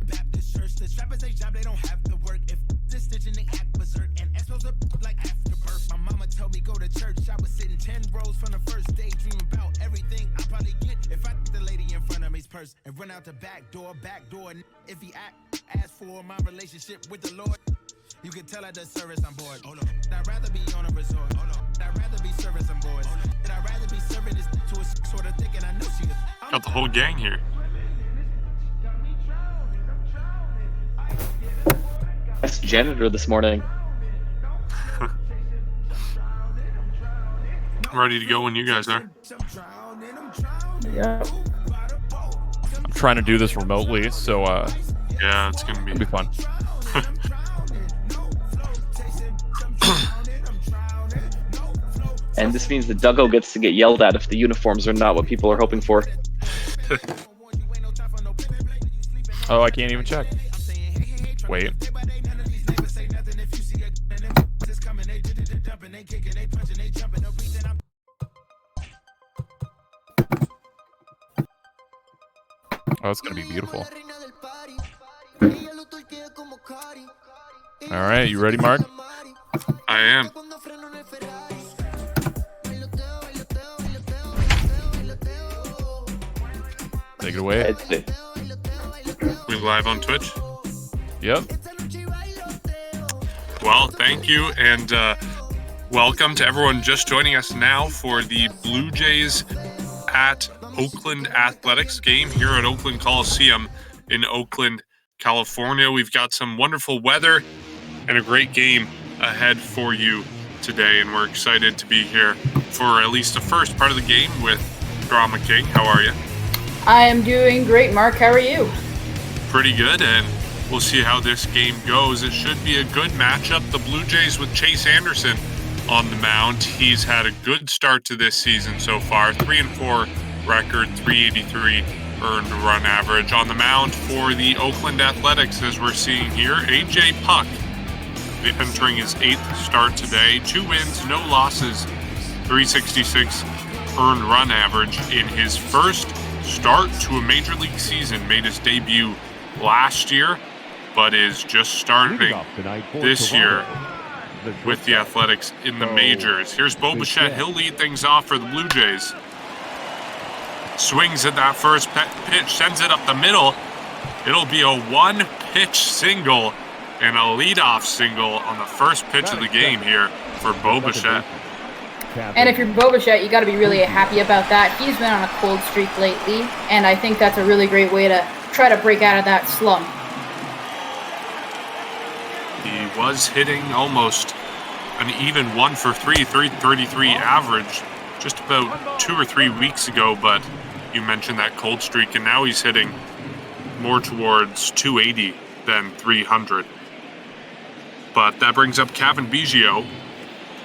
a Baptist church. The trappers they job, they don't have to work. If this stitching they act berserk and expos up like afterbirth. My mama told me go to church. I was sitting 10 rows from the first day, dreaming about everything I probably get if I get the lady in front of me's purse and run out the back door. If he ask for my relationship with the Lord, you can tell at the service I'm bored. Hold on. I'd rather be on a resort. Hold on. I'd rather be serving some boys. I'd rather be serving this to a sort of thinking I know she is. Got the whole gang here. That's janitor this morning. I'm ready to go when you guys are. Yeah. I'm trying to do this remotely, so yeah, it's gonna be fun. And this means the Duggo gets to get yelled at if the uniforms are not what people are hoping for. Oh, I can't even check. Wait. Oh, it's gonna be beautiful. All right, you ready, Mark? I am. Take it away. We live on Twitch? Yep. Well, thank you, and welcome to everyone just joining us now for the Blue Jays at Oakland Athletics game here at Oakland Coliseum in Oakland, California. We've got some wonderful weather and a great game ahead for you today, and we're excited to be here for at least the first part of the game with Drama King. How are you? I am doing great, Mark. How are you? Pretty good, and we'll see how this game goes. It should be a good matchup. The Blue Jays with Chase Anderson on the mound. He's had a good start to this season so far. 3-4 record, 383 earned run average. On the mound for the Oakland Athletics, as we're seeing here, AJ Puck entering his 8th start today. 2 wins, no losses, 366 earned run average in his first start to a major league season. Made his debut last year, but is just starting this year with the Athletics in the majors. Here's Bo Bichette. He'll lead things off for the Blue Jays. Swings at that first pitch, sends it up the middle. It'll be a 1-pitch single and a leadoff single on the first pitch of the game here for Bo Bichette. And if you're Bo Bichette, you got to be really happy about that. He's been on a cold streak lately, and I think that's a really great way to try to break out of that slump. He was hitting almost an even 1 for 3, 333 average just about 2 or 3 weeks ago, but you mentioned that cold streak, and now he's hitting more towards 280 than 300. But that brings up Kevin Biggio,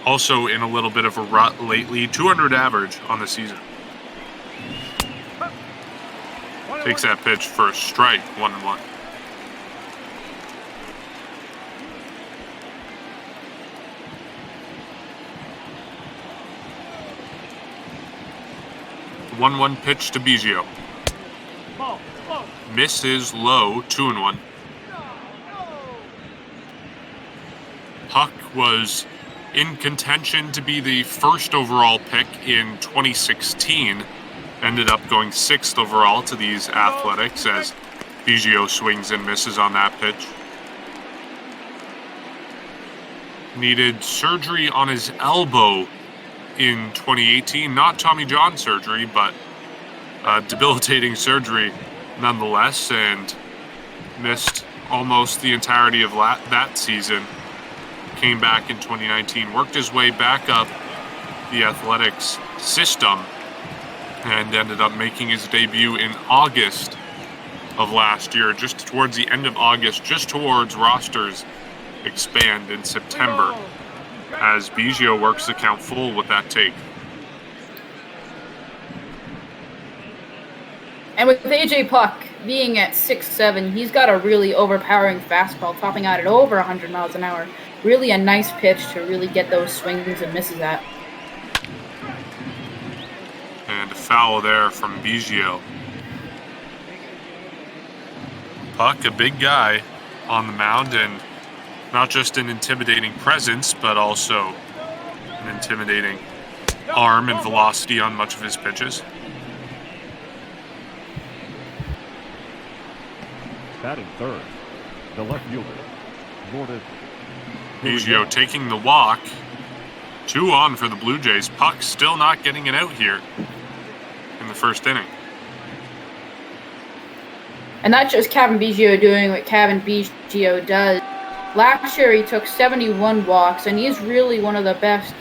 also in a little bit of a rut lately, 200 average on the season. Takes that pitch for a strike, 1-1. The 1-1 pitch to Biggio. Misses low, 2-1. Puck was in contention to be the first overall pick in 2016. Ended up going 6th overall to these Athletics as Biggio swings and misses on that pitch. Needed surgery on his elbow in 2018. Not Tommy John surgery, but debilitating surgery nonetheless, and missed almost the entirety of that season. Came back in 2019, worked his way back up the Athletics system, and ended up making his debut in August of last year, just towards the end of August, just towards rosters expand in September, as Biggio works the count full with that take. And with AJ Puck being at 6'7", he's got a really overpowering fastball, topping out at over 100 miles an hour. Really a nice pitch to really get those swings and misses at. And a foul there from Biggio. Puck, a big guy on the mound, and not just an intimidating presence, but also an intimidating arm and velocity on much of his pitches. Batting third, the left fielder, Morton. Biggio taking the walk. 2 on for the Blue Jays. Puck still not getting it out here in the first inning. And not just Kevin Biggio doing what Kevin Biggio does. Last year he took 71 walks, and he's really one of the best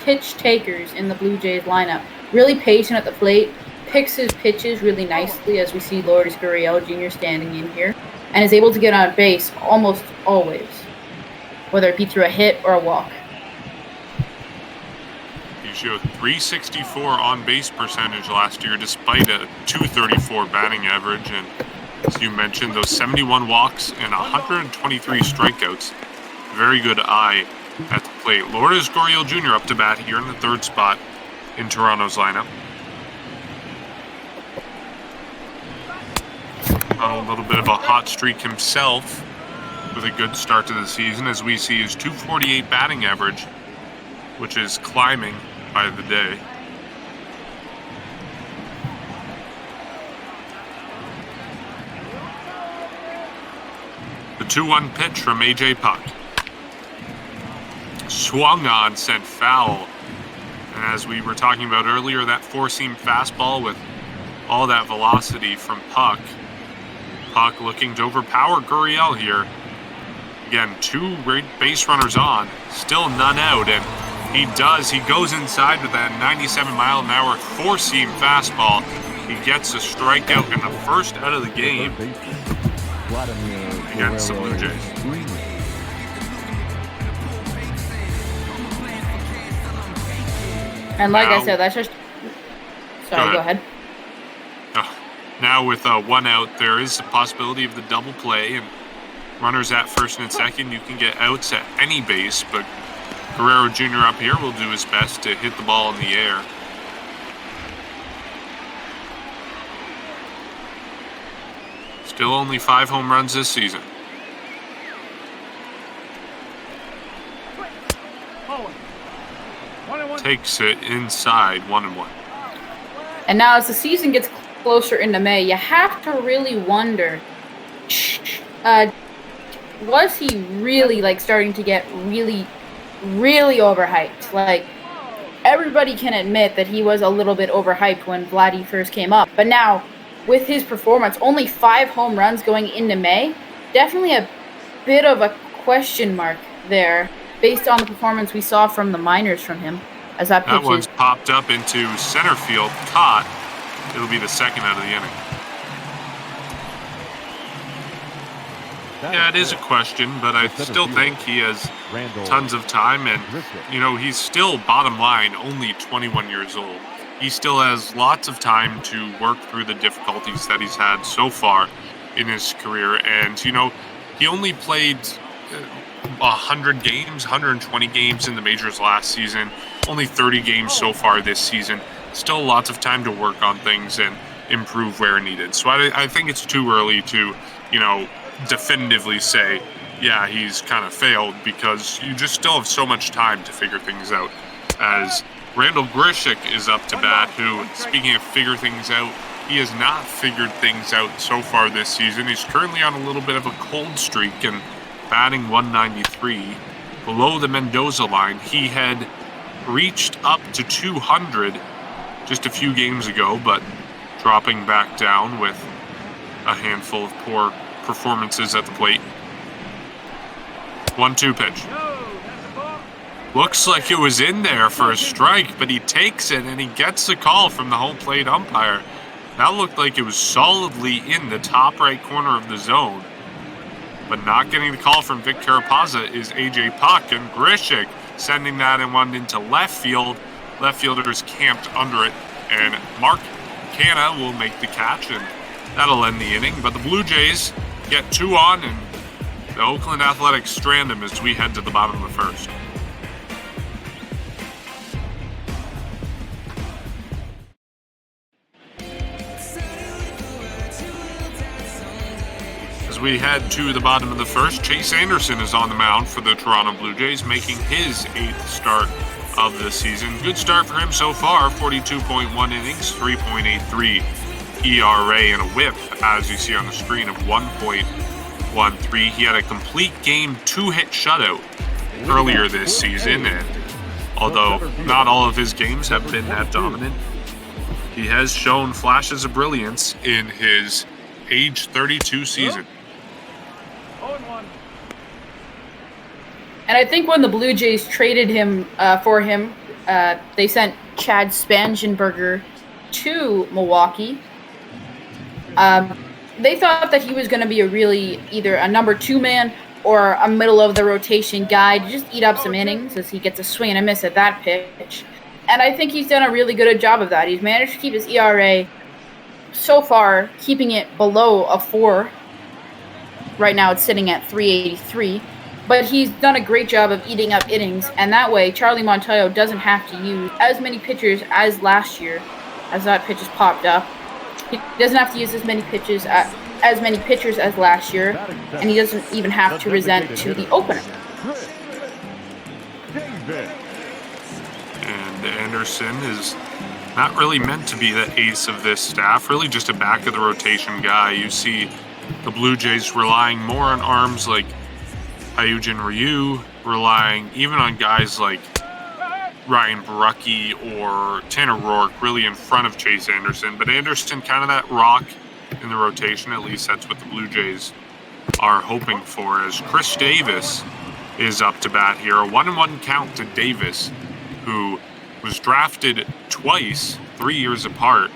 pitch takers in the Blue Jays lineup. Really patient at the plate, picks his pitches really nicely, as we see Lourdes Gurriel Jr. standing in here, and is able to get on base almost always, whether it be through a hit or a walk. Biggio 364 on base percentage last year, despite a 234 batting average, and as you mentioned, those 71 walks and 123 strikeouts. Very good eye at the plate. Lourdes Gurriel Jr. up to bat here in the third spot in Toronto's lineup. A little bit of a hot streak himself with a good start to the season, as we see his 248 batting average, which is climbing by the day. The 2-1 pitch from A.J. Puck. Swung on, sent foul. And as we were talking about earlier, that four-seam fastball with all that velocity from Puck. Puck looking to overpower Gurriel here. Again, 2 base runners on, still none out, and he goes inside with that 97-mile-an-hour four-seam fastball. He gets a strikeout in the first out of the game against the Blue Jays. And like I said, that's just... Sorry, go ahead. Now with 1 out, there is a possibility of the double play, and runners at first and second, you can get outs at any base, but Guerrero Jr. up here will do his best to hit the ball in the air. Still only 5 home runs this season. Takes it inside, 1-1. And now as the season gets closer into May, you have to really wonder, was he really starting to get really overhyped? Everybody can admit that he was a little bit overhyped when Vladdy first came up. But now, with his performance, only 5 home runs going into May, definitely a bit of a question mark there based on the performance we saw from the minors from him. As that one's popped up into center field, caught. It'll be the second out of the inning. Yeah, it is a question, but I still think he has tons of time, and, he's still, bottom line, only 21 years old. He still has lots of time to work through the difficulties that he's had so far in his career, and, he only played 100 games, 120 games in the majors last season, only 30 games so far this season. Still lots of time to work on things and improve where needed. So I think it's too early to, definitively say, yeah, he's kind of failed, because you just still have so much time to figure things out. As Randall Grichuk is up to bat, who, speaking of figure things out, he has not figured things out so far this season. He's currently on a little bit of a cold streak and batting 193 below the Mendoza line. He had reached up to 200 just a few games ago, but dropping back down with a handful of poor performances at the plate. 1-2 pitch. Looks like it was in there for a strike, but he takes it and he gets the call from the home plate umpire. That looked like it was solidly in the top right corner of the zone. But not getting the call from Vic Carapazza is A.J. Puck, and Grichuk sending that and one into left field. Left fielders camped under it, and Mark Canha will make the catch, and that'll end the inning. But the Blue Jays get 2 on, and the Oakland Athletics strand him as we head to the bottom of the first. As we head to the bottom of the first, Chase Anderson is on the mound for the Toronto Blue Jays, making his 8th start of the season. Good start for him so far, 42.1 innings, 3.83 ERA, and a whip, as you see on the screen, of 1.13. He had a complete game 2-hit shutout earlier this season, and although not all of his games have been that dominant, he has shown flashes of brilliance in his age 32 season. And I think when the Blue Jays traded him for him, they sent Chad Spangenberger to Milwaukee. They thought that he was going to be either a number 2 man or a middle of the rotation guy to just eat up some innings, as he gets a swing and a miss at that pitch. And I think he's done a really good job of that. He's managed to keep his ERA so far, keeping it below a 4. Right now it's sitting at 3.83. But he's done a great job of eating up innings, and that way Charlie Montoyo doesn't have to use as many pitchers as last year, as that pitch has popped up. He doesn't have to use as many pitchers as last year, and he doesn't even have to resent to the opener. And Anderson is not really meant to be the ace of this staff, really just a back of the rotation guy. You see the Blue Jays relying more on arms like Hyun-Jin Ryu, relying even on guys like Ryan Barucki or Tanner Rourke really in front of Chase Anderson. But Anderson kind of that rock in the rotation, at least that's what the Blue Jays are hoping for, as Chris Davis is up to bat here. A 1-1 count to Davis, who was drafted twice, 3 years apart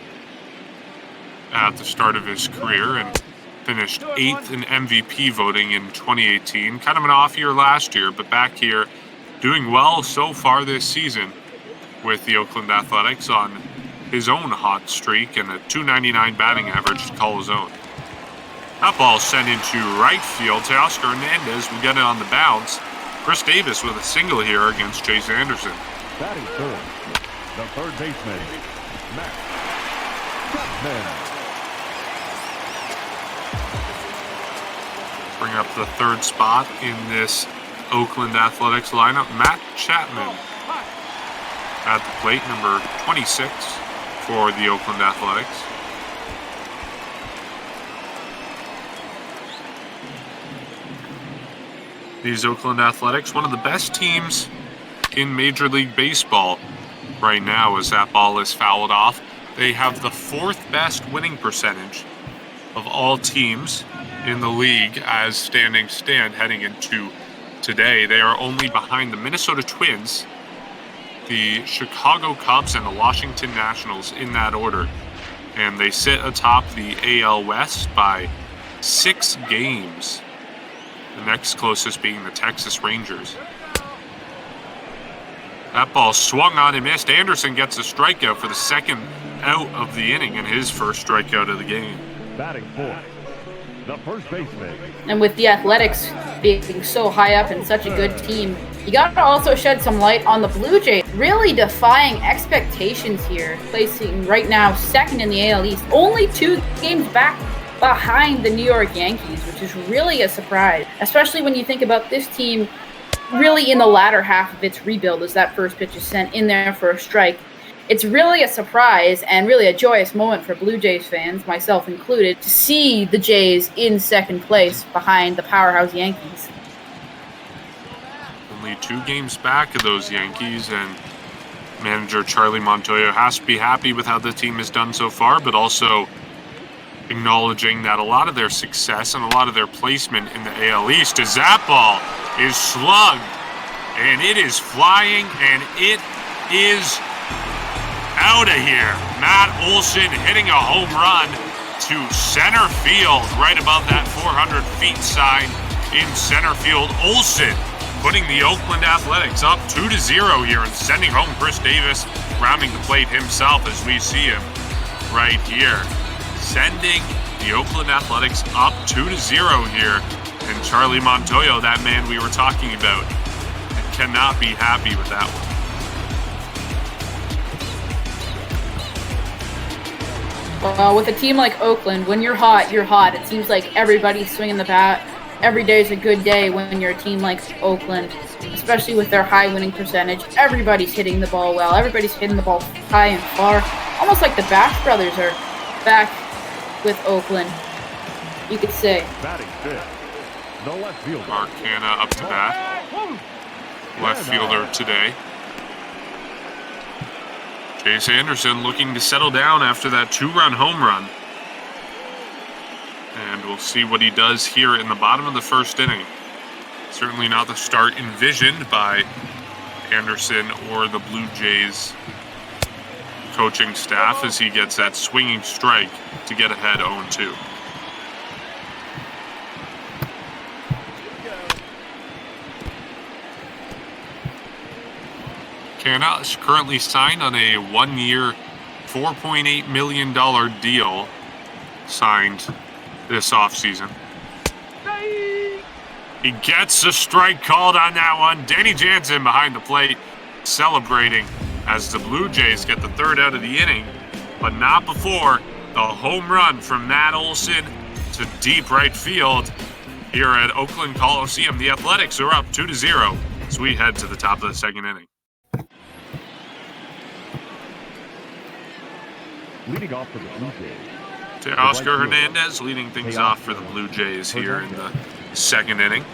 at the start of his career, and finished 8th in MVP voting in 2018. Kind of an off year last year, but back here doing well so far this season with the Oakland Athletics on his own hot streak and a .299 batting average to call his own. That ball sent into right field. Teoscar Hernandez will get it on the bounce. Chris Davis with a single here against Chase Anderson. Batting third, the third baseman, Matt Chapman. Bring up the third spot in this Oakland Athletics lineup, Matt Chapman at the plate, number 26 for the Oakland Athletics. These Oakland Athletics, one of the best teams in Major League Baseball right now, as that ball is fouled off. They have the 4th best winning percentage of all teams in the league as standings stand heading into today. They are only behind the Minnesota Twins, the Chicago Cubs, and the Washington Nationals in that order. And they sit atop the AL West by 6 games. The next closest being the Texas Rangers. That ball swung on and missed. Anderson gets a strikeout for the second out of the inning and his first strikeout of the game. Batting fourth, the first baseman. And with the Athletics being so high up and such a good team, you got to also shed some light on the Blue Jays, really defying expectations here, placing right now 2nd in the AL East, only 2 games back behind the New York Yankees, which is really a surprise, especially when you think about this team really in the latter half of its rebuild as that first pitch is sent in there for a strike. It's really a surprise and really a joyous moment for Blue Jays fans, myself included, to see the Jays in 2nd place behind the powerhouse Yankees. Only 2 games back of those Yankees, and manager Charlie Montoyo has to be happy with how the team has done so far, but also acknowledging that a lot of their success and a lot of their placement in the AL East is that ball is slugged, and it is flying, and it is out of here. Matt Olson hitting a home run to center field, right above that 400 feet sign in center field. Olson putting the Oakland Athletics up 2-0 here and sending home Chris Davis, rounding the plate himself as we see him right here. Sending the Oakland Athletics up 2-0 here. And Charlie Montoyo, that man we were talking about, cannot be happy with that one. Well, with a team like Oakland, when you're hot, you're hot. It seems like everybody's swinging the bat. Every day is a good day when you're a team like Oakland, especially with their high winning percentage. Everybody's hitting the ball well. Everybody's hitting the ball high and far. Almost like the Bash brothers are back with Oakland, you could say. Batting fifth, the left fielder. Arcana up to bat. Left fielder today. Chase Anderson looking to settle down after that 2-run home run. And we'll see what he does here in the bottom of the first inning. Certainly not the start envisioned by Anderson or the Blue Jays coaching staff as he gets that swinging strike to get ahead 0-2. Canna is currently signed on a 1-year, $4.8 million deal signed this offseason. He gets a strike called on that one. Danny Jansen behind the plate celebrating as the Blue Jays get the 3rd out of the inning, but not before the home run from Matt Olson to deep right field here at Oakland Coliseum. The Athletics are up 2-0 as we head to the top of the 2nd inning. Leading off for the Blue Jays. Oscar Hernandez leading things off for the Blue Jays here in the 2nd inning.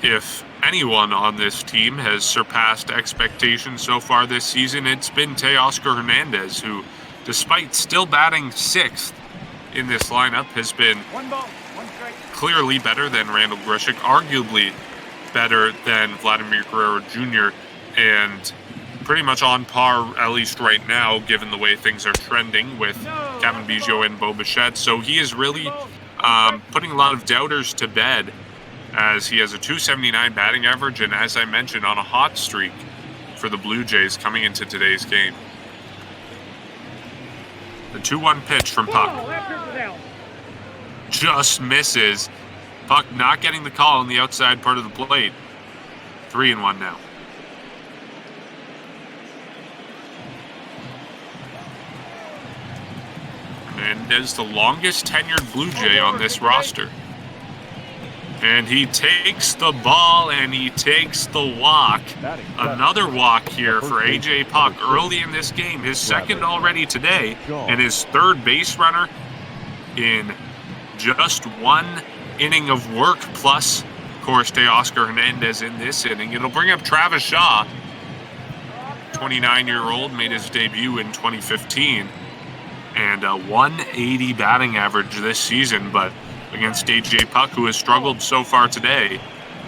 If anyone on this team has surpassed expectations so far this season, it's been Teoscar Hernandez, who, despite still batting 6th in this lineup, has been clearly better than Randall Grichuk, arguably better than Vladimir Guerrero Jr., and pretty much on par, at least right now, given the way things are trending with Kevin Biggio and Bo Bichette. So he is really putting a lot of doubters to bed, as he has a .279 batting average and, as I mentioned, on a hot streak for the Blue Jays coming into today's game. The 2-1 pitch from Puck just misses. Puck not getting the call on the outside part of the plate. 3-1 now. Hernandez, the longest tenured Blue Jay on this roster. And he takes the ball and he takes the walk. Another walk here for A.J. Puck early in this game. His 2nd already today and his 3rd base runner in just 1 inning of work, plus, of course, Teoscar Hernandez in this inning. It'll bring up Travis Shaw, 29-year-old, made his debut in 2015, and a 180 batting average this season, but against A.J. Puck, who has struggled so far today,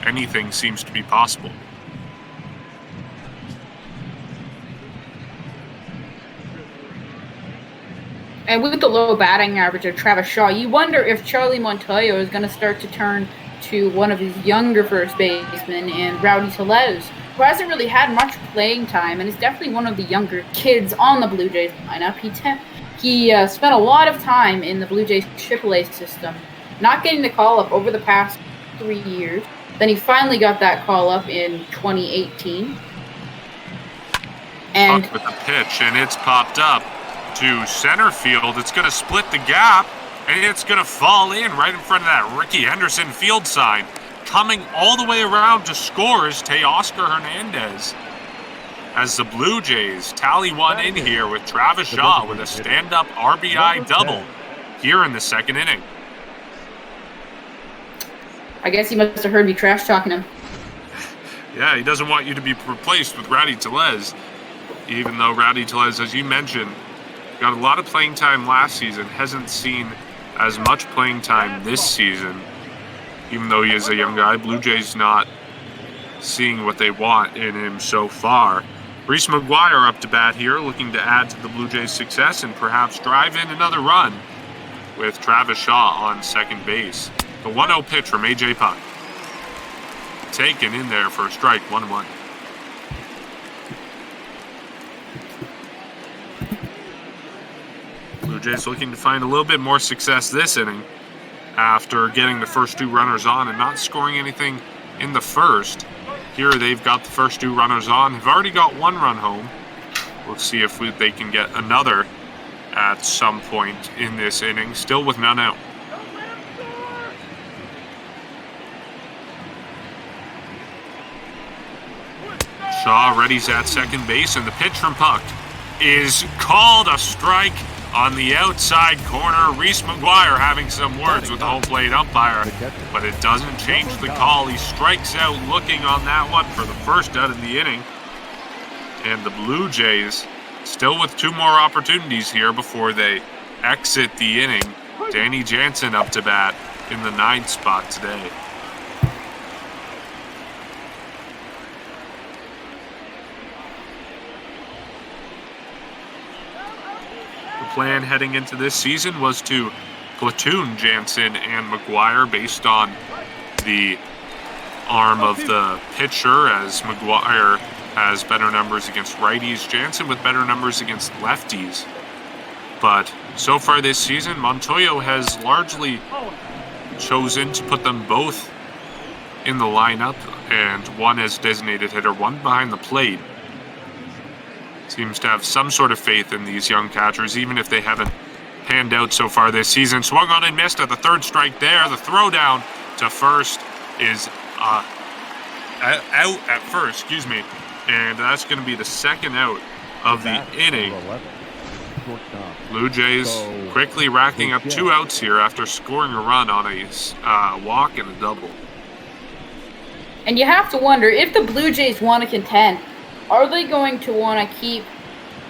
anything seems to be possible. And with the low batting average of Travis Shaw, you wonder if Charlie Montoyo is going to start to turn to one of his younger first basemen in Rowdy Tellez, who hasn't really had much playing time and is definitely one of the younger kids on the Blue Jays lineup. He spent a lot of time in the Blue Jays AAA system, not getting the call-up over the past 3 years. Then he finally got that call-up in 2018. And Puck with the pitch, and it's popped up to center field. It's going to split the gap, and it's going to fall in right in front of that Ricky Henderson field sign. Coming all the way around to score is Teoscar Hernandez, as the Blue Jays tally one in here with Travis Shaw with a stand-up RBI double here in the 2nd inning. I guess he must have heard me trash talking him. Yeah, he doesn't want you to be replaced with Rowdy Tellez, even though Rowdy Tellez, as you mentioned, got a lot of playing time last season, hasn't seen as much playing time this season, even though he is a young guy. Blue Jays not seeing what they want in him so far. Reese McGuire up to bat here, looking to add to the Blue Jays' success and perhaps drive in another run with Travis Shaw on 2nd base. The 1-0 pitch from A.J. Puck. Taken in there for a strike, 1-1. Blue Jays looking to find a little bit more success this inning after getting the first 2 runners on and not scoring anything in the first. Here they've got the first 2 runners on. Have already got 1 run home. We'll see if they can get another at some point in this inning. Still with none out. Shaw readies at second base, and the pitch from Puck is called a strike on the outside corner. Reese McGuire having some words with the home plate umpire, but it doesn't change the call. He strikes out looking on that one for the first out of the inning. And the Blue Jays still with 2 more opportunities here before they exit the inning. Danny Jansen up to bat in the 9th spot today. Plan heading into this season was to platoon Jansen and McGuire based on the arm of the pitcher, as McGuire has better numbers against righties, Jansen with better numbers against lefties. But so far this season, Montoyo has largely chosen to put them both in the lineup, and one as designated hitter, one behind the plate. Seems to have some sort of faith in these young catchers, even if they haven't panned out so far this season. Swung on and missed at the 3rd strike there. The throw down to first is out at first, and that's going to be the 2nd out of the inning. Blue Jays quickly racking up 2 outs here after scoring a run on a walk and a double. And you have to wonder, if the Blue Jays want to contend, are they going to want to keep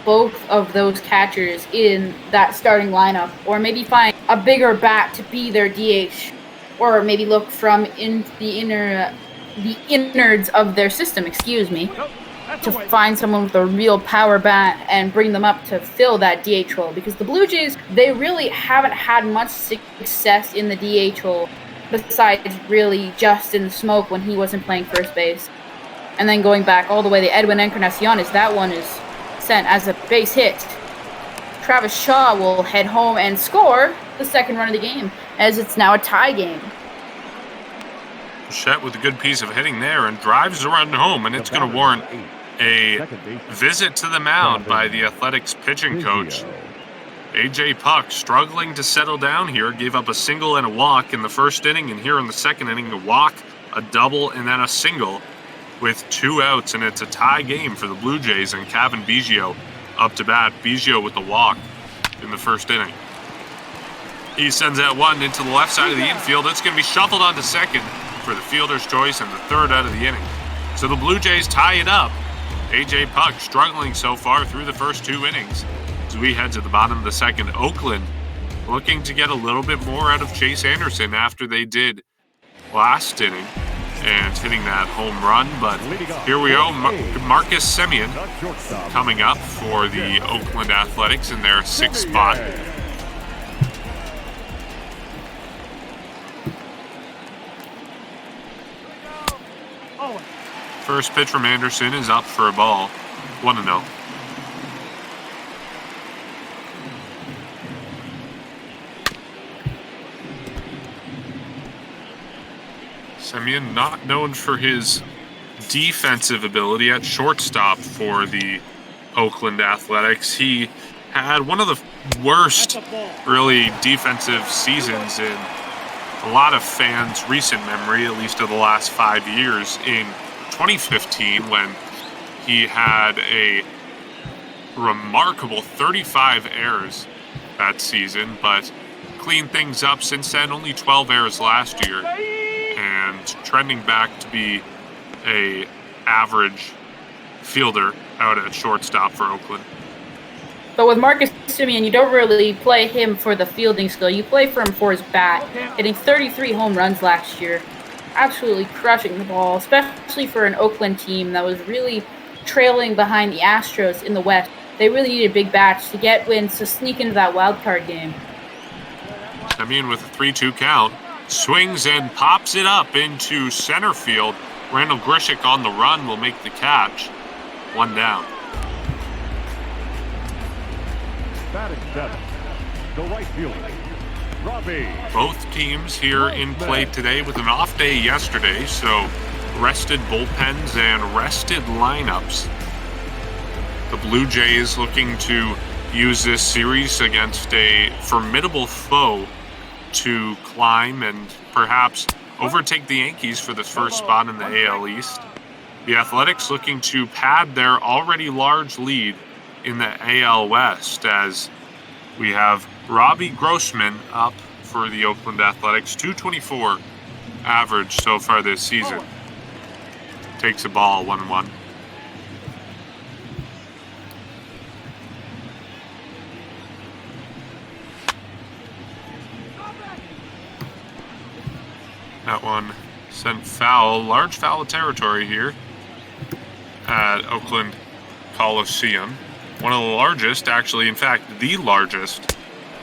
both of those catchers in that starting lineup, or maybe find a bigger bat to be their DH, or maybe look from in the innards of their system, to find someone with a real power bat and bring them up to fill that DH role? Because the Blue Jays, they really haven't had much success in the DH role, besides really Justin Smoke when he wasn't playing first base. And then going back all the way to Edwin Encarnaciones, that one is sent as a base hit. Travis Shaw will head home and score the 2nd run of the game, as it's now a tie game. Bichette with a good piece of hitting there and drives the run home, and it's going to warrant a visit to the mound by the Athletics pitching coach. A.J. Puck struggling to settle down here, gave up a single and a walk in the 1st inning, and here in the 2nd inning, a walk, a double, and then a single, with 2 outs, and it's a tie game for the Blue Jays, and Kevin Biggio up to bat. Biggio with the walk in the 1st inning. He sends that one into the left side of the infield. It's going to be shuffled onto second for the fielder's choice and the 3rd out of the inning. So the Blue Jays tie it up. A.J. Puck struggling so far through the first 2 innings. As we head to the bottom of the 2nd, Oakland looking to get a little bit more out of Chase Anderson after they did last inning, and hitting that home run. But here we go, Marcus Semien coming up for the Oakland Athletics in their 6th spot. First pitch from Anderson is up for a ball, 1-0. Semien not known for his defensive ability at shortstop for the Oakland Athletics. He had one of the worst, really, defensive seasons in a lot of fans' recent memory, at least of the last 5 years, in 2015 when he had a remarkable 35 errors that season, but cleaned things up since then. Only 12 errors last year, and trending back to be a average fielder out at shortstop for Oakland. But with Marcus Semien, you don't really play him for the fielding skill. You play for him for his bat, hitting 33 home runs last year. Absolutely crushing the ball, especially for an Oakland team that was really trailing behind the Astros in the West. They really needed big bats to get wins to sneak into that wild card game. Semien with a 3-2 count, swings and pops it up into center field. Randall Grishik on the run will make the catch. 1 down. Batting 7, the right fielder, Robbie. Both teams here in play today with an off day yesterday, so rested bullpens and rested lineups. The Blue Jays looking to use this series against a formidable foe to climb and perhaps overtake the Yankees for the first spot in the AL East. The Athletics looking to pad their already large lead in the AL West, as we have Robbie Grossman up for the Oakland Athletics, 224 average so far this season. Takes a ball 1-1. That one sent foul, large foul territory here at Oakland Coliseum. One of the largest, actually, in fact, the largest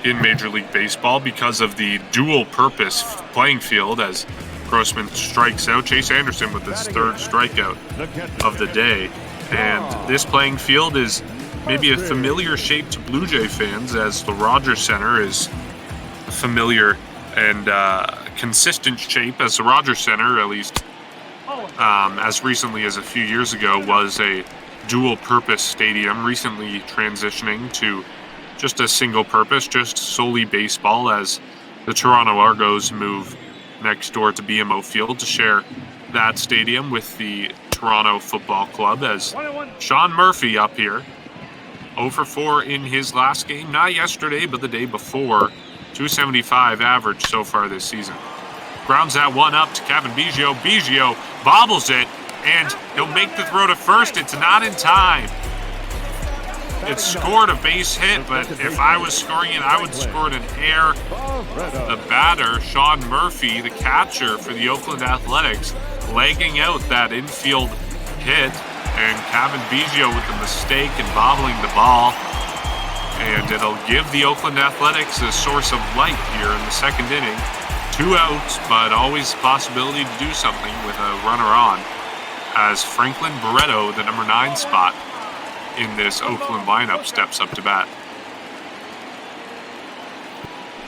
in Major League Baseball because of the dual-purpose playing field as Grossman strikes out Chase Anderson with his third strikeout of the day. And this playing field is maybe a familiar shape to Blue Jay fans, as the Rogers Center is familiar and consistent shape as the Rogers Center, at least as recently as a few years ago, was a dual-purpose stadium, recently transitioning to just a single purpose, just solely baseball, as the Toronto Argos move next door to BMO Field to share that stadium with the Toronto Football Club. As Sean Murphy up here, 0 for 4 in his last game, not yesterday, but the day before. 275 average so far this season. Grounds that one up to Kevin Biggio. Biggio bobbles it, and he'll make the throw to first. It's not in time. It scored a base hit, but if I was scoring it, I would score it an air. The batter, Sean Murphy, the catcher for the Oakland Athletics, legging out that infield hit, and Kevin Biggio with the mistake and bobbling the ball. And it'll give the Oakland Athletics a source of light here in the second inning. 2 outs, but always the possibility to do something with a runner on, as Franklin Barreto, the number 9 spot in this Oakland lineup, steps up to bat.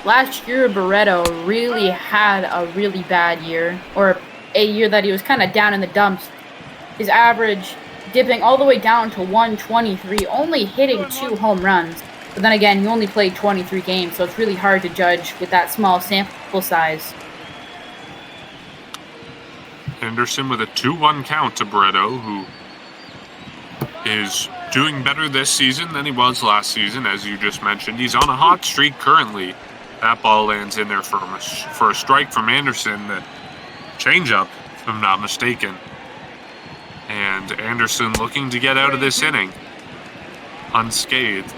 Last year, Barreto really had a really bad year, or a year that he was kind of down in the dumps. His average dipping all the way down to 123, only hitting 2 home runs. But then again, he only played 23 games, so it's really hard to judge with that small sample size. Henderson with a 2-1 count to Barreto, who is doing better this season than he was last season, as you just mentioned. He's on a hot streak currently. That ball lands in there for a strike from Anderson. The changeup, if I'm not mistaken. And Anderson looking to get out of this inning unscathed.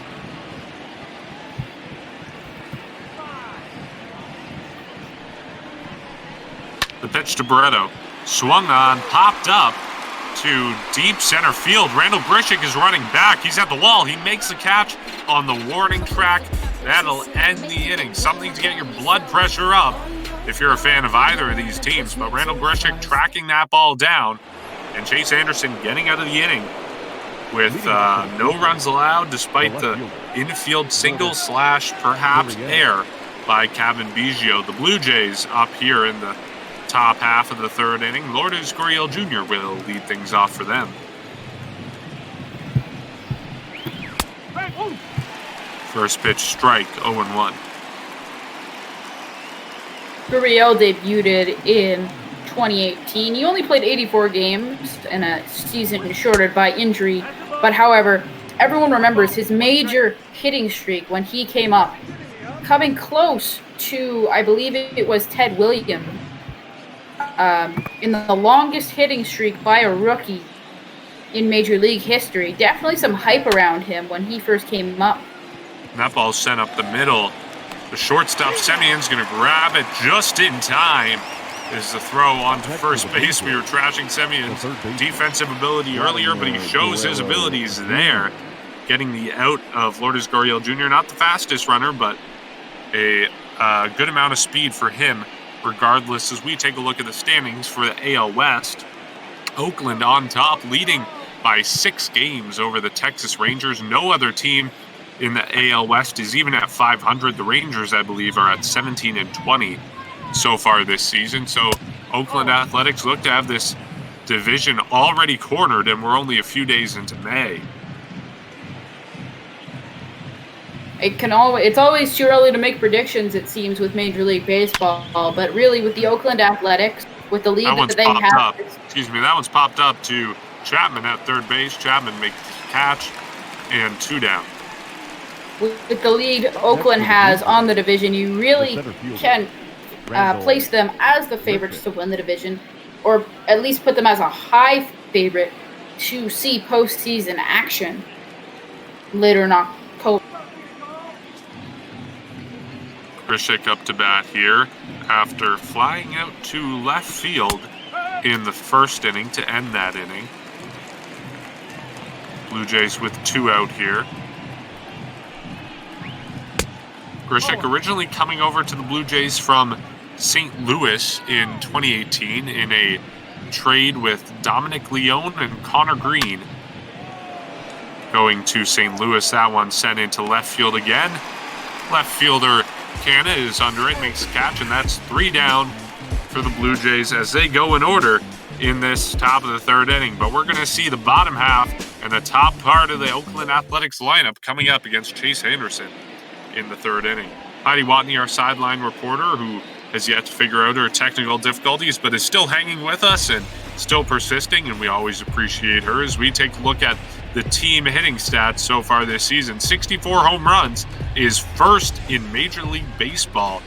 The pitch to Barreto, swung on, popped up to deep center field. Randall Grichuk is running back. He's at the wall. He makes the catch on the warning track. That'll end the inning. Something to get your blood pressure up if you're a fan of either of these teams. But Randall Grichuk tracking that ball down, and Chase Anderson getting out of the inning with no runs allowed, despite the infield single / perhaps error by Kevin Biggio. The Blue Jays up here in the top half of the third inning. Lourdes Gurriel Jr. will lead things off for them. First pitch strike, 0-1. Gurriel debuted in 2018. He only played 84 games in a season shorted by injury. But however, everyone remembers his major hitting streak when he came up, coming close to, I believe it was Ted Williams, in the longest hitting streak by a rookie in Major League history. Definitely some hype around him when he first came up. And that ball's sent up the middle. The shortstop, Semion's going to grab it just in time. Is the throw onto first base. We were trashing Semion's defensive ability earlier, but he shows his abilities there. Getting the out of Lourdes Gurriel Jr. Not the fastest runner, but a good amount of speed for him. Regardless, as we take a look at the standings for the AL West, Oakland on top, leading by 6 games over the Texas Rangers. No other team in the AL West is even at 500. The Rangers, I believe, are at 17-20 so far this season. So Oakland Athletics look to have this division already cornered, and we're only a few days into May. It's always too early to make predictions, it seems, with Major League Baseball. But really, with the Oakland Athletics, with the lead that they have, that one's popped up to Chapman at third base. Chapman makes the catch, and 2 down. With the lead Oakland has on the division, you really can place them as the favorites to win the division, or at least put them as a high favorite to see postseason action later in October. Krishik up to bat here after flying out to left field in the first inning to end that inning. Blue Jays with 2 out here. Krishik originally coming over to the Blue Jays from St. Louis in 2018 in a trade with Dominic Leone and Connor Green. Going to St. Louis, that one sent into left field again. Left fielder Canna is under it, makes a catch, and that's 3 down for the Blue Jays as they go in order in this top of the 3rd inning. But we're going to see the bottom half and the top part of the Oakland Athletics lineup coming up against Chase Anderson in the 3rd inning. Heidi Watney, our sideline reporter, who has yet to figure out her technical difficulties, but is still hanging with us and still persisting, and we always appreciate her as we take a look at the team hitting stats so far this season. 64 home runs is first in Major League Baseball.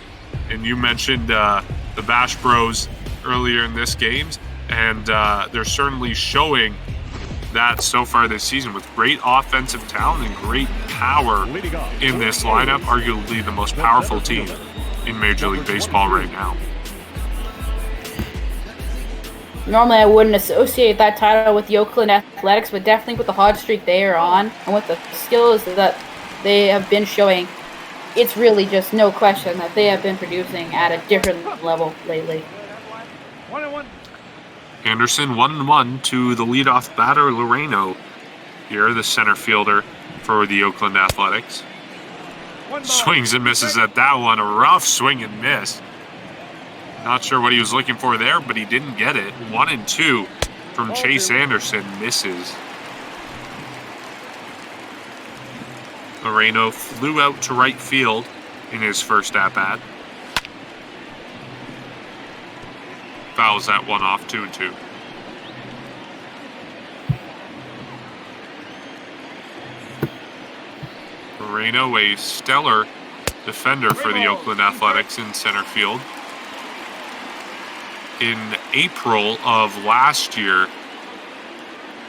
And you mentioned the Bash Bros earlier in this game, and they're certainly showing that so far this season with great offensive talent and great power in this lineup, arguably the most powerful team in Major League Baseball right now. Normally I wouldn't associate that title with the Oakland Athletics, but definitely with the hot streak they are on and with the skills that they have been showing, it's really just no question that they have been producing at a different level lately. 1-1. Anderson 1-1 to the leadoff batter, Loreno. Here, the center fielder for the Oakland Athletics. Swings and misses at that one. A rough swing and miss. Not sure what he was looking for there, but he didn't get it. 1-2 from Chase Anderson. Misses. Loreno flew out to right field in his first at-bat. Fouls that one off, 2-2. Moreno, a stellar defender for the Oakland Athletics in center field. In April of last year,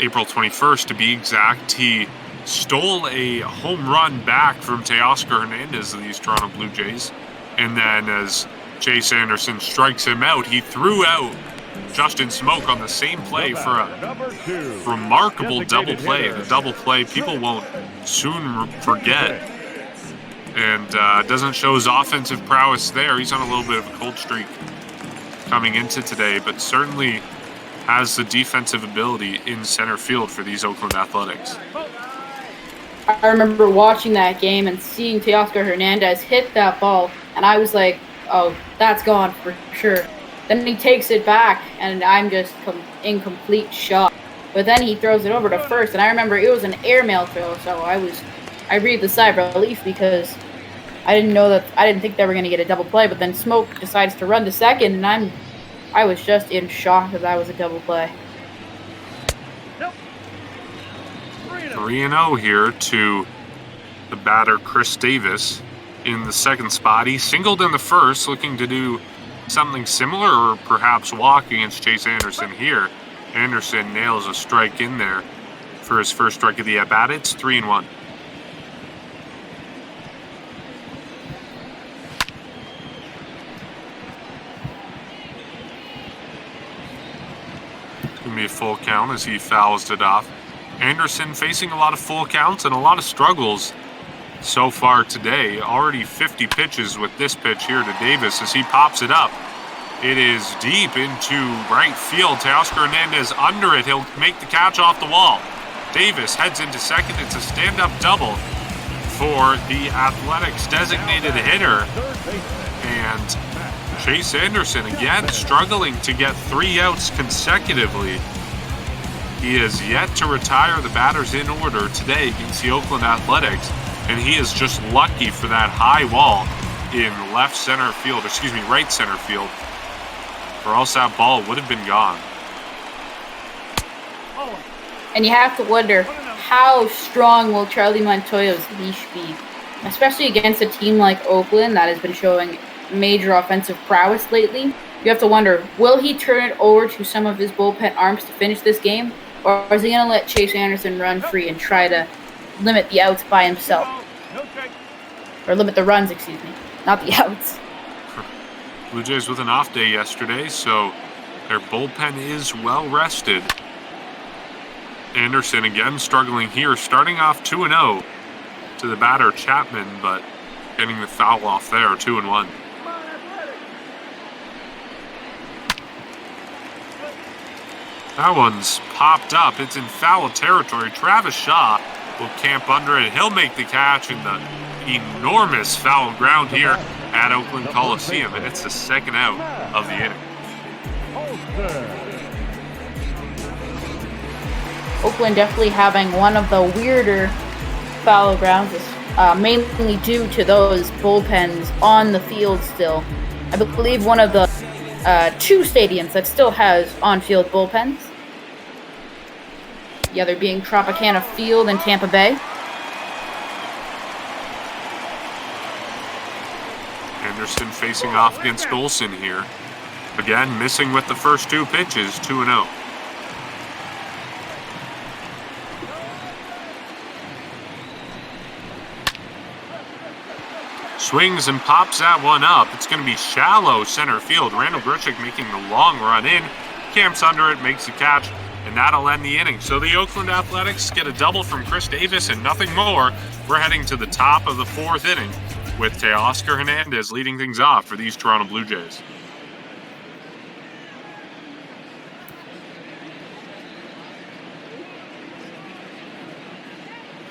April 21st to be exact, he stole a home run back from Teoscar Hernandez of these Toronto Blue Jays. And then as Chase Anderson strikes him out, he threw out Justin Smoke on the same play for a remarkable double play. The double play people won't soon forget. And doesn't show his offensive prowess there. He's on a little bit of a cold streak coming into today, but certainly has the defensive ability in center field for these Oakland Athletics. I remember watching that game and seeing Teoscar Hernandez hit that ball, and I was like, oh, that's gone for sure. Then he takes it back, and I'm just in complete shock. But then he throws it over to first, and I remember it was an airmail throw, so I breathed a sigh of relief because I didn't think they were going to get a double play. But then Smoke decides to run to second, and I was just in shock that was a double play. 3-0 here to the batter Chris Davis in the second spot. He singled in the first, looking to do something similar or perhaps walk against Chase Anderson here. Anderson nails a strike in there for his first strike of the at-bat. It's 3-1. It's going to be a full count as he fouls it off. Anderson facing a lot of full counts and a lot of struggles so far today. Already 50 pitches with this pitch here to Davis as he pops it up. It is deep into right field. Teoscar Hernandez under it. He'll make the catch off the wall. Davis heads into second. It's a stand-up double for the Athletics designated hitter. And Chase Anderson again struggling to get 3 outs consecutively He has yet to retire the batters in order today against the Oakland Athletics, and he is just lucky for that high wall in right center field, or else that ball would have been gone. And you have to wonder, how strong will Charlie Montoya's leash be? Especially against a team like Oakland that has been showing major offensive prowess lately. You have to wonder, will he turn it over to some of his bullpen arms to finish this game? Or is he going to let Chase Anderson run free and try to limit the outs by himself? Or limit the runs, excuse me, not the outs. Blue Jays with an off day yesterday, so their bullpen is well rested. Anderson again struggling here, starting off 2-0 to the batter Chapman, but getting the foul off there, 2-1. That one's popped up. It's in foul territory. Travis Shaw will camp under it. He'll make the catch in the enormous foul ground here at Oakland Coliseum, and it's the second out of the inning. Oakland definitely having one of the weirder foul grounds, mainly due to those bullpens on the field still. I believe one of the two stadiums that still has on-field bullpens. The other being Tropicana Field in Tampa Bay. Anderson facing off against Olsen here. Again, missing with the first two pitches, 2-0. Swings and pops that one up. It's going to be shallow center field. Randall Grichuk making the long run in. Camps under it, makes the catch, and that'll end the inning. So the Oakland Athletics get a double from Chris Davis and nothing more. We're heading to the top of the fourth inning with Teoscar Hernandez leading things off for these Toronto Blue Jays.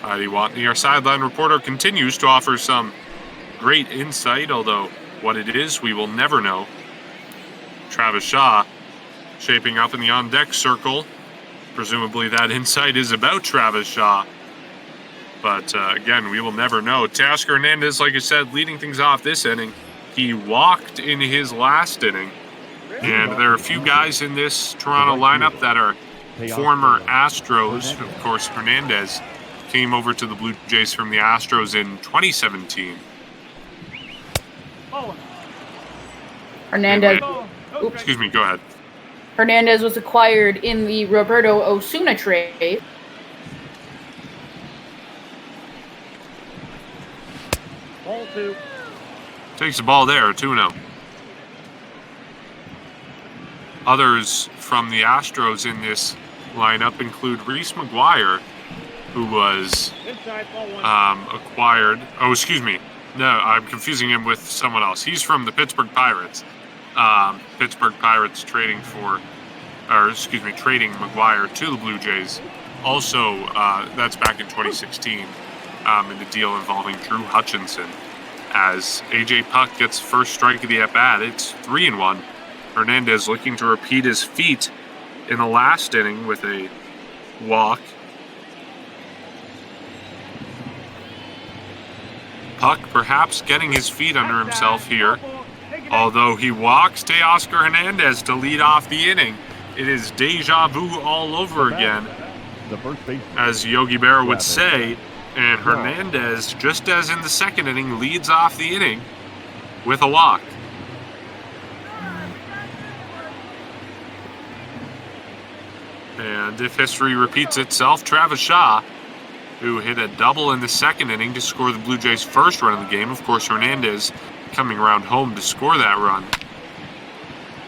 Heidi Watney, our sideline reporter, continues to offer some great insight, although what it is, we will never know. Travis Shaw shaping up in the on-deck circle. Presumably that insight is about Travis Shaw. But again, we will never know. Teoscar Hernandez, like I said, leading things off this inning. He walked in his last inning. And there are a few guys in this Toronto lineup that are former Astros. Of course, Hernandez came over to the Blue Jays from the Astros in 2017. Hernandez. Excuse me, go ahead. Hernandez was acquired in the Roberto Osuna trade. Ball two. Takes the ball there, 2-0. Others from the Astros in this lineup include Reese McGuire, who was acquired. Oh, excuse me. No, I'm confusing him with someone else. He's from the Pittsburgh Pirates. Pittsburgh Pirates trading McGuire to the Blue Jays. Also, that's back in 2016 in the deal involving Drew Hutchinson. As A.J. Puck gets first strike of the at-bat, it's 3-1. Hernandez looking to repeat his feat in the last inning with a walk. Puck perhaps getting his feet under himself here. Although he walks Teoscar Hernandez to lead off the inning. It is deja vu all over again, as Yogi Berra would say. And Hernandez, just as in the second inning, leads off the inning with a walk. And if history repeats itself, Travis Shaw, who hit a double in the second inning to score the Blue Jays' first run of the game. Of course, Hernandez coming around home to score that run.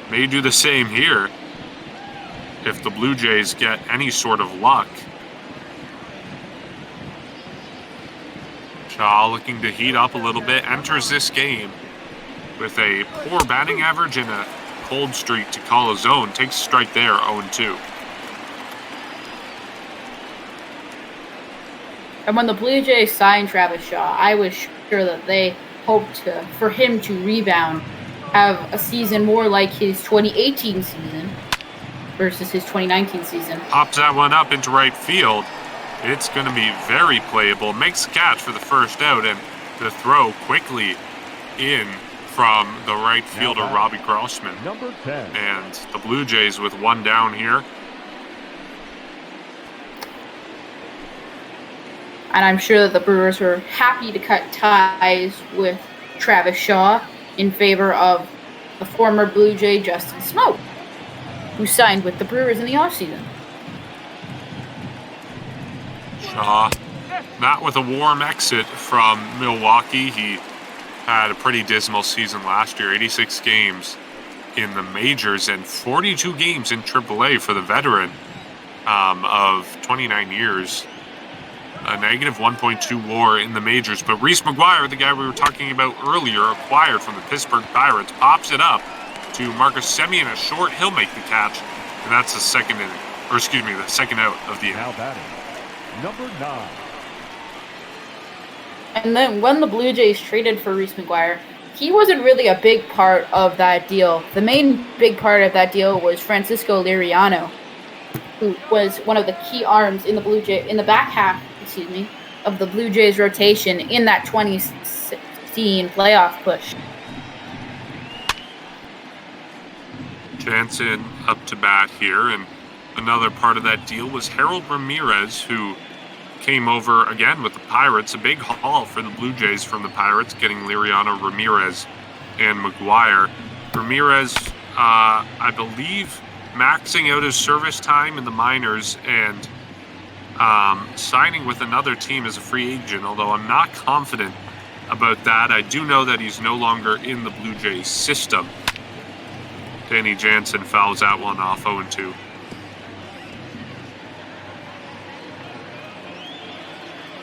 May do the same here if the Blue Jays get any sort of luck. Shaw looking to heat up a little bit, enters this game with a poor batting average and a cold streak to call his own. Takes a strike there, 0-2. And when the Blue Jays signed Travis Shaw, I was sure that they hoped for him to rebound, have a season more like his 2018 season. versus his 2019 season. Pops that one up into right field. It's going to be very playable. Makes the catch for the first out, and the throw quickly in from the right fielder, Robbie Grossman. Number 10. And the Blue Jays with one down here. And I'm sure that the Brewers were happy to cut ties with Travis Shaw in favor of the former Blue Jay Justin Smoke, who signed with the Brewers in the offseason. Shaw, not with a warm exit from Milwaukee. He had a pretty dismal season last year, 86 games in the majors and 42 games in AAA for the veteran of 29 years. A negative 1.2 WAR in the majors. But Reese McGuire, the guy we were talking about earlier, acquired from the Pittsburgh Pirates, pops it up to Marcus Semien, a short. He'll make the catch, and that's the second inning, or excuse me, the second out of the inning. Now batting, number 9. And then when the Blue Jays traded for Reese McGuire, he wasn't really a big part of that deal. The main big part of that deal was Francisco Liriano, who was one of the key arms in the back half, of the Blue Jays rotation in that 2016 playoff push. Jansen up to bat here, and another part of that deal was Harold Ramirez, who came over again with the Pirates. A big haul for the Blue Jays from the Pirates, getting Liriano, Ramirez, and McGuire. Ramirez, I believe, maxing out his service time in the minors and signing with another team as a free agent, although I'm not confident about that. I do know that he's no longer in the Blue Jays system. Danny Jansen fouls that one off 0-2.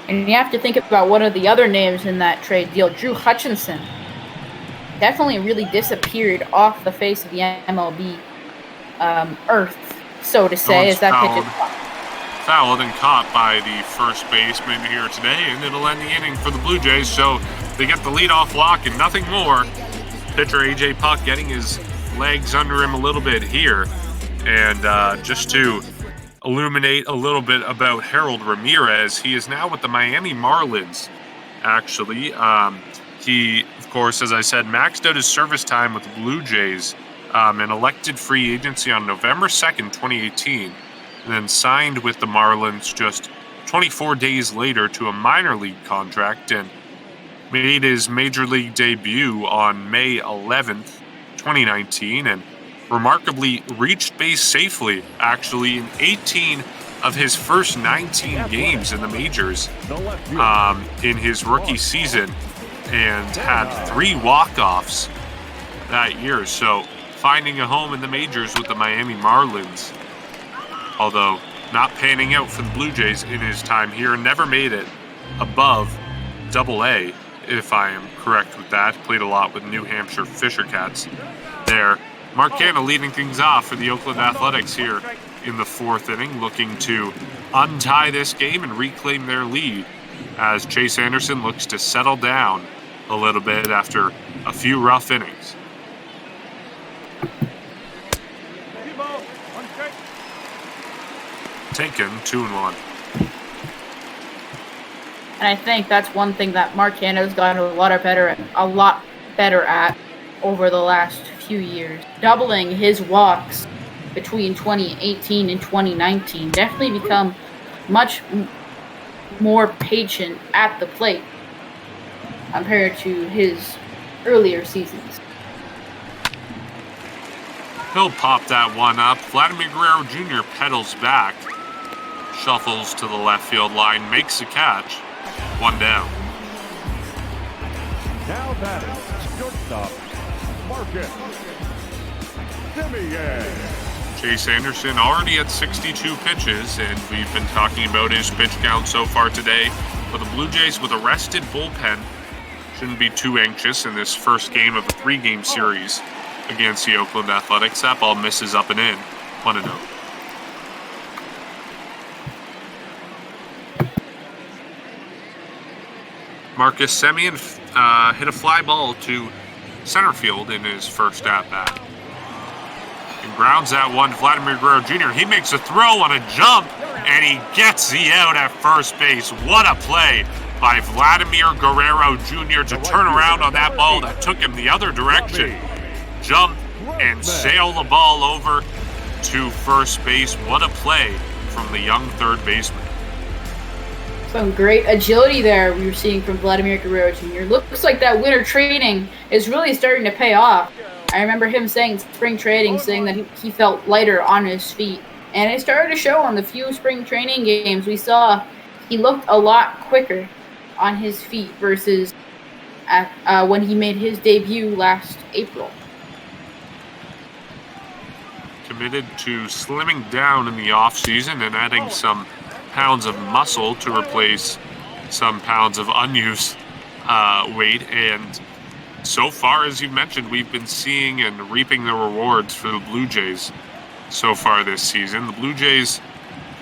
And you have to think about one of the other names in that trade deal, Drew Hutchinson. Definitely really disappeared off the face of the MLB earth, so to say, as that pitch is fouled and caught by the first baseman here today, and it'll end the inning for the Blue Jays, so they get the leadoff walk and nothing more. Pitcher A.J. Puck getting his legs under him a little bit here, and just to illuminate a little bit about Harold Ramirez, he is now with the Miami Marlins, actually. He, of course, as I said, maxed out his service time with the Blue Jays and elected free agency on November 2nd, 2018, and then signed with the Marlins just 24 days later to a minor league contract and made his major league debut on May 11th, 2019, and remarkably reached base safely, actually, in 18 of his first 19 games in the majors in his rookie season, and had 3 walk-offs that year. So finding a home in the majors with the Miami Marlins, although not panning out for the Blue Jays in his time here, never made it above Double-A, if I am correct with that. Played a lot with New Hampshire Fisher Cats there. Mark Canha leading things off for the Oakland Athletics here in the 4th inning, looking to untie this game and reclaim their lead as Chase Anderson looks to settle down a little bit after a few rough innings. Taken 2-1. And I think that's one thing that Mark Canha has gotten a lot better at over the last few years. Doubling his walks between 2018 and 2019. Definitely become much more patient at the plate compared to his earlier seasons. He'll pop that one up. Vladimir Guerrero Jr. pedals back, shuffles to the left field line, makes a catch. 1 down. Now batting, shortstop, Marcus Semien. Chase Anderson already at 62 pitches, and we've been talking about his pitch count so far today. For the Blue Jays with a rested bullpen, shouldn't be too anxious in this first game of a 3-game series against the Oakland Athletics. That ball misses up and in. 1-0. Marcus Semien hit a fly ball to center field in his first at-bat. and grounds that one to Vladimir Guerrero Jr. He makes a throw on a jump, and he gets the out at first base. What a play by Vladimir Guerrero Jr. to turn around on that ball that took him the other direction. Jump and sail the ball over to first base. What a play from the young third baseman. Some great agility there we were seeing from Vladimir Guerrero Jr. Looks like that winter training is really starting to pay off. I remember him saying in spring training, saying that he felt lighter on his feet. And it started to show on the few spring training games we saw. He looked a lot quicker on his feet versus when he made his debut last April. Committed to slimming down in the offseason and adding some pounds of muscle to replace some pounds of unused weight. And so far, as you mentioned, we've been seeing and reaping the rewards for the Blue Jays so far this season. The Blue Jays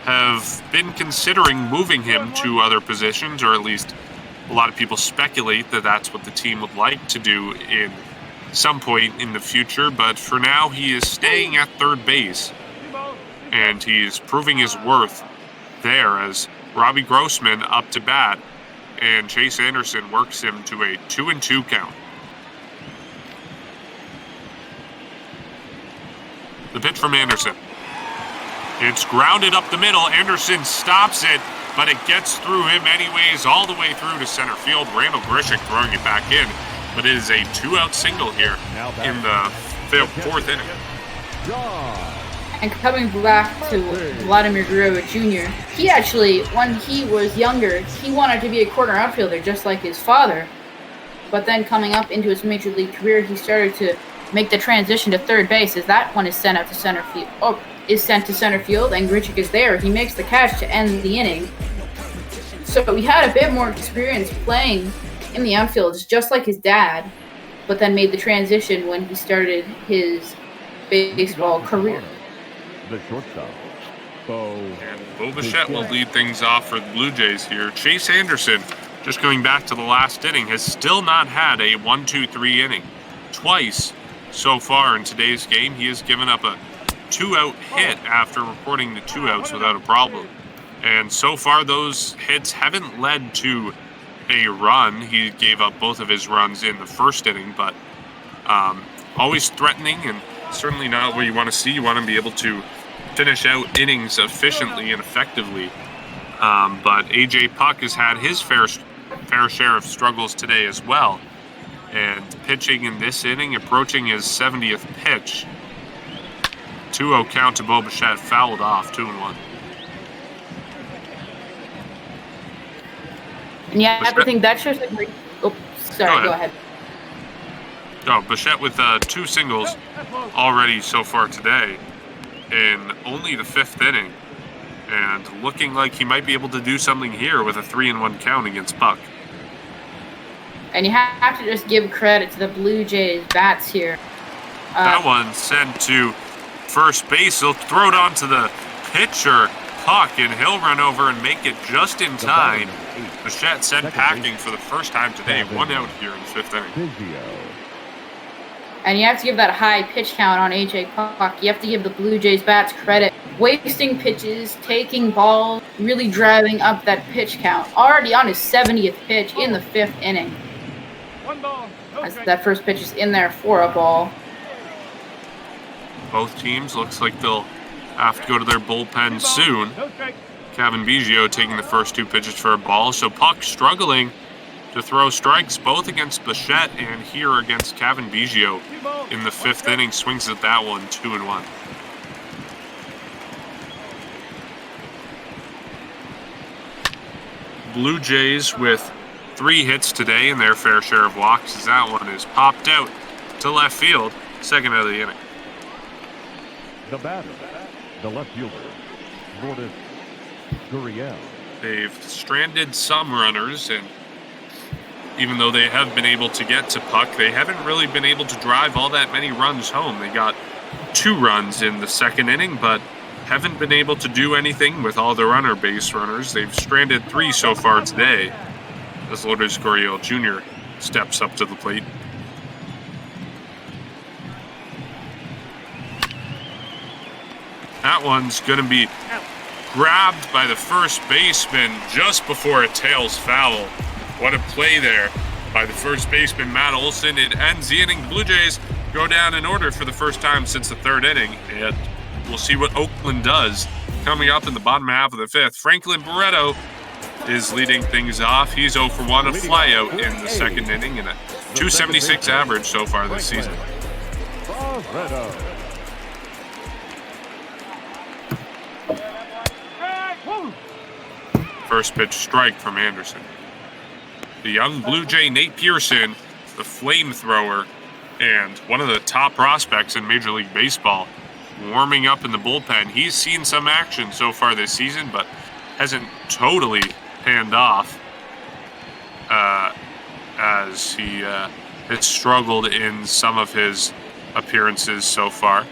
have been considering moving him to other positions, or at least a lot of people speculate that that's what the team would like to do in some point in the future. But for now, he is staying at third base, and he is proving his worth there as Robbie Grossman up to bat, and Chase Anderson works him to a 2-2 count. The pitch from Anderson. It's grounded up the middle. Anderson stops it, but it gets through him anyways, all the way through to center field. Randall Grishik throwing it back in, but it is a 2-out single here in the fourth inning. And coming back to Vladimir Guerrero Jr., he actually, when he was younger, he wanted to be a corner outfielder just like his father. But then coming up into his major league career, he started to make the transition to third base as that one is sent out to center field. Sent to center field, and Grishik is there. He makes the catch to end the inning. So he had a bit more experience playing in the outfield, just like his dad, but then made the transition when he started his baseball career. The shortstop. And Bo Bichette will lead things off for the Blue Jays here. Chase Anderson, just going back to the last inning, has still not had a 1-2-3 inning. Twice so far in today's game, he has given up a 2-out hit after recording the 2 outs without a problem. And so far, those hits haven't led to a run. He gave up both of his runs in the first inning, but always threatening, and certainly not what you want to see. You want to be able to finish out innings efficiently and effectively. But A.J. Puck has had his fair share of struggles today as well. And pitching in this inning, approaching his 70th pitch. 2-0 count to Bo Bichette, fouled off, 2-1. And yeah, I think that shows like, go ahead. Bichette with 2 singles already so far today in only the 5th inning, and looking like he might be able to do something here with a 3-1 count against Puck. And you have to just give credit to the Blue Jays bats here. That one sent to first base. He'll throw it onto the pitcher, Puck, and he'll run over and make it just in time. Bichette sent packing for the first time today. 1 out here in the 5th inning. And you have to give that high pitch count on A.J. Puck. You have to give the Blue Jays bats credit. Wasting pitches, taking balls, really driving up that pitch count. Already on his 70th pitch in the 5th inning. As that first pitch is in there for a ball. Both teams looks like they'll have to go to their bullpen soon. Kevin Biggio taking the first 2 pitches for a ball. So Puck struggling to throw strikes both against Bichette and here against Kevin Biggio in the 5th inning. Swings at that one, 2-1. Blue Jays with 3 hits today and their fair share of walks as that one is popped out to left field. 2nd out of the inning. The batter, the left fielder, Morton. They've stranded some runners, and even though they have been able to get to Puck, they haven't really been able to drive all that many runs home. They got 2 runs in the 2nd inning, but haven't been able to do anything with all the base runners. They've stranded 3 so far today as Lourdes Gurriel Jr. steps up to the plate. That one's going to be grabbed by the first baseman just before it tails foul. What a play there by the first baseman, Matt Olson. It ends the inning. The Blue Jays go down in order for the first time since the third inning, and we'll see what Oakland does coming up in the bottom half of the fifth. Franklin Barreto is leading things off. He's 0 for 1, a flyout in the second inning, and a 276 average so far this season. First pitch strike from Anderson. The young Blue Jay Nate Pearson, the flamethrower, and one of the top prospects in Major League Baseball, warming up in the bullpen. He's seen some action so far this season, but hasn't totally panned off as he has struggled in some of his appearances so far.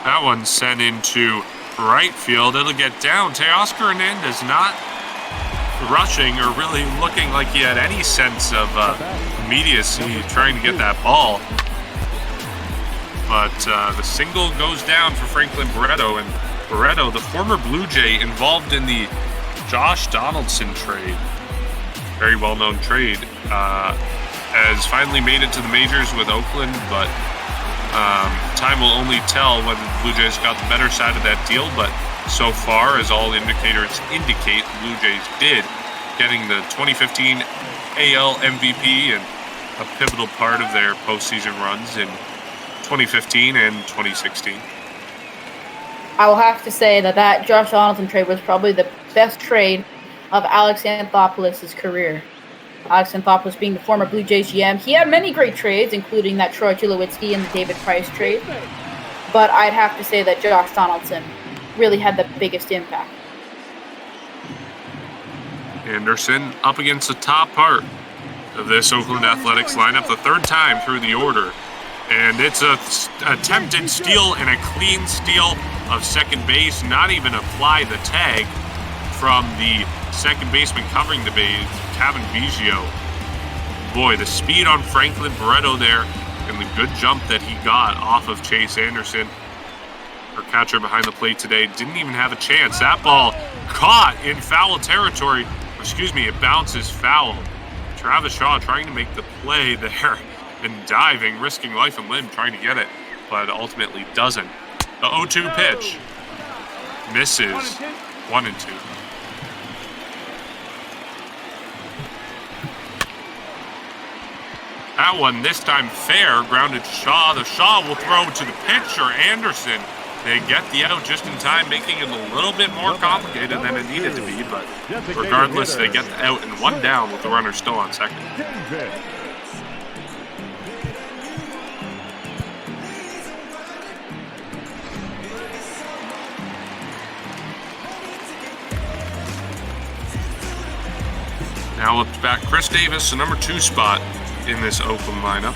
That one's sent into right field. It'll get down. Teoscar Hernandez not rushing or really looking like he had any sense of immediacy trying to get that ball. But the single goes down for Franklin Barreto. And Barreto, the former Blue Jay involved in the Josh Donaldson trade, very well-known trade, has finally made it to the majors with Oakland, but time will only tell whether the Blue Jays got the better side of that deal. But so far, as all indicators indicate, the Blue Jays did, getting the 2015 AL MVP and a pivotal part of their postseason runs in 2015 and 2016. I will have to say that Josh Donaldson trade was probably the best trade of Alex Anthopoulos' career. Alex Anthopoulos being the former Blue Jays GM. He had many great trades, including that Troy Tulowitzki and the David Price trade. But I'd have to say that Josh Donaldson really had the biggest impact. Anderson up against the top part of this Oakland Athletics lineup, the third time through the order. And it's a attempted steal and a clean steal of second base. Not even apply the tag from the second baseman covering the base, Kevin Biggio. Boy, the speed on Franklin Barreto there and the good jump that he got off of Chase Anderson, our catcher behind the plate today, didn't even have a chance. That ball caught in foul territory. It bounces foul. Travis Shaw trying to make the play there and diving, risking life and limb trying to get it, but ultimately doesn't. The 0-2 pitch misses. 1-2. That one, this time fair, grounded Shaw. The Shaw will throw to the pitcher, Anderson. They get the out just in time, making it a little bit more complicated than it needed to be, but regardless, they get the out and one down with the runner still on second. Now up back Chris Davis, the number 2 spot in this Oakland lineup.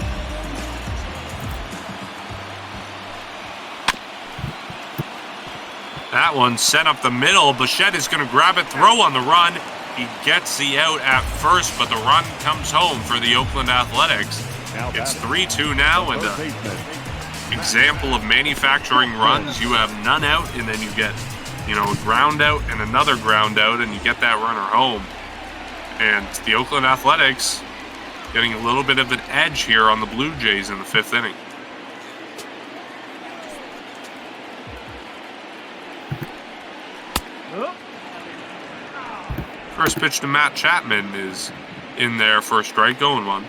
That one sent up the middle. Bichette is going to grab it, throw on the run. He gets the out at first, but the run comes home for the Oakland Athletics. It's 3-2 now, and an example of manufacturing runs. You have none out, and then you get, a ground out and another ground out, and you get that runner home. And the Oakland Athletics getting a little bit of an edge here on the Blue Jays in the 5th inning. First pitch to Matt Chapman is in there for a strike, going one.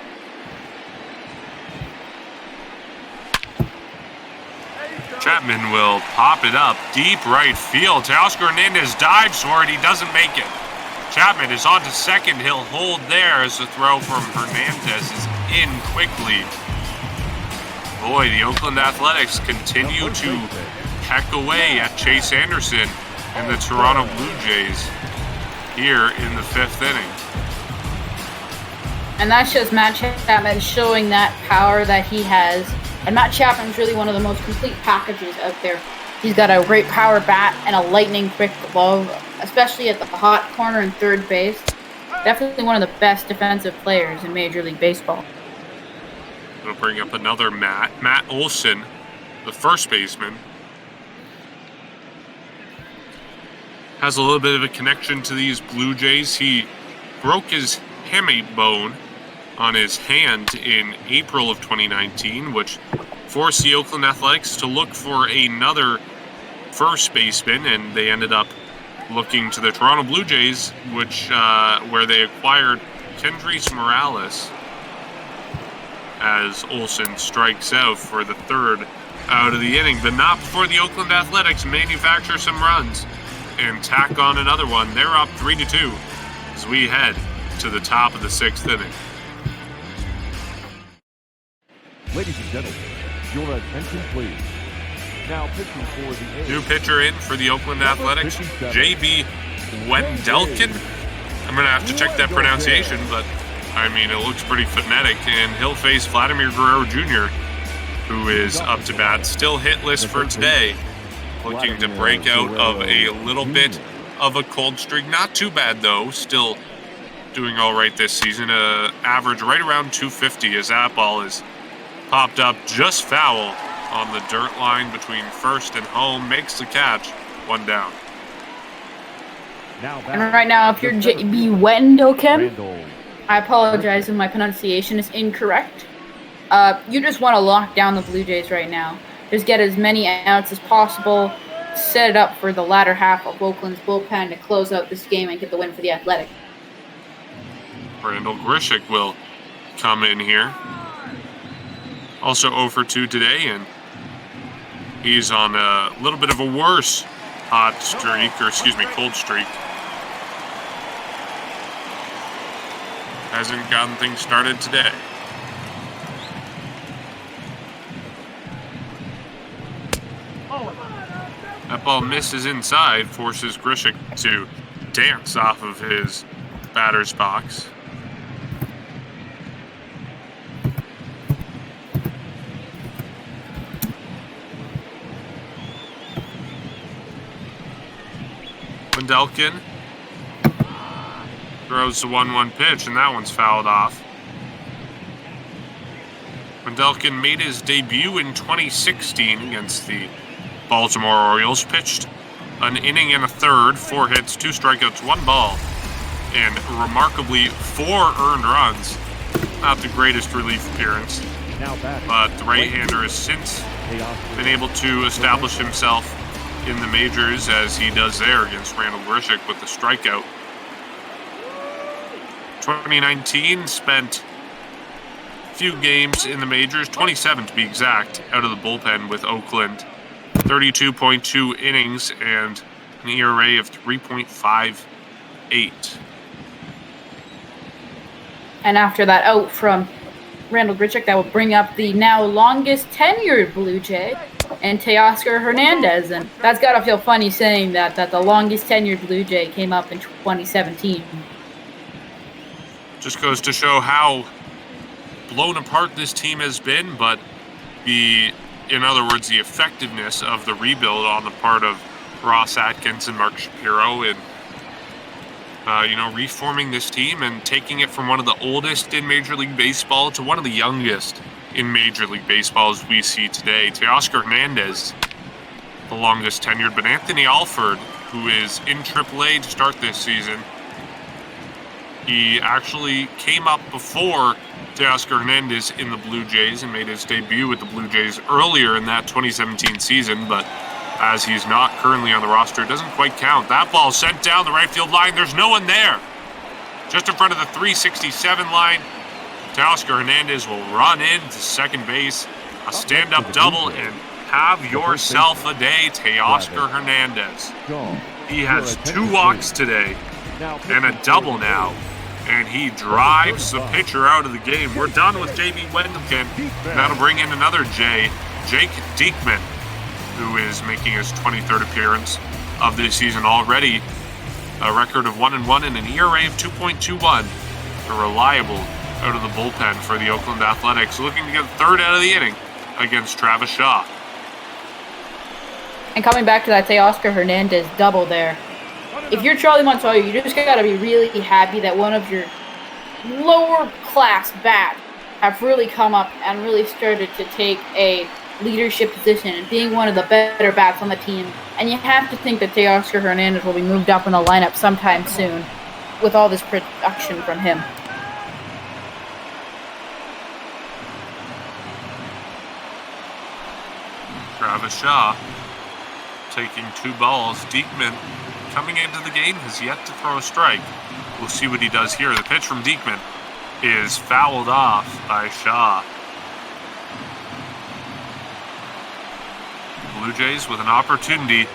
Chapman will pop it up deep right field. Teoscar Hernandez dives for it. He doesn't make it. Chapman is on to second. He'll hold there as the throw from Hernandez is in quickly. Boy, the Oakland Athletics continue to peck away at Chase Anderson and the Toronto Blue Jays here in the 5th inning. And that's just Matt Chapman showing that power that he has. And Matt Chapman's really one of the most complete packages out there. He's got a great power bat and a lightning quick glove, especially at the hot corner and third base. Definitely one of the best defensive players in Major League Baseball. It'll bring up another Matt. Matt Olson, the first baseman, has a little bit of a connection to these Blue Jays. He broke his hamate bone on his hand in April of 2019, which forced the Oakland Athletics to look for another first baseman, and they ended up looking to the Toronto Blue Jays, which where they acquired Kendrys Morales, as Olson strikes out for the third out of the inning, but not before the Oakland Athletics manufacture some runs and tack on another one. They're up 3-2 as we head to the top of the sixth inning. Ladies and gentlemen, your attention please. Now pitching for the A's. New pitcher in for the Oakland Athletics, JB Wendelken. I'm going to have to check that pronunciation, but I mean, it looks pretty phonetic, and he'll face Vladimir Guerrero Jr., who is up to bat, still hitless for today, looking to break out of a little bit of a cold streak. Not too bad, though, still doing all right this season. Average right around 250 as that ball is popped up just foul on the dirt line between first and home, makes the catch, one down. And right now, if you're JB Wendelken, I apologize if my pronunciation is incorrect. You just want to lock down the Blue Jays right now. Just get as many outs as possible, set it up for the latter half of Oakland's bullpen to close out this game and get the win for the Athletic. Randall Grichuk will come in here. Also 0 for 2 today, and he's on a little bit of a worse hot streak, or excuse me, cold streak. Hasn't gotten things started today. That ball misses inside, forces Grichuk to dance off of his batter's box. Wendelken throws the 1-1 pitch, and that one's fouled off. Wendelken made his debut in 2016 against the Baltimore Orioles, pitched an inning and a third, 4 hits, 2 strikeouts, 1 ball, and remarkably 4 earned runs. Not the greatest relief appearance, but the right-hander has since been able to establish himself in the majors, as he does there against Randall Grichuk with the strikeout. 2019 spent a few games in the majors, 27 to be exact, out of the bullpen with Oakland. 32.2 innings and an ERA of 3.58. And after that out from Randall Grichuk, that will bring up the now longest tenured Blue Jay, and Teoscar Hernandez. And that's got to feel funny saying that the longest tenured Blue Jay came up in 2017. Just goes to show how blown apart this team has been, but in other words, the effectiveness of the rebuild on the part of Ross Atkins and Mark Shapiro in, reforming this team and taking it from one of the oldest in Major League Baseball to one of the youngest in Major League Baseball as we see today. Teoscar Hernandez, the longest tenured, but Anthony Alford, who is in AAA to start this season, he actually came up before Teoscar Hernandez in the Blue Jays and made his debut with the Blue Jays earlier in that 2017 season, but as he's not currently on the roster, it doesn't quite count. That ball sent down the right field line. There's no one there. Just in front of the 367 line, Teoscar Hernandez will run into second base, a stand-up double, and have yourself a day, Teoscar Hernandez. He has 2 walks today and a double now, and he drives the pitcher out of the game. We're done with JB Wendelken. That'll bring in another J, Jake Diekman, who is making his 23rd appearance of this season already. A record of 1-1 and an ERA of 2.21. A reliable out of the bullpen for the Oakland Athletics, looking to get the 3rd out of the inning against Travis Shaw. And coming back to that Teoscar Hernandez double there, if you're Charlie Montoya, you just got to be really happy that one of your lower class bats have really come up and really started to take a leadership position and being one of the better bats on the team. And you have to think that Teoscar Hernandez will be moved up in the lineup sometime soon with all this production from him. Travis Shaw taking 2 balls. Diekman coming into the game has yet to throw a strike. We'll see what he does here. The pitch from Diekman is fouled off by Shaw. Blue Jays with an opportunity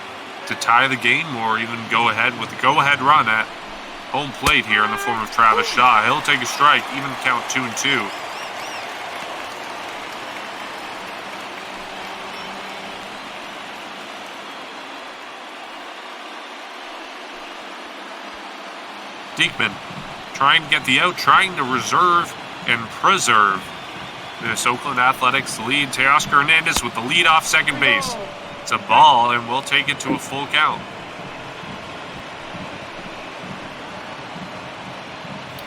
to tie the game or even go ahead with the go-ahead run at home plate here in the form of Travis Shaw. He'll take a strike, even count 2-2. Diekman trying to get the out, trying to reserve and preserve this Oakland Athletics lead. Teoscar Hernandez with the lead off second base. It's a ball, and we'll take it to a full count.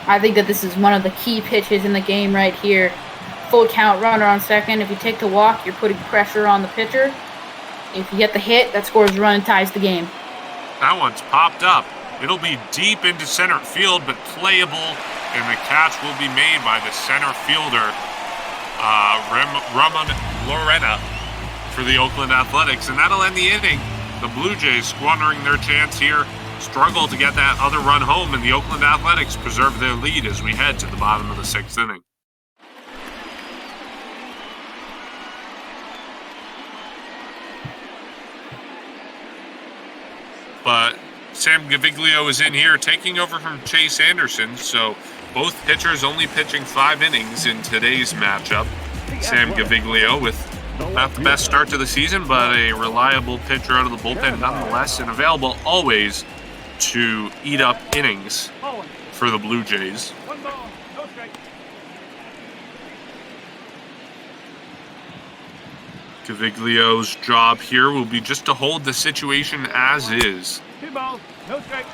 I think that this is one of the key pitches in the game right here. Full count, runner on second. If you take the walk, you're putting pressure on the pitcher. If you get the hit, that scores a run and ties the game. That one's popped up. It'll be deep into center field, but playable, and the catch will be made by the center fielder, Ramon Lorena, for the Oakland Athletics, and that'll end the inning. The Blue Jays squandering their chance here, struggle to get that other run home, and the Oakland Athletics preserve their lead as we head to the bottom of the 6th inning. But Sam Gaviglio is in here taking over from Chase Anderson, so both pitchers only pitching 5 innings in today's matchup. Sam Gaviglio with not the best start to the season, but a reliable pitcher out of the bullpen nonetheless, and available always to eat up innings for the Blue Jays. Gaviglio's job here will be just to hold the situation as is. 2 balls, no strike.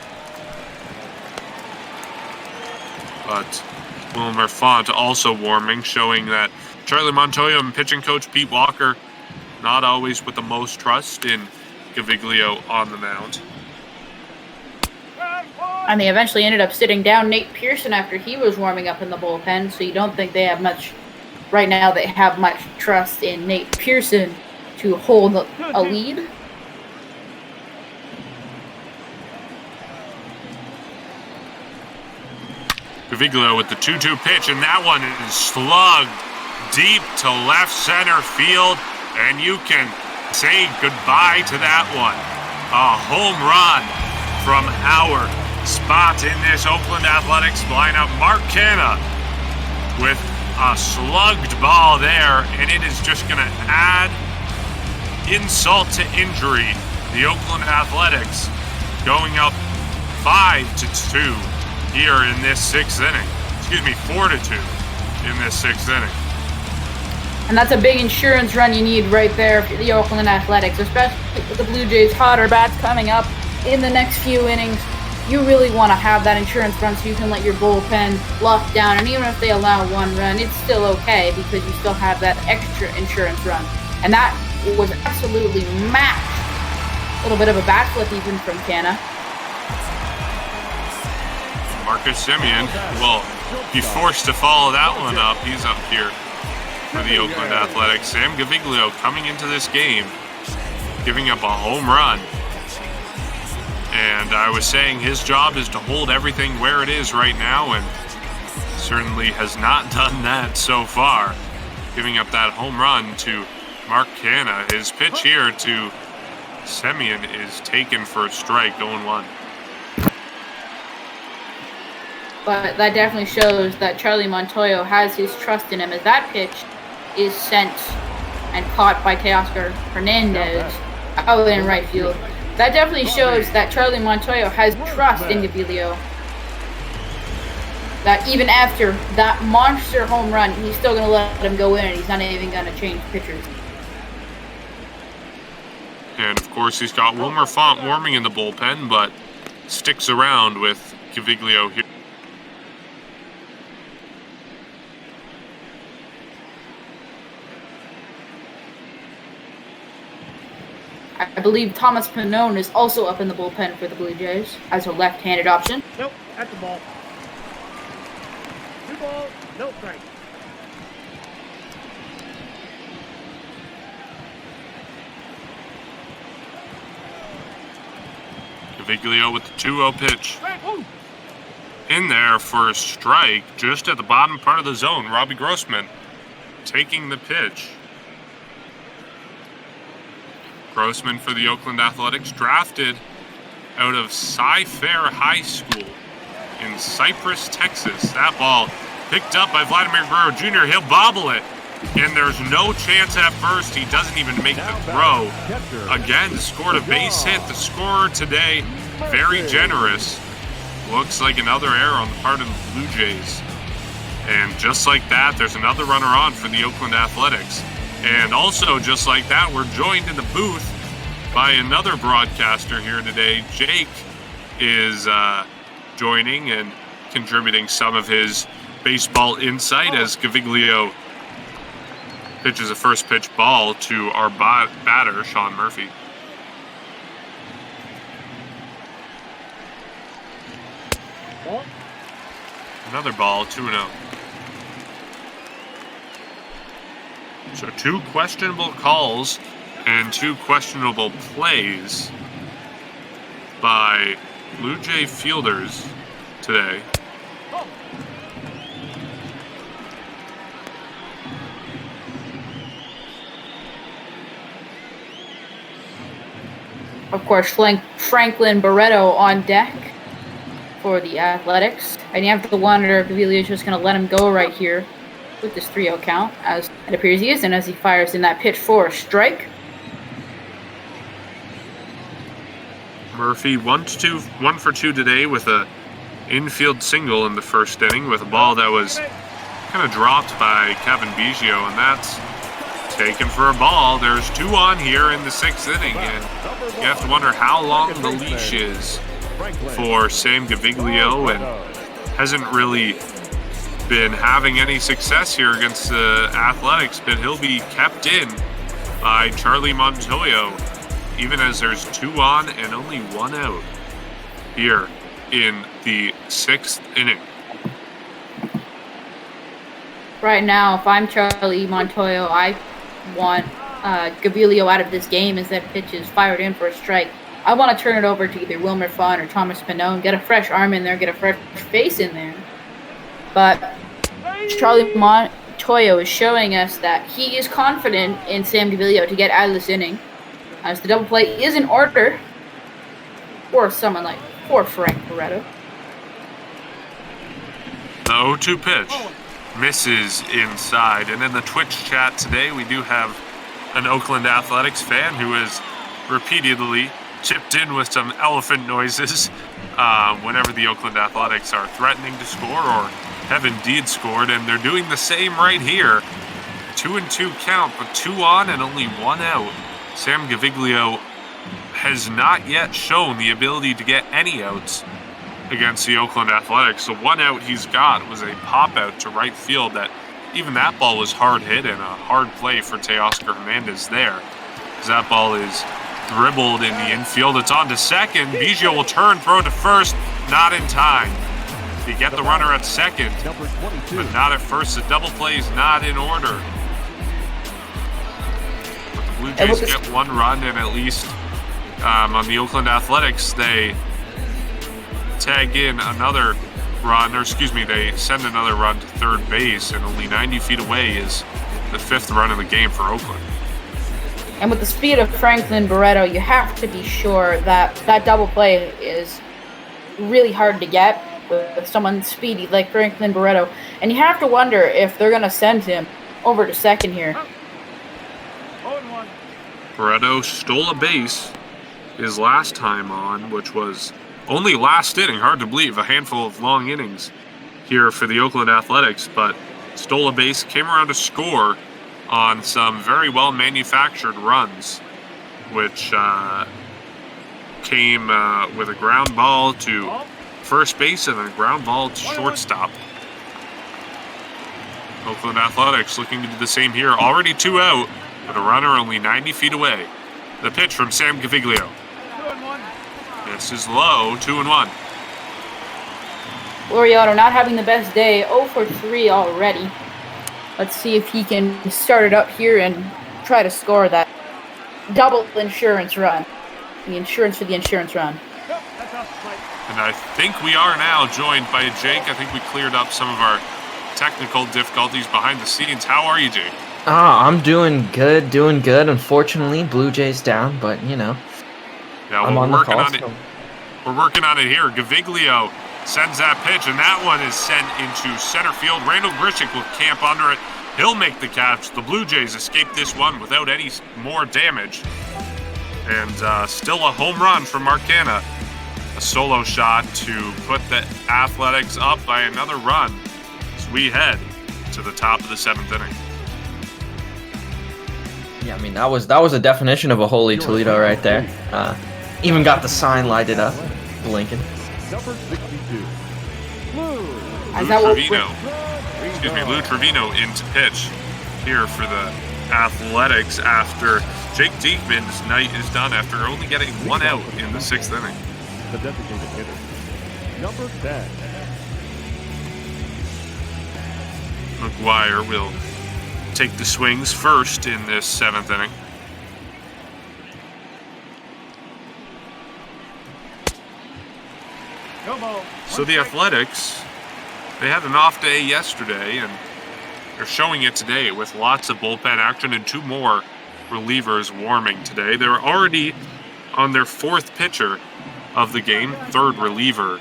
But Wilmer Font also warming, showing that Charlie Montoya and pitching coach Pete Walker not always with the most trust in Gaviglio on the mound. And they eventually ended up sitting down Nate Pearson after he was warming up in the bullpen, so you don't think they have much, right now they have much trust in Nate Pearson to hold a lead. Gaviglio with the 2-2 pitch, and that one is slugged deep to left center field, and you can say goodbye to that one. A home run from our spot in this Oakland Athletics lineup. Mark Canna with a slugged ball there, and it is just going to add insult to injury. The Oakland Athletics going up 5-2 here in this 6th inning. 4-2 in this 6th inning. And that's a big insurance run you need right there for the Oakland Athletics, especially with the Blue Jays' hotter bats coming up in the next few innings. You really want to have that insurance run so you can let your bullpen lock down. And even if they allow 1 run, it's still okay because you still have that extra insurance run. And that was absolutely matched. A little bit of a bat flip even from Canna. Marcus Semien will be forced to follow that one up. He's up here for the Oakland Athletics. Sam Gaviglio coming into this game, giving up a home run. And I was saying his job is to hold everything where it is right now, and certainly has not done that so far. Giving up that home run to Mark Canna. His pitch here to Semien is taken for a strike, 0-1. But that definitely shows that Charlie Montoya has his trust in him, as that pitch is sent and caught by Teoscar Hernandez out in right field. That definitely shows that Charlie Montoya has trust in Gaviglio. That even after that monster home run, he's still going to let him go in, and he's not even going to change pitchers. And of course, he's got Wilmer Font warming in the bullpen, but sticks around with Gaviglio here. I believe Thomas Pannone is also up in the bullpen for the Blue Jays as a left-handed option. Nope, at the ball. 2 balls, no strike. Gaviglio with the 2-0 pitch. In there for a strike just at the bottom part of the zone. Robbie Grossman taking the pitch. Grossman for the Oakland Athletics, drafted out of Cy-Fair High School in Cypress, Texas. That ball picked up by Vladimir Guerrero Jr. He'll bobble it, and there's no chance at first. He doesn't even make the throw. Again, scored a base hit. The scorer today, very generous. Looks like another error on the part of the Blue Jays. And just like that, there's another runner on for the Oakland Athletics. And also, just like that, we're joined in the booth by another broadcaster here today. Jake is joining and contributing some of his baseball insight as Gaviglio pitches a first pitch ball to our batter, Sean Murphy. Another ball, 2-0. So 2 questionable calls and 2 questionable plays by Blue Jay fielders today. Of course, Franklin Barreto on deck for the Athletics. And you have to wonder if Gaviglio is just going to let him go right here with this 3-0 count, as it appears he is, and as he fires in that pitch for a strike. Murphy 1 for 2 today with a infield single in the first inning with a ball that was kind of dropped by Kevin Biggio, and that's taken for a ball. There's 2 on here in the 6th inning, and you have to wonder how long the leash is for Sam Gaviglio, and hasn't really been having any success here against the Athletics, but he'll be kept in by Charlie Montoyo, even as there's 2 on and only 1 out here in the 6th inning. Right now, if I'm Charlie Montoyo, I want Gaviglio out of this game as that pitch is fired in for a strike. I want to turn it over to either Wilmer Fun or Thomas Pannone, get a fresh arm in there, get a fresh face in there. But Charlie Montoyo is showing us that he is confident in Sam Gaviglio to get out of this inning, as the double play is in order for someone like Frank Barreto. The 0-2 pitch misses inside. And in the Twitch chat today, we do have an Oakland Athletics fan who has repeatedly chipped in with some elephant noises whenever the Oakland Athletics are threatening to score or have indeed scored, and they're doing the same right here. 2-2 count, but 2 on and only 1 out. Sam Gaviglio has not yet shown the ability to get any outs against the Oakland Athletics. The 1 out he's got was a pop out to right field that even that ball was hard hit and a hard play for Teoscar Hernandez there, as that ball is dribbled in the infield. It's on to second. Biggio will turn, throw to first, not in time. They get the runner at second, but not at first. The double play is not in order. But the Blue Jays get 1 run, and at least on the Oakland Athletics, they tag in another run, or excuse me, they send another run to third base, and only 90 feet away is the 5th run of the game for Oakland. And with the speed of Franklin Barreto, you have to be sure that that double play is really hard to get with someone speedy like Franklin Barreto. And you have to wonder if they're going to send him over to second here. Barreto stole a base his last time on, which was only last inning. Hard to believe, a handful of long innings here for the Oakland Athletics, but stole a base, came around to score on some very well manufactured runs, which came with a ground ball to first base and a ground ball to shortstop. Oakland Athletics looking to do the same here. Already 2 out, but a runner only 90 feet away. The pitch from Sam Gaviglio. 2-1. This is low, 2-1. Laureato not having the best day, 0 for 3 already. Let's see if he can start it up here and try to score that double insurance run. The insurance for the insurance run. Yep, that's off the plate. And I think we are now joined by Jake. I think we cleared up some of our technical difficulties behind the scenes. How are you, Jake? I'm doing good. Unfortunately, Blue Jays down, but you know. Yeah, I'm we're on the working call, on it. so- We're working on it here. Gaviglio sends that pitch, and that one is sent into center field. Randall Grichuk will camp under it. He'll make the catch. The Blue Jays escape this one without any more damage. And still a home run from Marcana. A solo shot to put the Athletics up by another run as we head to the top of the 7th inning. Yeah, I mean that was a definition of a holy Toledo right there. Even got the sign lighted up, blinking. Number 62. Blue. Lou Trevino into pitch here for the Athletics after Jake Diekman's night is done after only getting 1 out in the 6th inning. The designated hitter. Number 10. McGuire will take the swings first in this 7th inning. No ball. So the Athletics, they had an off day yesterday, and they're showing it today with lots of bullpen action and 2 more relievers warming today. They're already on their 4th pitcher of the game, 3rd reliever.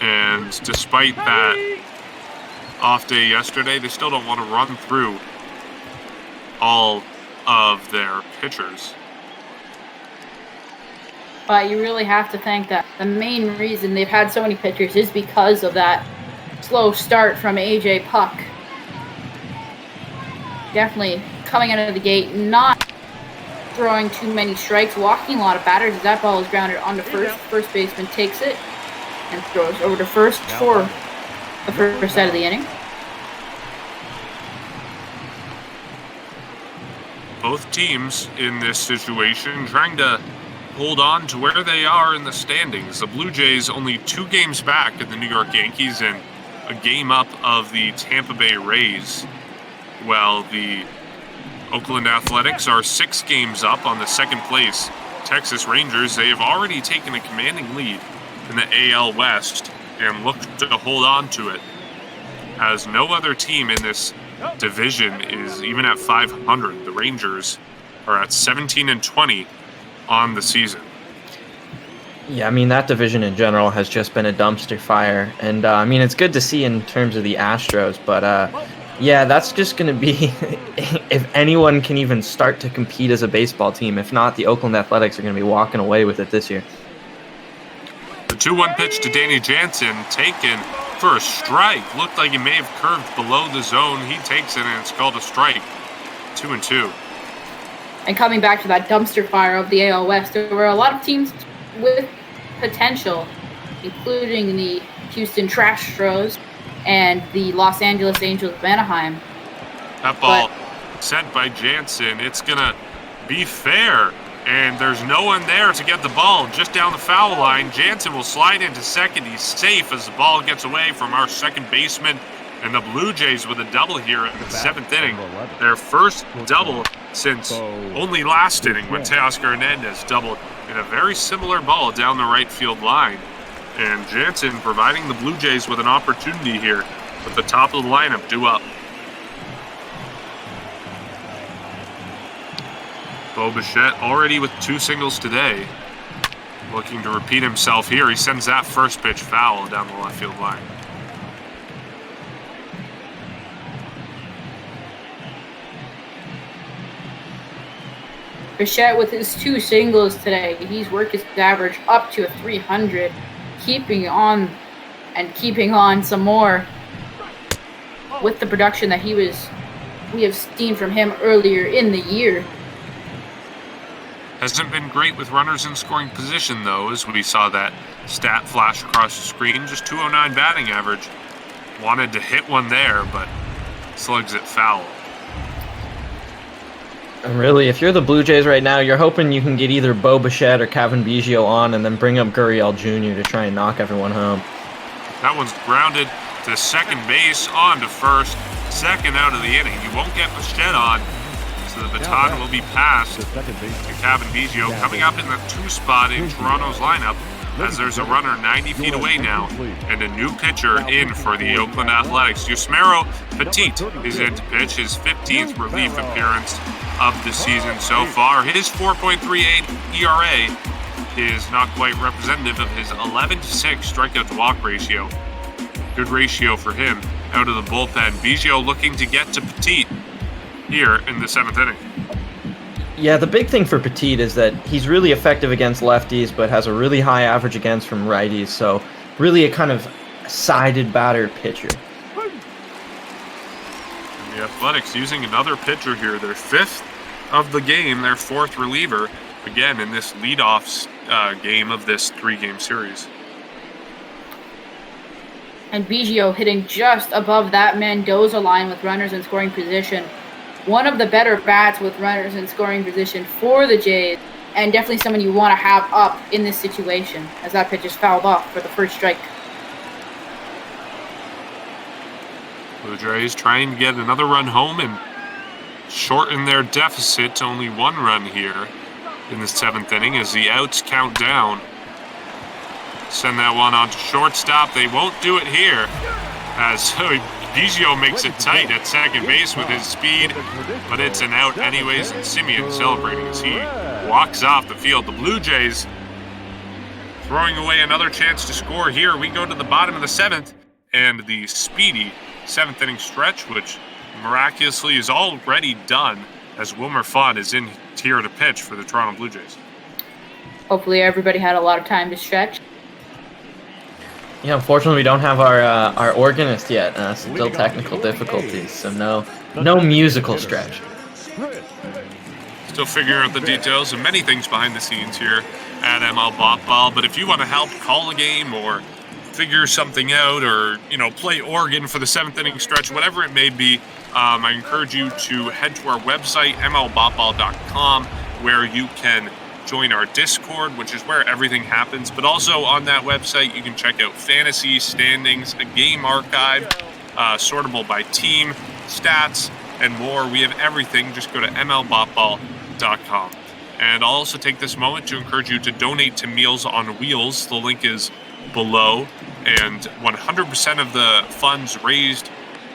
And despite that off day yesterday, they still don't want to run through all of their pitchers. But you really have to think that the main reason they've had so many pitchers is because of that slow start from AJ Puck. Definitely coming out of the gate, not throwing too many strikes, walking a lot of batters as that ball is grounded onto first. First baseman takes it and throws over to first for the first set of the inning. Both teams in this situation trying to hold on to where they are in the standings. The Blue Jays only 2 games back of the New York Yankees and a game up of the Tampa Bay Rays, while the Oakland Athletics are 6 games up on the 2nd place Texas Rangers. They have already taken a commanding lead in the AL West and look to hold on to it, as no other team in this division is even at 500. The Rangers are at 17-20 on the season. Yeah, I mean that division in general has just been a dumpster fire, and I mean it's good to see in terms of the Astros, but yeah, that's just going to be if anyone can even start to compete as a baseball team. If not, the Oakland Athletics are going to be walking away with it this year. The 2-1 pitch to Danny Jansen, taken for a strike. Looked like he may have curved below the zone. He takes it, and it's called a strike. 2-2. And coming back to that dumpster fire of the AL West, there were a lot of teams with potential, including the Houston Trastros and the Los Angeles Angels of Anaheim. That ball sent by Jansen. It's going to be fair, and there's no one there to get the ball just down the foul line. Jansen will slide into second. He's safe as the ball gets away from our second baseman. And the Blue Jays with a double here in the 7th inning. Their first double since only last inning when Teoscar Hernandez doubled in a very similar ball down the right field line. And Jansen providing the Blue Jays with an opportunity here with the top of the lineup due up. Bo Bichette already with 2 singles today. Looking to repeat himself here. He sends that first pitch foul down the left field line. Bichette with his 2 singles today, he's worked his average up to a 300, keeping on some more with the production that we have seen from him earlier in the year. Hasn't been great with runners in scoring position, though, as we saw that stat flash across the screen. Just 209 batting average. Wanted to hit one there, but slugs it foul. And really, if you're the Blue Jays right now, you're hoping you can get either Bo Bichette or Kevin Biggio on and then bring up Gurriel Jr. to try and knock everyone home. That one's grounded to second base, on to first. Second out of the inning. You won't get Bichette on, so the baton will be passed to Kevin Biggio, coming up in the 2 spot in Toronto's lineup, as there's a runner 90 feet away now, and a new pitcher in for the Oakland Athletics. Yusmeiro Petit is in to pitch his 15th relief appearance of the season so far. His 4.38 ERA is not quite representative of his 11-6 strikeout to walk ratio. Good ratio for him out of the bullpen. Biggio looking to get to Petit here in the 7th inning. Yeah, the big thing for Petit is that he's really effective against lefties, but has a really high average against from righties. So really a kind of sided batter pitcher. And the Athletics using another pitcher here, their 5th of the game, their 4th reliever, again in this leadoff game of this 3-game series. And Biggio hitting just above that Mendoza line with runners in scoring position. One of the better bats with runners in scoring position for the Jays, and definitely someone you want to have up in this situation, as that pitch is fouled off for the first strike. Blue Jays trying to get another run home and shorten their deficit to only 1 run here in the 7th inning as the outs count down. Send that one on to shortstop. They won't do it here, as Biggio makes it tight at second base with his speed, but it's an out anyways, and Simeon celebrating as he walks off the field. The Blue Jays throwing away another chance to score here. We go to the bottom of the 7th, and the speedy 7th inning stretch, which miraculously is already done, as Wilmer Font is in here to pitch for the Toronto Blue Jays. Hopefully everybody had a lot of time to stretch. Yeah, unfortunately we don't have our organist yet. Still technical difficulties, so no musical stretch. Still figuring out the details of many things behind the scenes here at ML Bop Ball. But if you want to help call a game or figure something out, or play organ for the 7th inning stretch, whatever it may be, I encourage you to head to our website mlbopball.com, where you can join our Discord, which is where everything happens. But also on that website, you can check out fantasy standings, a game archive, sortable by team, stats, and more. We have everything. Just go to mlbopball.com. And I'll also take this moment to encourage you to donate to Meals on Wheels. The link is below, and 100% of the funds raised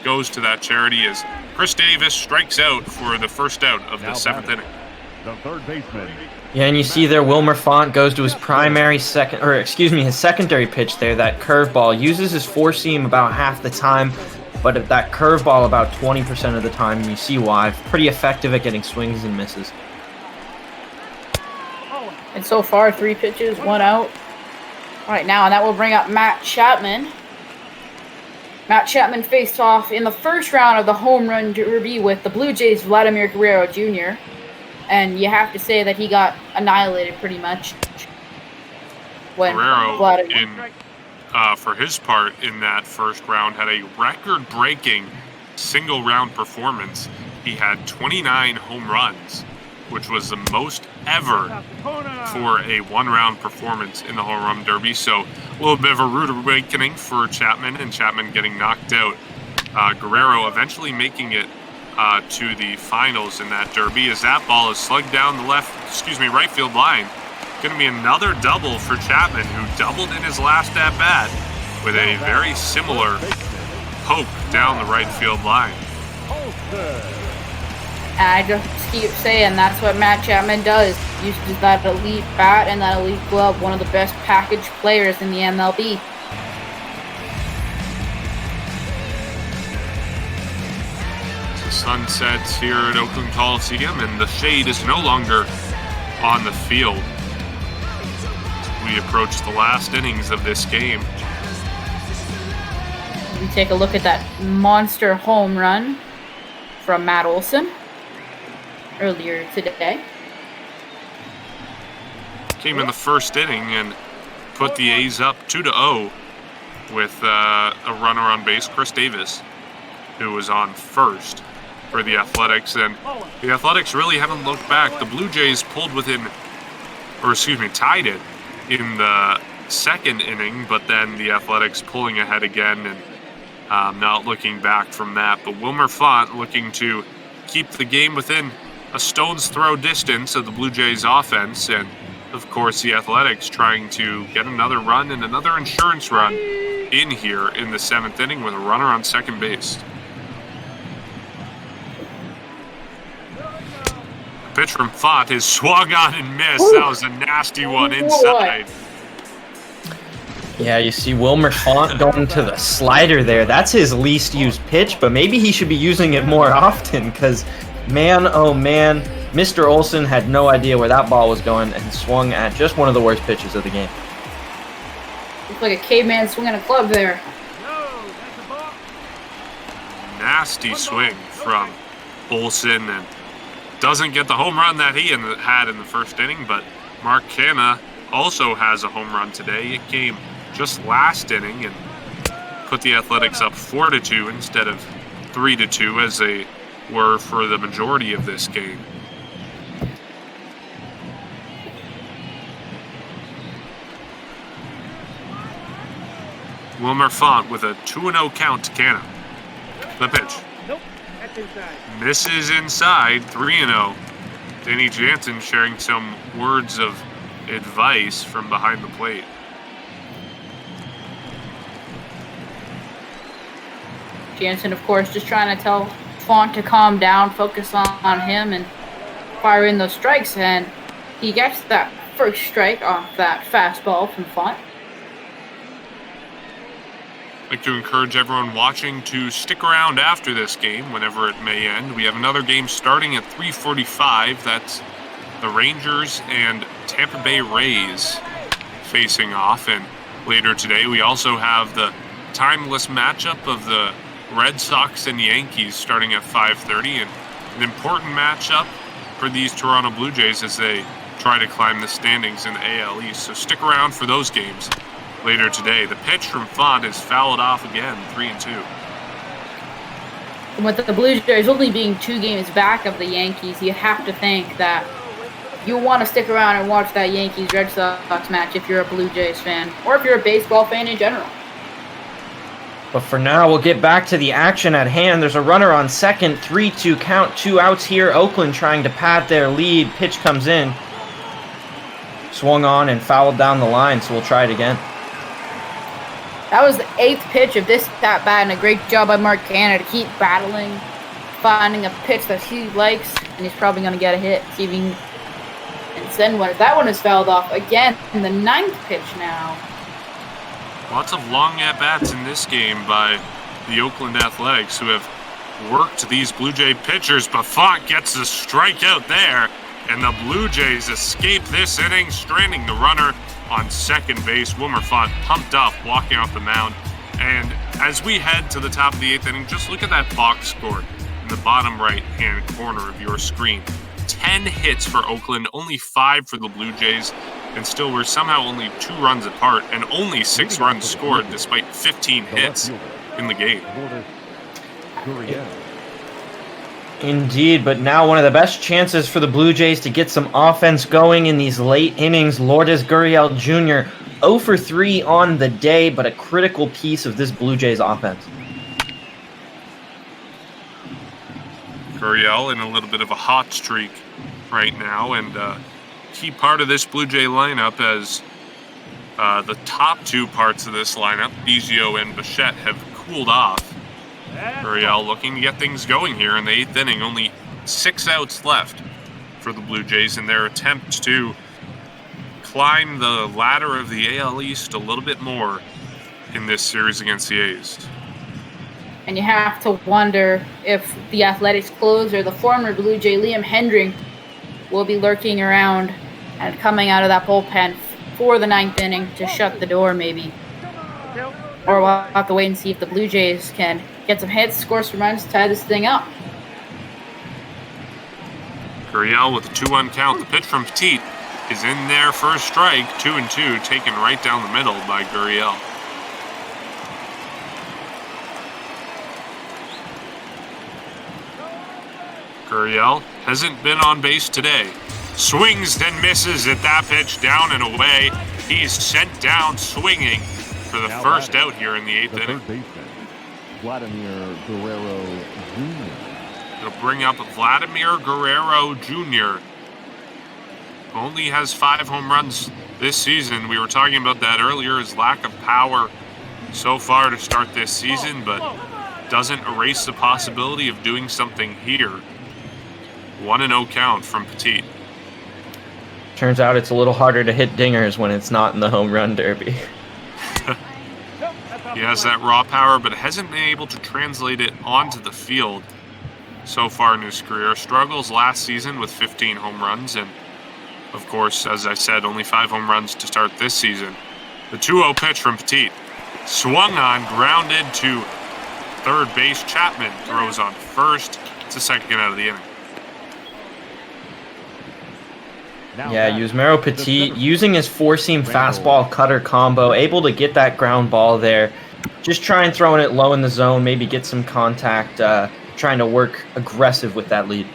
goes to that charity as Chris Davis strikes out for the first out of the 7th inning. The third baseman. Yeah, and you see there Wilmer Font goes to his his secondary pitch there, that curveball. Uses his 4-seam about half the time, but at that curveball about 20% of the time, and you see why. Pretty effective at getting swings and misses. And so far, 3 pitches, 1 out. Right now, and that will bring up Matt Chapman. Matt Chapman faced off in the first round of the home run derby with the Blue Jays' Vladimir Guerrero Jr., and you have to say that he got annihilated pretty much. When Guerrero, Vladimir, for his part in that first round, had a record-breaking single-round performance. He had 29 home runs, which was the most ever for a 1-round performance in the home run derby. So a little bit of a rude awakening for Chapman, and Chapman getting knocked out. Guerrero eventually making it to the finals in that derby, as that ball is slugged down the right field line. Going to be another double for Chapman, who doubled in his last at-bat with a very similar poke down the right field line. I just keep saying that's what Matt Chapman does. Uses that elite bat and that elite glove, one of the best package players in the MLB. The sun sets here at Oakland Coliseum, and the shade is no longer on the field. We approach the last innings of this game. We take a look at that monster home run from Matt Olson earlier today. Came in the first inning and put the A's up 2-0 with a runner on base, Chris Davis, who was on first. for the Athletics, and the Athletics really haven't looked back. The Blue Jays pulled within, or excuse me, tied it in the second inning, but then the Athletics pulling ahead again and not looking back from that. But Wilmer Font looking to keep the game within a stone's throw distance of the Blue Jays offense, and of course the Athletics trying to get another run and another insurance run in here in the 7th inning with a runner on second base. Pitch from Font is swung on and missed. That was a nasty one inside. Yeah, you see Wilmer Font going to the slider there. That's his least used pitch, but maybe he should be using it more often because, man, oh man, Mr. Olsen had no idea where that ball was going and swung at just one of the worst pitches of the game. Looks like a caveman swinging a club there. Nasty swing from Olsen, and doesn't get the home run that he had in the first inning, but Mark Canna also has a home run today. It came just last inning and put the Athletics up 4-2 instead of 3-2 as they were for the majority of this game. Wilmer Font with a 2-0 count to Canna. The pitch. Nope, that's inside. Misses inside, 3-0. Danny Jansen sharing some words of advice from behind the plate. Jansen, of course, just trying to tell Font to calm down, focus on him, and fire in those strikes. And he gets that first strike off that fastball from Font. I'd like to encourage everyone watching to stick around after this game, whenever it may end. We have another game starting at 3:45. That's the Rangers and Tampa Bay Rays facing off. And later today, we also have the timeless matchup of the Red Sox and Yankees starting at 5:30, and an important matchup for these Toronto Blue Jays as they try to climb the standings in the AL East. So stick around for those games later today. The pitch from Font is fouled off again, 3-2. And with the Blue Jays only being 2 games back of the Yankees, you have to think that you want to stick around and watch that Yankees-Red Sox match if you're a Blue Jays fan, or if you're a baseball fan in general. But for now, we'll get back to the action at hand. There's a runner on second, 3-2 count, 2 outs here. Oakland trying to pad their lead. Pitch comes in. Swung on and fouled down the line, so we'll try it again. That was the 8th pitch of this at-bat, and a great job by Mark Canna to keep battling, finding a pitch that he likes, and he's probably going to get a hit. See if he can send one. That one is fouled off again in the 9th pitch now. Lots of long at-bats in this game by the Oakland Athletics, who have worked these Blue Jay pitchers, but Font gets a strikeout there, and the Blue Jays escape this inning, stranding the runner on second base. Wilmer Font pumped up, walking off the mound. And as we head to the top of the 8th inning, just look at that box score in the bottom right-hand corner of your screen. 10 hits for Oakland, only 5 for the Blue Jays, and still we're somehow only 2 runs apart and only 6 runs scored despite 15 hits in the game. Indeed, but now one of the best chances for the Blue Jays to get some offense going in these late innings. Lourdes Gurriel Jr. 0 for 3 on the day, but a critical piece of this Blue Jays offense. Gurriel in a little bit of a hot streak right now, and key part of this Blue Jay lineup as the top 2 parts of this lineup, Biggio and Bichette, have cooled off. Gurriel looking to get things going here in the 8th inning. Only 6 outs left for the Blue Jays in their attempt to climb the ladder of the AL East a little bit more in this series against the A's. And you have to wonder if the Athletics closer, the former Blue Jay Liam Hendry, will be lurking around and coming out of that bullpen for the 9th inning to shut the door maybe. Or we'll have to wait and see if the Blue Jays can get some hits, score some runs, tie this thing up. Gurriel with a 2-1 count. The pitch from Petit is in there for a strike. 2-2, taken right down the middle by Gurriel. Gurriel hasn't been on base today. Swings and misses at that pitch, down and away. He's sent down swinging for the first out here in the 8th inning. Third baseman, Vladimir Guerrero Jr. It'll bring up Vladimir Guerrero Jr. Only has 5 home runs this season. We were talking about that earlier, his lack of power so far to start this season, but doesn't erase the possibility of doing something here. 1-0 count from Petit. Turns out it's a little harder to hit dingers when it's not in the home run derby. He has that raw power, but hasn't been able to translate it onto the field so far in his career. Struggles last season with 15 home runs, and of course, as I said, only 5 home runs to start this season. The 2-0 pitch from Petit. Swung on, grounded to third base. Chapman throws on first. It's the second out of the inning. Yeah, Yusmeiro Petit using his four-seam fastball cutter combo, able to get that ground ball there. Just try and throwing it low in the zone, maybe get some contact, trying to work aggressive with that lead.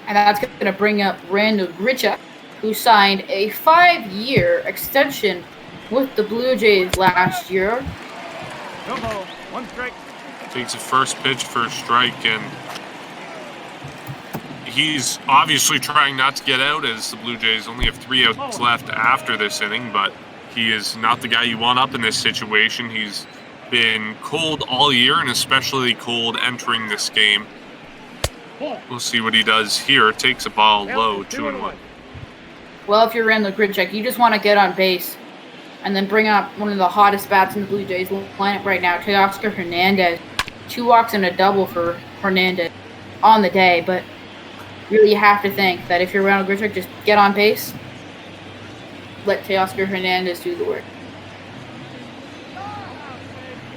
And that's going to bring up Randall Grichuk, who signed a 5-year extension with the Blue Jays last year. No ball. 1 strike. Takes a first pitch for a strike, and he's obviously trying not to get out, as the Blue Jays only have 3 outs left after this inning, but he is not the guy you want up in this situation. He's been cold all year, and especially cold entering this game. We'll see what he does here. Takes a ball low, 2-1. Well, if you're Randall Grichuk, you just want to get on base and then bring up one of the hottest bats in the Blue Jays lineup right now, Teoscar Hernandez. 2 walks and a double for Hernandez on the day, but really you have to think that if you're Randall Grichuk, just get on base, let Teoscar Hernandez do the work.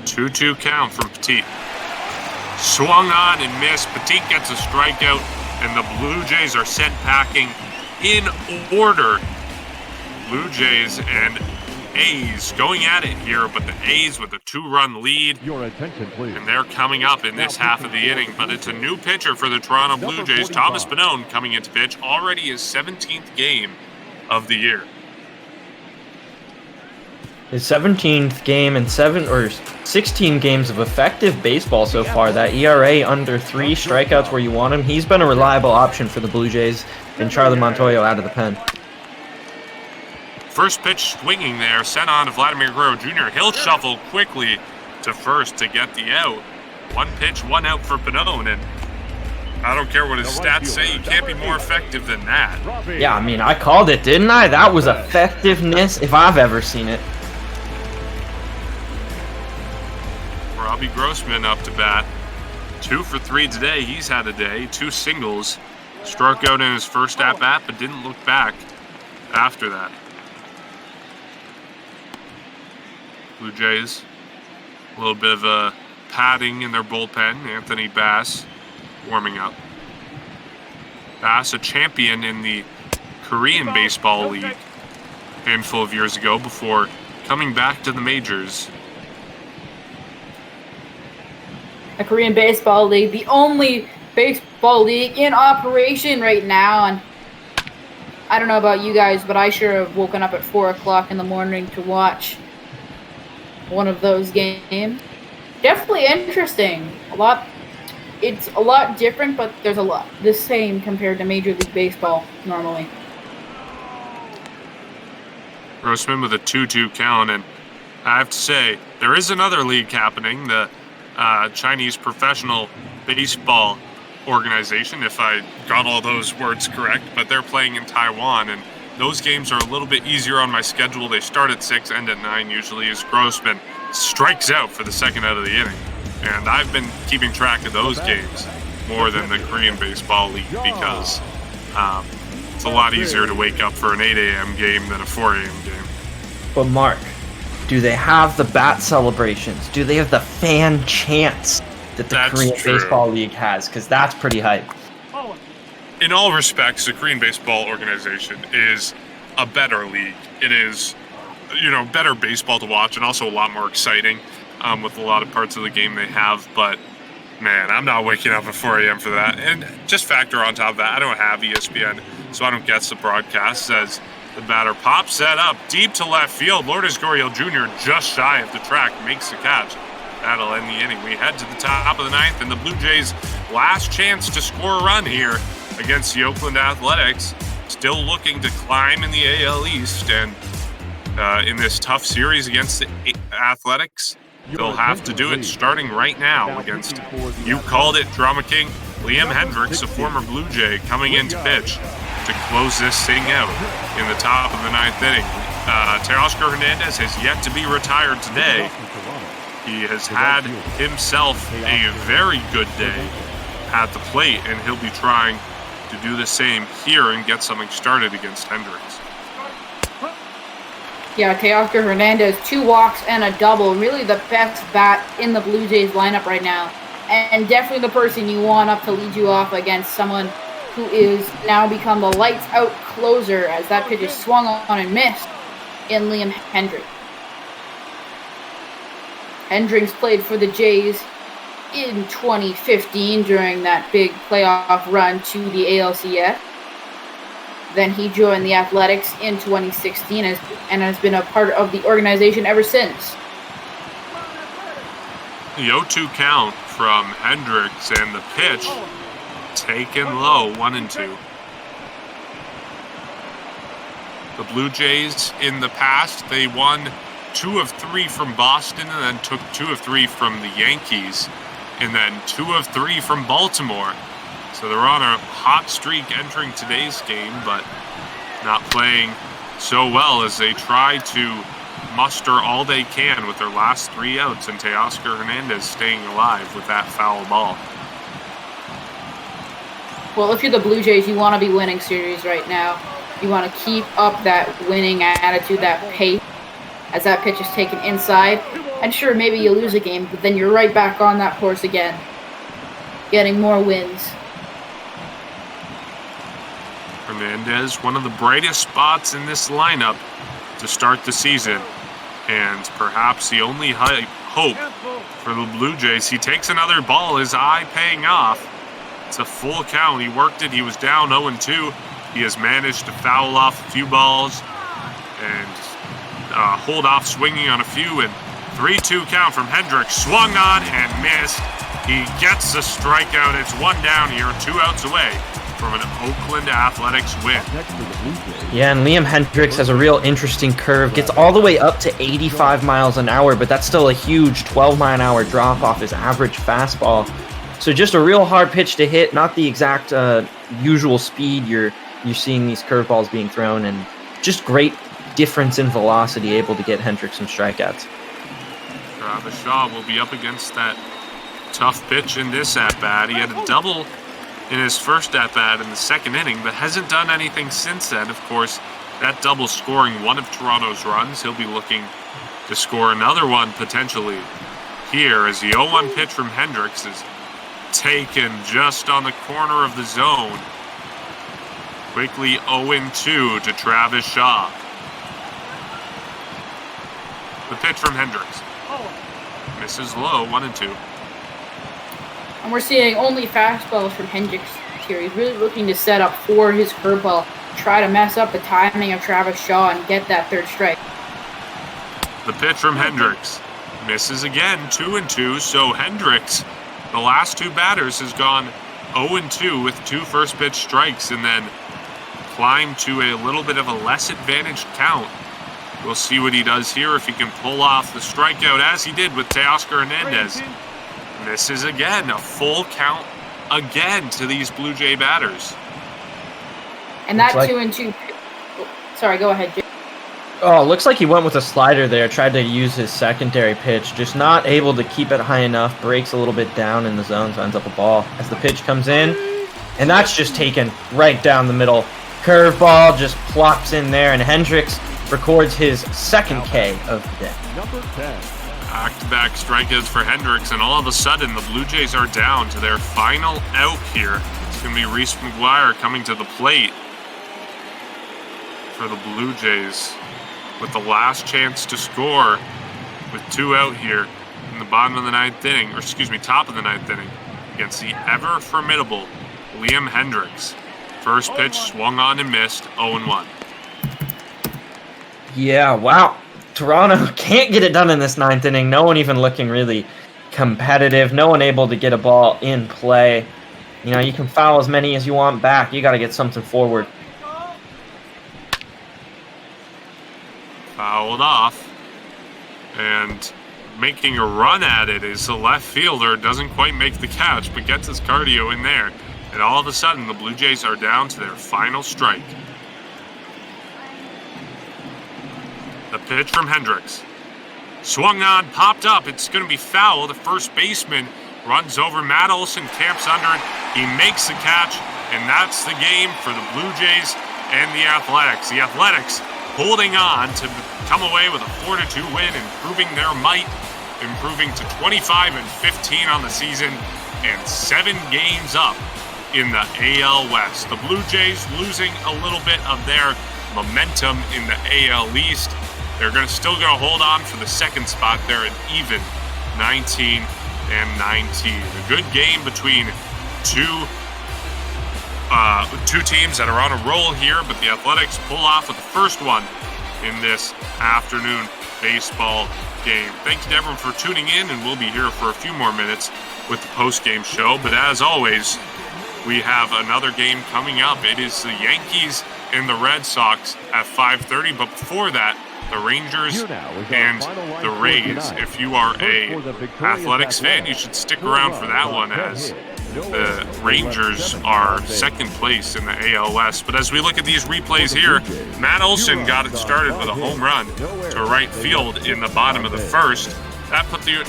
2-2 count from Petit. Swung on and missed. Petit gets a strikeout, and the Blue Jays are sent packing in order. Blue Jays and A's going at it here, but the A's with a 2-run lead. Your attention, please. And they're coming up in this half of the inning, but it's a new pitcher for the Toronto Blue Jays. Thomas Pannone coming into pitch, already his 17th game of the year. His 17th game and 16 games of effective baseball so far. That ERA under 3, strikeouts where you want him. He's been a reliable option for the Blue Jays, and Charlie Montoyo out of the pen. First pitch swinging there, sent on to Vladimir Guerrero Jr. He'll shuffle quickly to first to get the out. 1 pitch, 1 out for Pannone, and I don't care what his stats say, you can't be more effective than that. Yeah, I mean, I called it, didn't I? That was effectiveness if I've ever seen it. Robbie Grossman up to bat. 2 for 3 today. He's had a day. 2 singles. Struck out in his first at-bat, but didn't look back after that. Blue Jays, a little bit of a padding in their bullpen. Anthony Bass warming up. Bass, a champion in the Korean Baseball League a handful of years ago before coming back to the majors. The Korean Baseball League, the only baseball league in operation right now, and I don't know about you guys, but I sure have woken up at 4 o'clock in the morning to watch one of those games. Definitely interesting. It's a lot different, but there's a lot the same compared to Major League Baseball normally. Grossman with a 2-2 count, and I have to say, there is another league happening, the Chinese Professional Baseball Organization, if I got all those words correct, but they're playing in Taiwan, and those games are a little bit easier on my schedule. They start at 6, end at 9 usually, as Grossman strikes out for the second out of the inning. And I've been keeping track of those games more than the Korean Baseball League because it's a lot easier to wake up for an 8 a.m. game than a 4 a.m. game. But Mark, do they have the bat celebrations? Do they have the fan chants that the Korean Baseball League has? Because that's pretty hype. In all respects, the Korean Baseball Organization is a better league. It is, better baseball to watch and also a lot more exciting with a lot of parts of the game they have. But Man, I'm not waking up at 4 a.m. for that. And just factor on top of that, I don't have ESPN, so I don't get the broadcast. As the batter pops that up deep to left field, Lourdes Gurriel Jr. just shy of the track makes the catch. That'll end the inning. We head to the top of the ninth, and the Blue Jays' last chance to score a run here against the Oakland Athletics. Still looking to climb in the AL East, and in this tough series against the Athletics, they'll have to do it starting right now against, you called it, Drama King, Liam Hendriks, a former Blue Jay, coming in to pitch to close this thing out in the top of the ninth inning. Teoscar Hernandez has yet to be retired today. He has had himself a very good day at the plate, and he'll be trying to do the same here and get something started against Hendriks. Yeah, Teoscar Hernandez, 2 walks and a double. Really the best bat in the Blue Jays lineup right now. And definitely the person you want up to lead you off against someone who is now become the lights-out closer, as that pitch is swung on and missed in Liam Hendriks. Hendriks played for the Jays in 2015 during that big playoff run to the ALCS. Then he joined the Athletics in 2016 and has been a part of the organization ever since. The 0-2 count from Hendriks, and the pitch taken low, 1-2. The Blue Jays in the past, they won 2 of 3 from Boston, and then took 2 of 3 from the Yankees, and then 2 of 3 from Baltimore. So they're on a hot streak entering today's game, but not playing so well as they try to muster all they can with their last 3 outs, and Teoscar Hernandez staying alive with that foul ball. Well, if you're the Blue Jays, you want to be winning series right now. You want to keep up that winning attitude, that pace, as that pitch is taken inside. And sure, maybe you lose a game, but then you're right back on that course again, getting more wins. Hernandez, one of the brightest spots in this lineup to start the season, and perhaps the only hope for the Blue Jays. He takes another ball, his eye paying off. It's a full count. He worked it. He was down 0-2. He has managed to foul off a few balls and hold off swinging on a few, and 3-2 count from Hendriks. Swung on and missed. He gets the strikeout. It's 1 down here, 2 outs away from an Oakland Athletics win. Yeah, and Liam Hendriks has a real interesting curve. Gets all the way up to 85 miles an hour, but that's still a huge 12-mile-an-hour drop off his average fastball. So just a real hard pitch to hit, not the exact usual speed you're seeing these curveballs being thrown, and just great difference in velocity, able to get Hendriks some strikeouts. Travis Shaw will be up against that tough pitch in this at-bat. He had a double in his first at-bat in the second inning, but hasn't done anything since then. Of course, that double scoring one of Toronto's runs. He'll be looking to score another one potentially here, as the 0-1 pitch from Hendriks is taken just on the corner of the zone. Quickly 0-2 to Travis Shaw. The pitch from Hendriks misses low, 1-2. And we're seeing only fastballs from Hendriks here. He's really looking to set up for his curveball, try to mess up the timing of Travis Shaw and get that third strike. The pitch from Hendriks misses again, 2-2. So Hendriks, the last 2 batters, has gone 0-2 with 2 first pitch strikes, and then climbed to a little bit of a less advantaged count. We'll see what he does here, if he can pull off the strikeout as he did with Teoscar Hernandez. Misses again, a full count again to these Blue Jay batters. And that 2-2. Sorry, go ahead, Jay. Oh, looks like he went with a slider there, tried to use his secondary pitch, just not able to keep it high enough, breaks a little bit down in the zone, so ends up a ball as the pitch comes in. And that's just taken right down the middle. Curveball just plops in there, and Hendriks records his second K of the day. Number 10. Back-to-back strikeouts for Hendriks, and all of a sudden the Blue Jays are down to their final out here. It's going to be Reese McGuire coming to the plate for the Blue Jays with the last chance to score with 2 out here in the bottom of the 9th inning, or excuse me, top of the 9th inning. against the ever-formidable Liam Hendricks. First pitch swung on and missed, 0-1. Yeah, wow. Toronto can't get it done in this 9th inning. No one even looking really competitive. No one able to get a ball in play. You know, you can foul as many as you want back. You got to get something forward. Fouled off. And making a run at it is the left fielder. Doesn't quite make the catch, but gets his cardio in there. And all of a sudden, the Blue Jays are down to their final strike. The pitch from Hendricks. Swung on, popped up. It's going to be foul. The first baseman runs over. Matt Olson camps under it. He makes the catch, and that's the game for the Blue Jays and the Athletics. The Athletics holding on to come away with a 4-2 win, improving their might, improving to 25-15 on the season, and 7 games up in the AL West. The Blue Jays losing a little bit of their momentum in the AL East. They're still going to hold on for the second spot. They're an even 19-19. A good game between two teams that are on a roll here, but the Athletics pull off with the first one in this afternoon baseball game. Thanks to everyone for tuning in, and we'll be here for a few more minutes with the post-game show. But as always, we have another game coming up. It is the Yankees and the Red Sox at 5:30, but before that, the Rangers and the Rays. If you are a Athletics fan, you should stick around for that one, as the Rangers are second place in the AL West. But as we look at these replays here, Matt Olson got it started with a home run to right field in the bottom of the first. That put the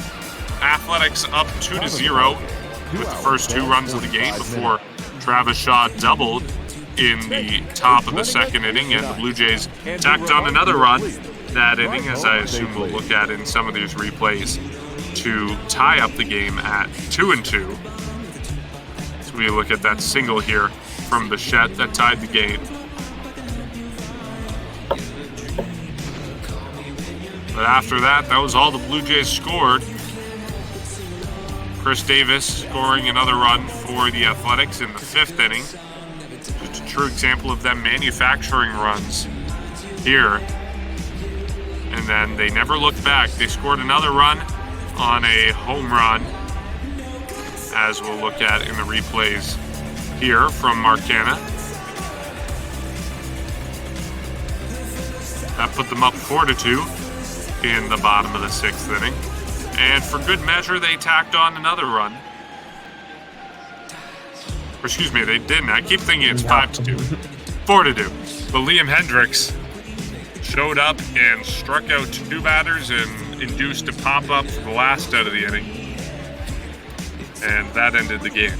Athletics up 2-0 with the first 2 runs of the game before Travis Shaw doubled in the top of the second inning, and the Blue Jays tacked on another run that inning, as I assume we'll look at in some of these replays, to tie up the game at 2-2. So we look at that single here from Bichette that tied the game. But after that was all the Blue Jays scored. Chris Davis scoring another run for the Athletics in the 5th inning. Just a true example of them manufacturing runs here. And then they never looked back. They scored another run on a home run, as we'll look at in the replays here from Marcana. That put them up 4-2 in the bottom of the 6th inning. And for good measure, they tacked on another run. Or excuse me, they didn't. I keep thinking it's 5-2. 4-2. But Liam Hendricks showed up and struck out 2 batters and induced a pop-up for the last out of the inning. And that ended the game.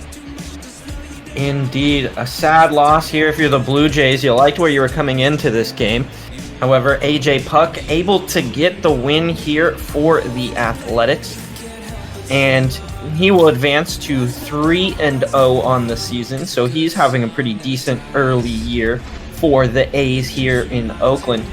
Indeed, a sad loss here if you're the Blue Jays. You liked where you were coming into this game. However, AJ Puck able to get the win here for the Athletics. And he will advance to 3-0 on the season. So he's having a pretty decent early year for the A's here in Oakland.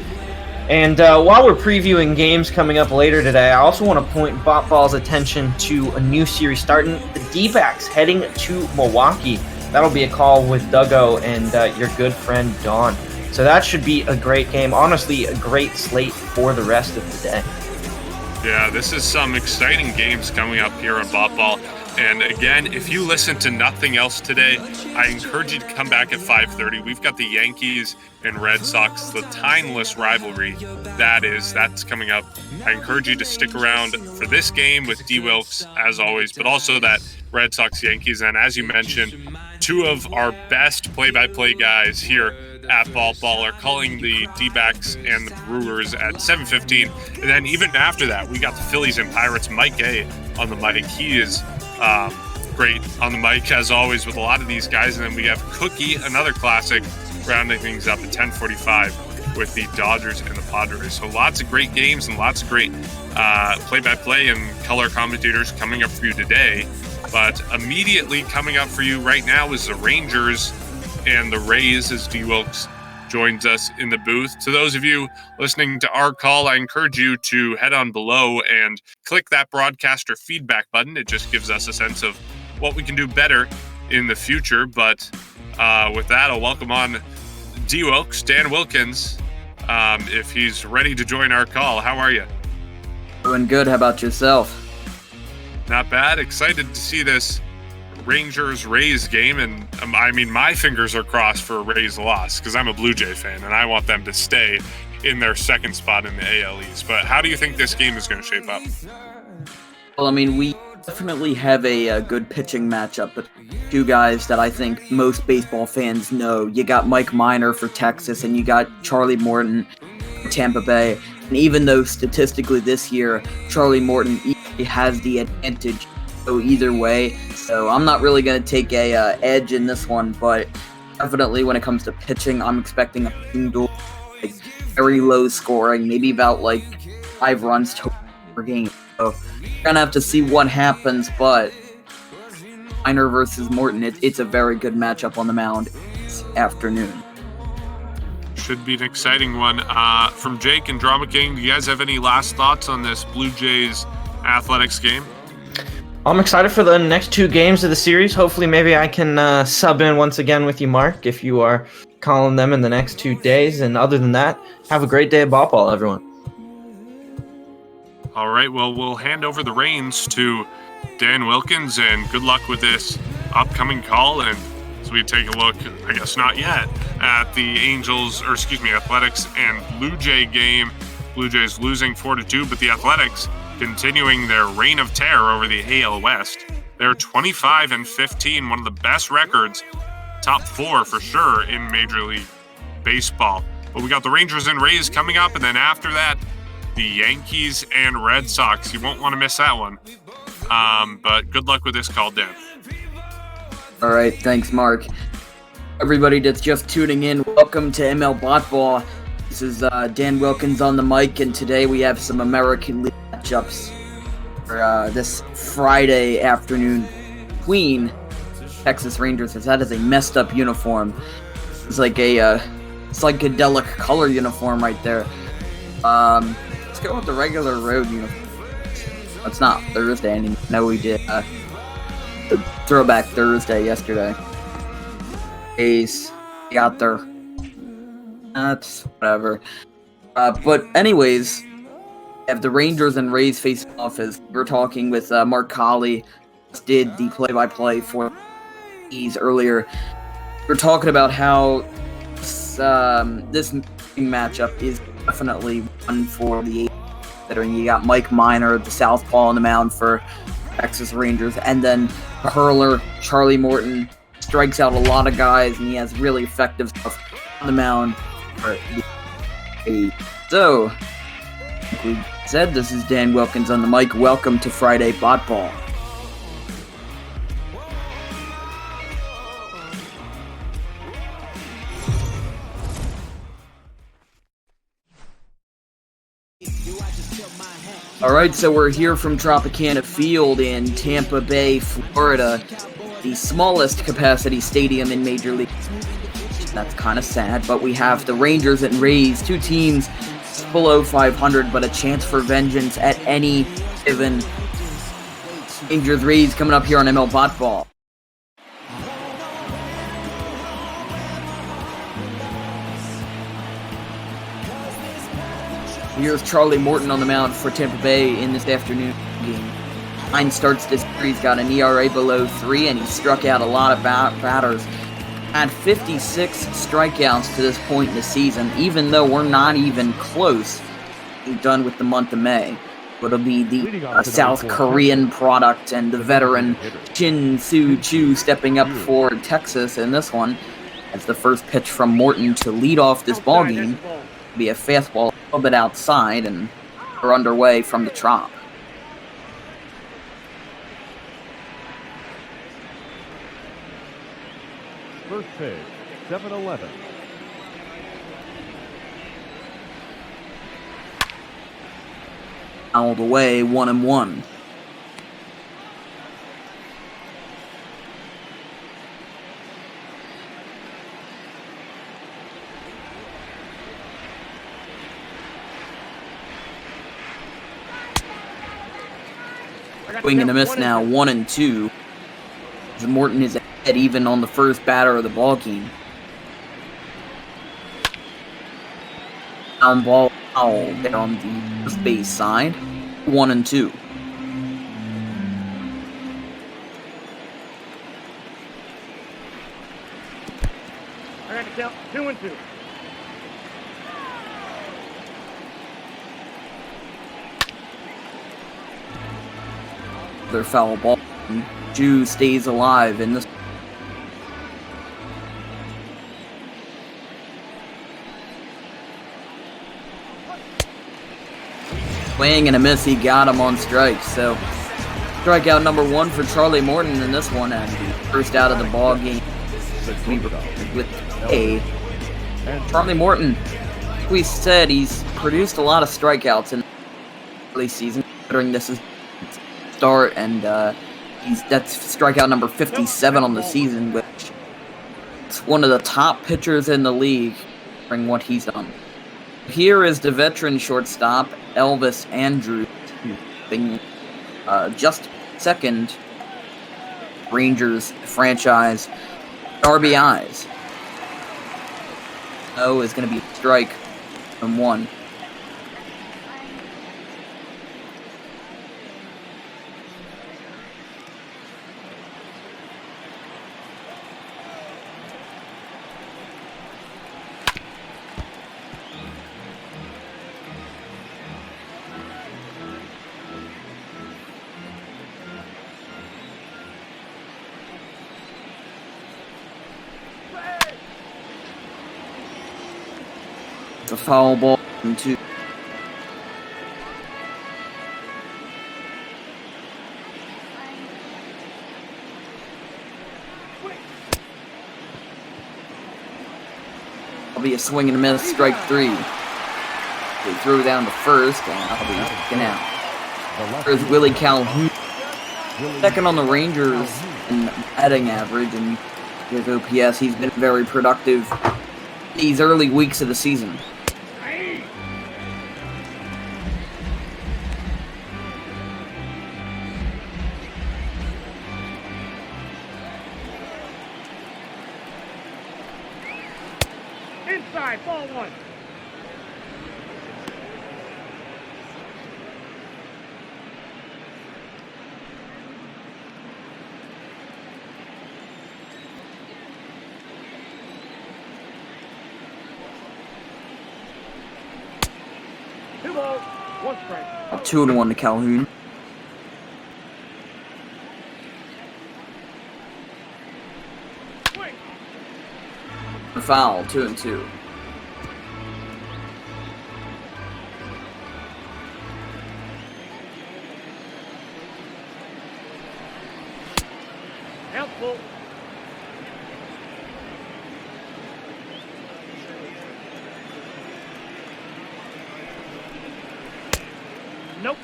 And while we're previewing games coming up later today, I also want to point Botball's attention to a new series starting. The D-backs heading to Milwaukee. That'll be a call with Duggo and your good friend Don. So that should be a great game. Honestly, a great slate for the rest of the day. Yeah, this is some exciting games coming up here on Botball. And again, if you listen to nothing else today, I encourage you to come back at 5:30. We've got the Yankees and Red Sox, the timeless rivalry that's coming up. I encourage you to stick around for this game with D. Wilkes, as always, but also that Red Sox-Yankees. And as you mentioned, 2 of our best play-by-play guys here at Ball are calling the D-backs and the Brewers at 7:15. And then even after that, we got the Phillies and Pirates. Mike A on the mic. He is great on the mic, as always, with a lot of these guys. And then we have Cookie, another classic, rounding things up at 10:45 with the Dodgers and the Padres. So lots of great games and lots of great play-by-play and color commentators coming up for you today. But immediately coming up for you right now is the Rangers and the Rays, as D. Wilkes joins us in the booth. To those of you listening to our call, I encourage you to head on below and click that broadcaster feedback button. It just gives us a sense of what we can do better in the future. But with that, I'll welcome on TOR OAK, Dan Wilkins, if he's ready to join our call. How are you? Doing good. How about yourself? Not bad. Excited to see this Rangers-Rays game, and I mean, my fingers are crossed for a Rays loss because I'm a Blue Jay fan and I want them to stay in their second spot in the AL East. But how do you think this game is going to shape up? Well, I mean, we definitely have a good pitching matchup, but two guys that I think most baseball fans know. You got Mike Minor for Texas, and you got Charlie Morton for Tampa Bay. And even though statistically this year, Charlie Morton has the advantage go either way, so I'm not really going to take a edge in this one, but definitely when it comes to pitching, I'm expecting a single, like, very low scoring, maybe about like 5 runs per game. So we're going to have to see what happens, but Minor versus Morton, it's a very good matchup on the mound this afternoon. Should be an exciting one. From Jake and Drama King, do you guys have any last thoughts on this Blue Jays Athletics game? I'm excited for the next 2 games of the series. Hopefully, maybe I can sub in once again with you, Mark, if you are calling them in the next 2 days. And other than that, have a great day of ball, everyone. All right, well, we'll hand over the reins to Dan Wilkins, and good luck with this upcoming call. And as we take a look, I guess not yet, at the Athletics and Blue Jay game. Blue Jays losing 4-2, but the Athletics continuing their reign of terror over the AL West. They're 25-15, one of the best records, top 4 for sure in Major League Baseball. But we got the Rangers and Rays coming up, and then after that, the Yankees and Red Sox. You won't want to miss that one. But good luck with this call, Dan. All right, thanks, Mark. Everybody that's just tuning in, welcome to ML Botball. This is Dan Wilkins on the mic, and today we have some American League matchups for this Friday afternoon between Texas Rangers. That is a messed up uniform. It's like a psychedelic color uniform right there. Let's go with the regular road uniform. It's not Thursday anymore. No, we did the throwback Thursday yesterday. Ace got there. That's whatever. But anyways, have the Rangers and Rays facing off. As we're talking with Mark Colley, did the play-by-play for these earlier. We're talking about how this matchup is definitely one for the veteran. You got Mike Minor, the southpaw, on the mound for Texas Rangers, and then a hurler, Charlie Morton, strikes out a lot of guys, and he has really effective stuff on the mound. So, like we said, this is Dan Wilkins on the mic. Welcome to Friday Botball. Alright, so we're here from Tropicana Field in Tampa Bay, Florida, the smallest capacity stadium in Major League. That's kind of sad, but we have the Rangers and Rays, 2 teams below 500, but a chance for vengeance at any given. Rangers Rays coming up here on ML Botball. Here's Charlie Morton on the mound for Tampa Bay in this afternoon game. 9 starts this year. He's got an ERA below 3, and he struck out a lot of batters. Had 56 strikeouts to this point in the season, even though we're not even close to being done with the month of May. It'll be the South Korean product and the veteran Shin Soo Choo stepping up for Texas in this one. As the first pitch from Morton to lead off this ballgame. Be a fastball a little bit outside, and we're underway from the Trop. First pitch, 7-11. All the way, 1-1. Swing and a miss now, 1-2. Morton is ahead even on the first batter of the ball game. Down ball foul there on the first base side. 1-2. I got to count 2-2. Their foul ball. Jew stays alive in this. Swing and a miss, he got him on strikes. So, strikeout number 1 for Charlie Morton in this one, and the first out of the ball game. With A. Charlie Morton, like we said, he's produced a lot of strikeouts in the early season, considering this is start, and that's strikeout number 57 on the season, which is one of the top pitchers in the league, considering what he's done. Here is the veteran shortstop, Elvis Andrews, being just second Rangers franchise RBIs. O is going to be a strike from 1. A foul ball and 2. I'll be a swing and a miss, strike 3. They throw down to first, and I'll be taken out. There's Willie Calhoun, second on the Rangers in batting average, and his OPS. He's been very productive these early weeks of the season. Inside, ball 1. Two balls, 1 strike. 2-1 to Calhoun. Swing. The foul, 2-2. Count full. Nope.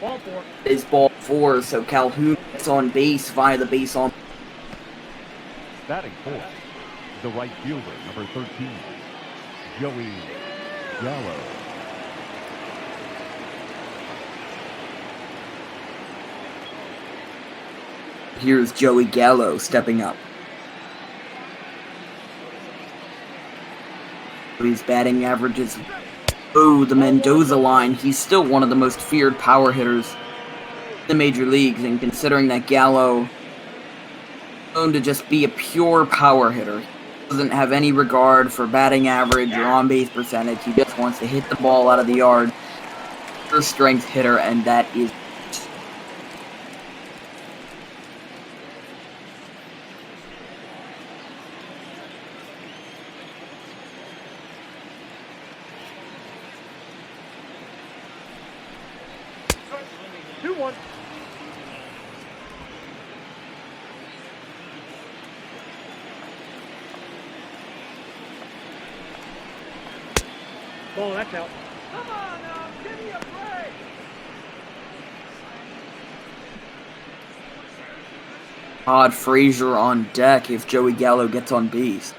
Ball 4. Is ball 4, so Calhoun gets on base via the base on. Batting fourth, the right fielder, number 13, Joey Gallo. Here's Joey Gallo stepping up. His batting average is below the Mendoza line. He's still one of the most feared power hitters in the major leagues, and considering that Gallo known to just be a pure power hitter, he doesn't have any regard for batting average or on-base percentage. He just wants to hit the ball out of the yard. First strength hitter, and that is ball, that's out. Come on now, give me a break. Todd Frazier on deck if Joey Gallo gets on base.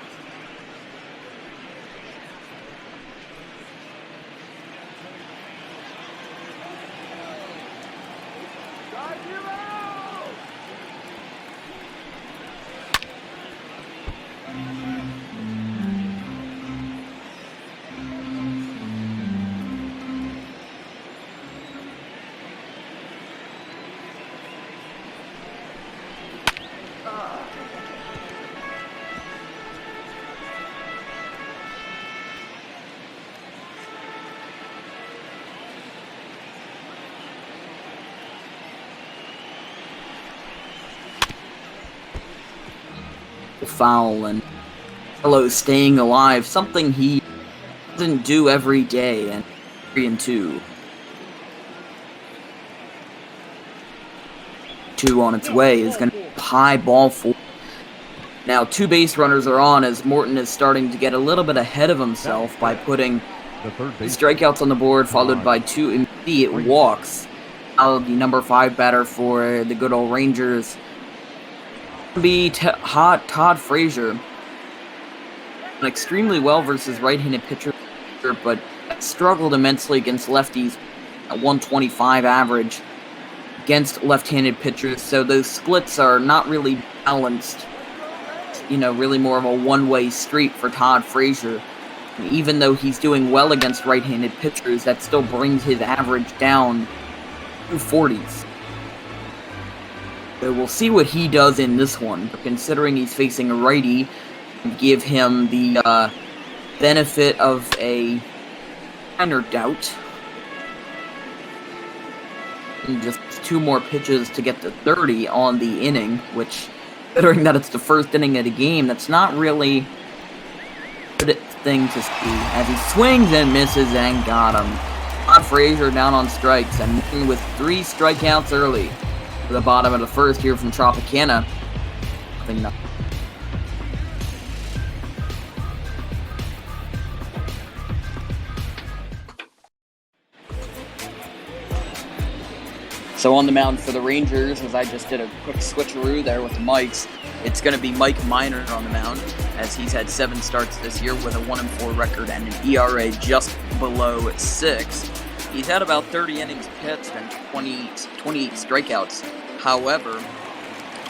foul and Hello staying alive, something he doesn't do every day, and 3-2. 2 on its way is going to be high ball 4. Now 2 base runners are on as Morton is starting to get a little bit ahead of himself by putting strikeouts on the board, followed by 2 immediate walks. Now the number 5 batter for the good old Rangers will be Todd Frazier. Done extremely well versus right-handed pitcher, but struggled immensely against lefties at 125 average against left-handed pitchers, so those splits are not really balanced. You know, really more of a one-way street for Todd Frazier. And even though he's doing well against right-handed pitchers, that still brings his average down to 40s. So we'll see what he does in this one, but considering he's facing a righty, give him the benefit of a minor doubt. And just 2 more pitches to get to 30 on the inning, which, considering that it's the first inning of the game, that's not really a good thing to see. As he swings and misses and got him. Todd Frazier down on strikes and with 3 strikeouts early to the bottom of the first here from Tropicana. Nothing. So on the mound for the Rangers, as I just did a quick switcheroo there with the mics, it's going to be Mike Minor on the mound, as he's had 7 starts this year with a 1-4 record and an ERA just below 6. He's had about 30 innings pitched and 28 strikeouts. However,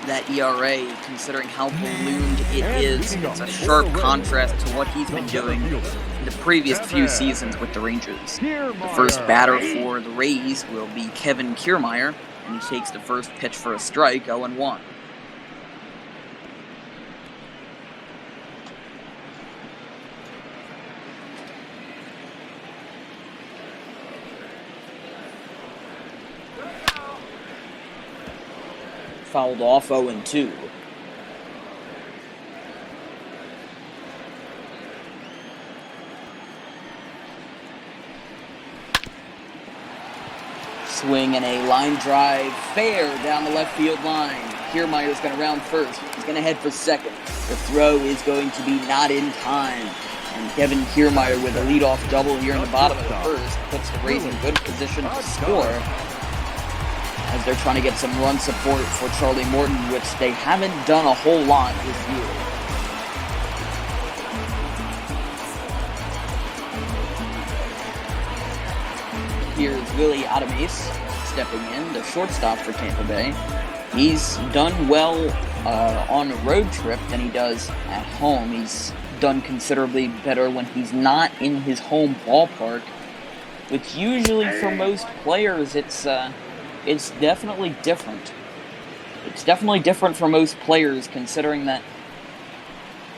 that ERA, considering how ballooned it is, it's a sharp contrast to what he's been doing in the previous few seasons with the Rangers. The first batter for the Rays will be Kevin Kiermaier, and he takes the first pitch for a strike, 0-1. Fouled off, 0-2. Swing and a line drive fair down the left field line. Kiermaier's going to round first. He's going to head for second. The throw is going to be not in time. And Kevin Kiermaier with a leadoff double here in the bottom of the first puts the Rays in good position to score, as they're trying to get some run support for Charlie Morton, which they haven't done a whole lot this year. Here's Willie Adames stepping in, the shortstop for Tampa Bay. He's done well on a road trip than he does at home. He's done considerably better when he's not in his home ballpark, which usually for most players it's definitely different. It's definitely different for most players, considering that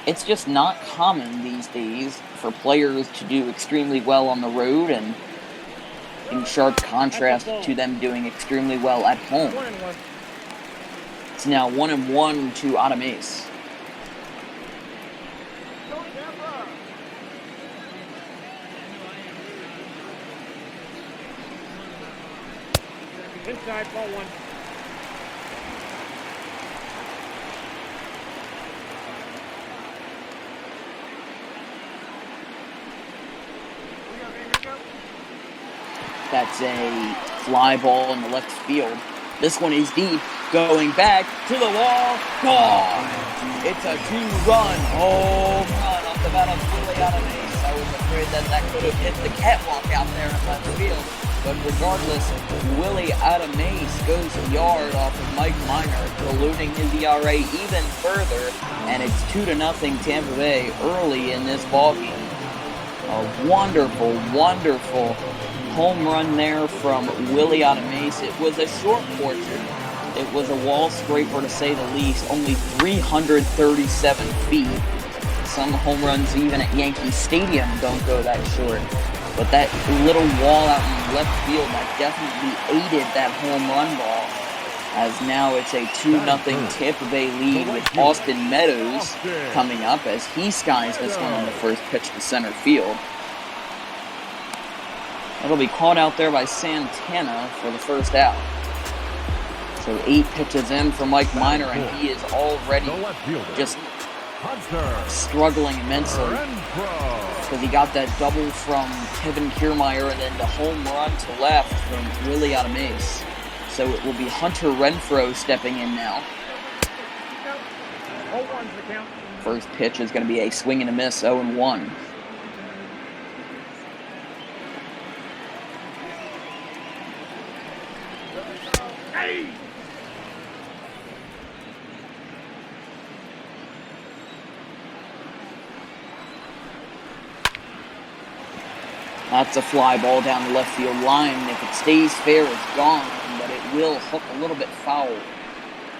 it's just not common these days for players to do extremely well on the road, and in sharp contrast to them doing extremely well at home. It's now 1-1 to Adames. Inside, ball 1. That's a fly ball in the left field. This one is deep, going back to the wall, gone! It's a 2-run home run off the bat of Willie Adames. I was afraid that could have hit the catwalk out there in left field. But regardless, Willie Adames goes yard off of Mike Minor, ballooning his ERA even further, and it's 2-0 Tampa Bay early in this ballgame. A wonderful, wonderful home run there from Willie Adames. It was a short portion. It was a wall scraper, to say the least, only 337 feet. Some home runs even at Yankee Stadium don't go that short. But that little wall out in left field, that definitely aided that home run ball, as now it's a 2-0 Tampa Bay lead with Austin Meadows coming up as he skies this one on the first pitch to center field. It'll be caught out there by Santana for the first out. So 8 pitches in for Mike Minor, and he is already just struggling immensely because he got that double from Kevin Kiermaier and then the home run to left from Willie Adamace. So it will be Hunter Renfroe stepping in now. First pitch is going to be a swing and a miss, 0-1. That's a fly ball down the left field line. If it stays fair, it's gone, but it will hook a little bit foul.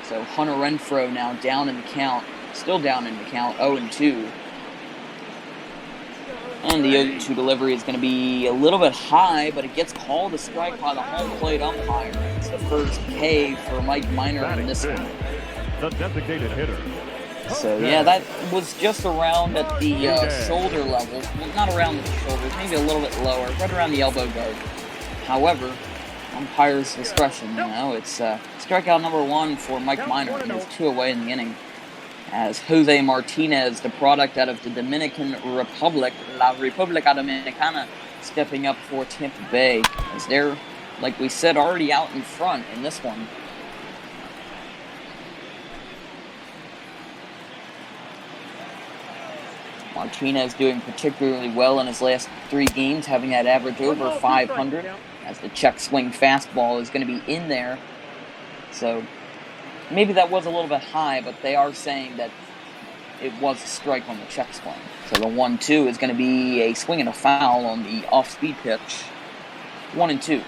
So Hunter Renfroe now down in the count, still down in the count, 0-2. And the 0-2 delivery is going to be a little bit high, but it gets called a strike by the home plate umpire. It's the first K for Mike Minor in this one. The designated hitter. So yeah, that was just around at the shoulder level. Well, not around the shoulders, maybe a little bit lower, right around the elbow guard. However, umpire's discretion, it's strikeout number 1 for Mike Minor, and there's 2 away in the inning. As Jose Martinez, the product out of the Dominican Republic, La República Dominicana, stepping up for Tampa Bay, as they're, like we said, already out in front in this one. Martinez doing particularly well in his last 3 games, having that average over 500, as the check swing fastball is going to be in there. So maybe that was a little bit high, but they are saying that it was a strike on the check swing. So the 1-2 is going to be a swing and a foul on the off-speed pitch. 1-2.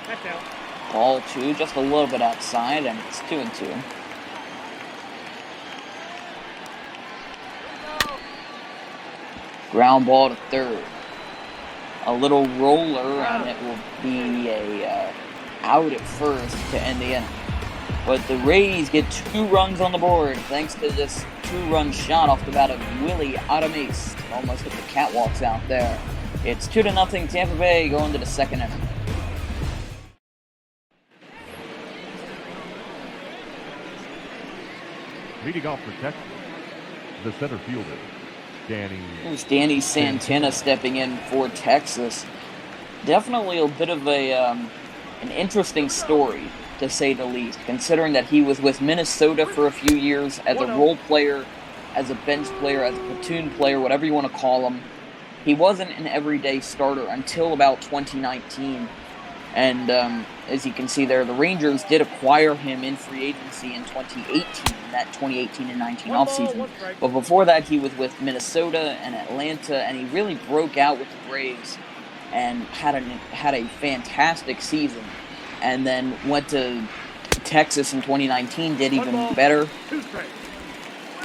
That's out. Ball 2, just a little bit outside, and it's 2-2. Ground ball to third. A little roller, and it will be a out at first to end the inning. But the Rays get 2 runs on the board thanks to this 2-run shot off the bat of Willie Adamace. Almost hit the catwalks out there. It's 2-0 Tampa Bay going to the second inning. Leading off for Texas, the center fielder, Danny. Here's Danny Santana stepping in for Texas. Definitely a bit of an interesting story, to say the least, considering that he was with Minnesota for a few years as a role player, as a bench player, as a platoon player, whatever you want to call him. He wasn't an everyday starter until about 2019. And as you can see there, the Rangers did acquire him in free agency in 2018, that 2018 and 19 offseason. But before that, he was with Minnesota and Atlanta, and he really broke out with the Braves and had a fantastic season. And then went to Texas in 2019, did even better.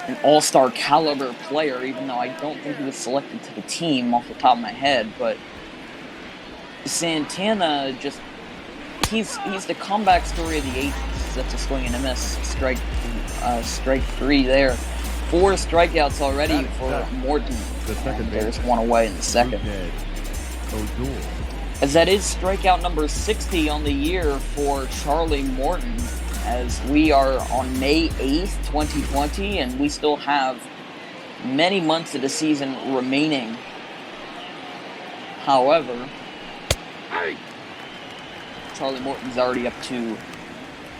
An all-star caliber player, even though I don't think he was selected to the team off the top of my head, but Santana he's the comeback story of the 80s. That's a swing and a miss. Strike 3 there. 4 strikeouts already for Morton. There's 1 away in the second. As that is strikeout number 60 on the year for Charlie Morton, as we are on May 8th, 2020, and we still have many months of the season remaining. However, Charlie Morton's already up to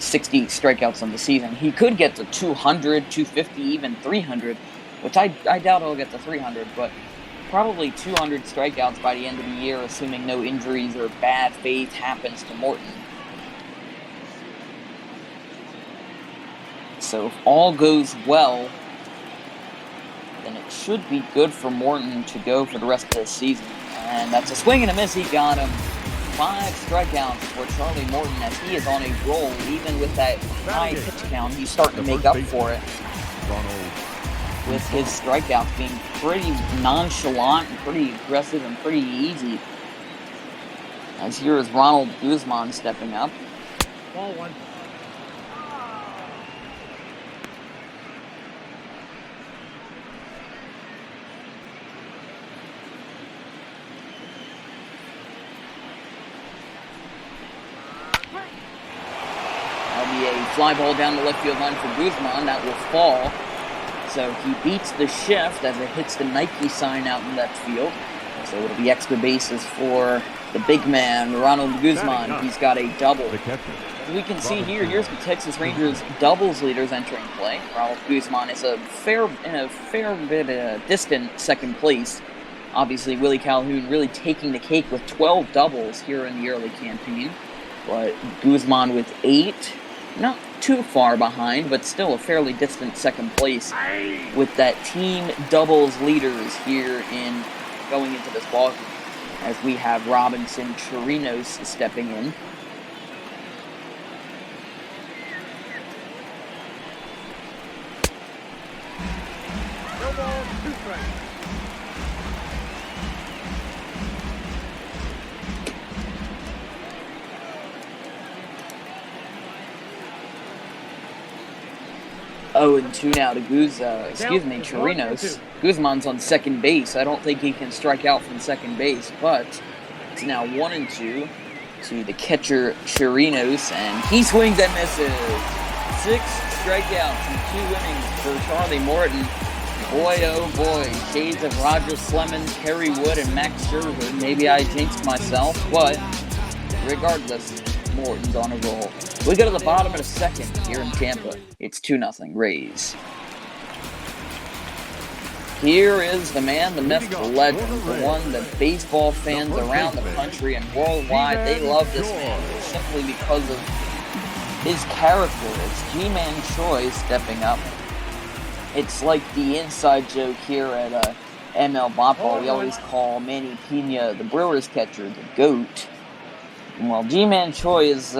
60 strikeouts on the season. He could get to 200, 250, even 300, which I doubt he'll get to 300, but probably 200 strikeouts by the end of the year, assuming no injuries or bad faith happens to Morton. So if all goes well, then it should be good for Morton to go for the rest of the season. And that's a swing and a miss. He got him. 5 strikeouts for Charlie Morton as he is on a roll. Even with that high pitch count, he's starting to make up for it. with his strikeouts being pretty nonchalant and pretty aggressive and pretty easy. As here is Ronald Guzman stepping up. Ball one. That'll be a fly ball down the left field line for Guzman. That will fall. So he beats the shift as it hits the Nike sign out in left field. So it'll be extra bases for the big man, Ronald Guzman. He's got a double. As we can see here, here's the Texas Rangers doubles leaders entering play. Ronald Guzman is in a fair bit distant second place. Obviously, Willie Calhoun really taking the cake with 12 doubles here in the early campaign. But Guzman with 8, not too far behind, but still a fairly distant second place with that team doubles leaders here in going into this ballgame, as we have Robinson Chirinos stepping in. No ball, 2 strikes. Oh, and 2 now to Chirinos. Guzman's on second base. I don't think he can strike out from second base, but it's now 1-2 to the catcher Chirinos, and he swings and misses. 6 strikeouts and 2 innings for Charlie Morton. Boy, oh boy, shades of Roger Clemens, Kerry Wood, and Max Scherzer. Maybe I jinxed myself, but regardless, Morton's on a roll. We go to the bottom of the second here in Tampa. It's 2-0 Rays. Here is the man, the myth, the legend, the one that baseball fans around the country and worldwide, they love this man simply because of his character. It's G-Man Choi stepping up. It's like the inside joke here at ML Botball. We always call Manny Pena, the Brewers catcher, the GOAT. Well, G-Man Choi is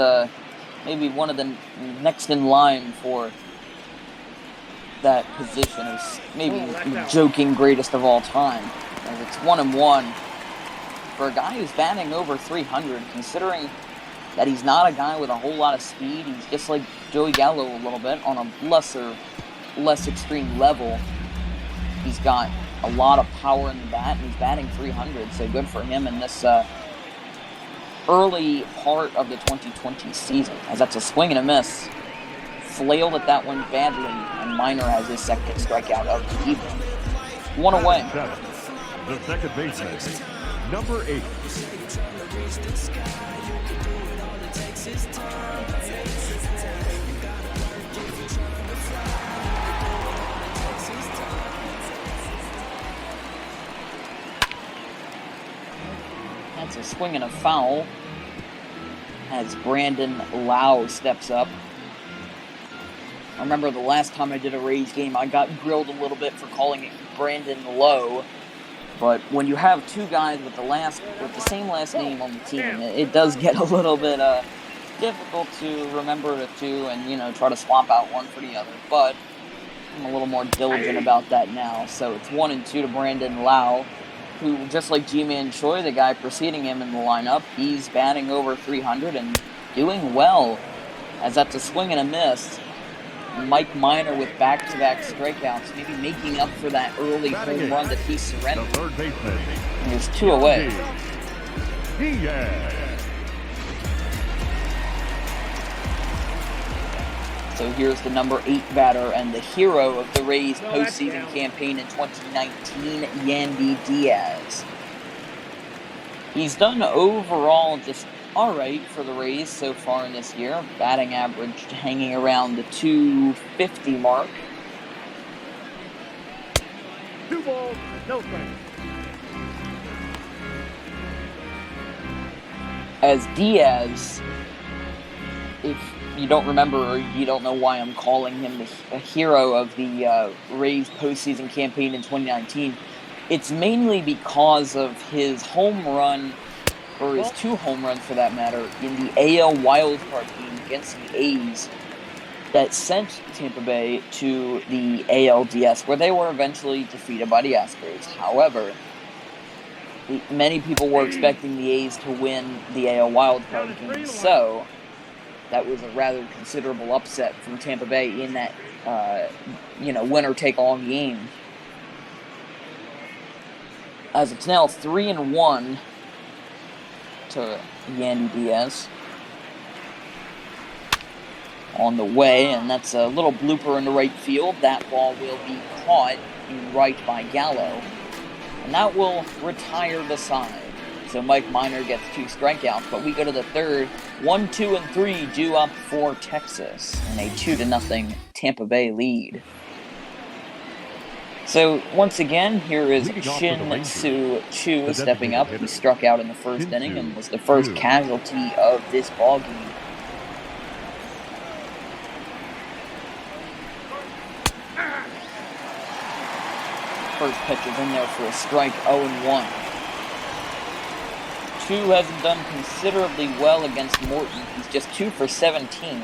maybe one of the next in line for that position as maybe the joking greatest of all time. As it's 1-1 for a guy who's batting over 300, considering that he's not a guy with a whole lot of speed. He's just like Joey Gallo a little bit on a less extreme level. He's got a lot of power in the bat, and he's batting 300, so good for him in this early part of the 2020 season, as that's a swing and a miss. Flailed at that one badly, and Minor has his second strikeout of the evening. 1 away. The second baseman, number 8. That's a swing and a foul as Brandon Lau steps up. I remember the last time I did a Rays game, I got grilled a little bit for calling it Brandon Lowe. But when you have 2 guys with the same last name on the team, it does get a little bit difficult to remember the 2 and try to swap out one for the other. But I'm a little more diligent about that now. So it's 1-2 to Brandon Lau, who, just like G-Man Choi, the guy preceding him in the lineup, he's batting over 300 and doing well, as that's a swing and a miss. Mike Minor with back-to-back strikeouts, maybe making up for that early home run that he surrendered. And there's 2 away. So here's the number 8 batter and the hero of the Rays postseason campaign in 2019, Yandy Diaz. He's done overall just alright for the Rays so far in this year. Batting average hanging around the 250 mark. 2 balls, no strikes. As Diaz, if you don't remember or you don't know why I'm calling him a hero of the Rays postseason campaign in 2019, it's mainly because of his home run, or his 2 home runs for that matter, in the AL wildcard game against the A's. that sent Tampa Bay to the ALDS, where they were eventually defeated by the Astros. However, many people were expecting the A's to win the AL wildcard game, so that was a rather considerable upset from Tampa Bay in that, winner-take-all game. As it's now 3-1 to Yandy Diaz on the way, and that's a little blooper in the right field. That ball will be caught in right by Gallo, and that will retire the side. So Mike Minor gets 2 strikeouts, but we go to the third. 1, 2, and 3 due up for Texas in a 2-0 Tampa Bay lead. So once again, here is Shin Soo Choo stepping up. He struck out in the first inning and was the first casualty of this ball game. First pitch is in there for a strike, 0-1. Choo hasn't done considerably well against Morton. He's just 2 for 17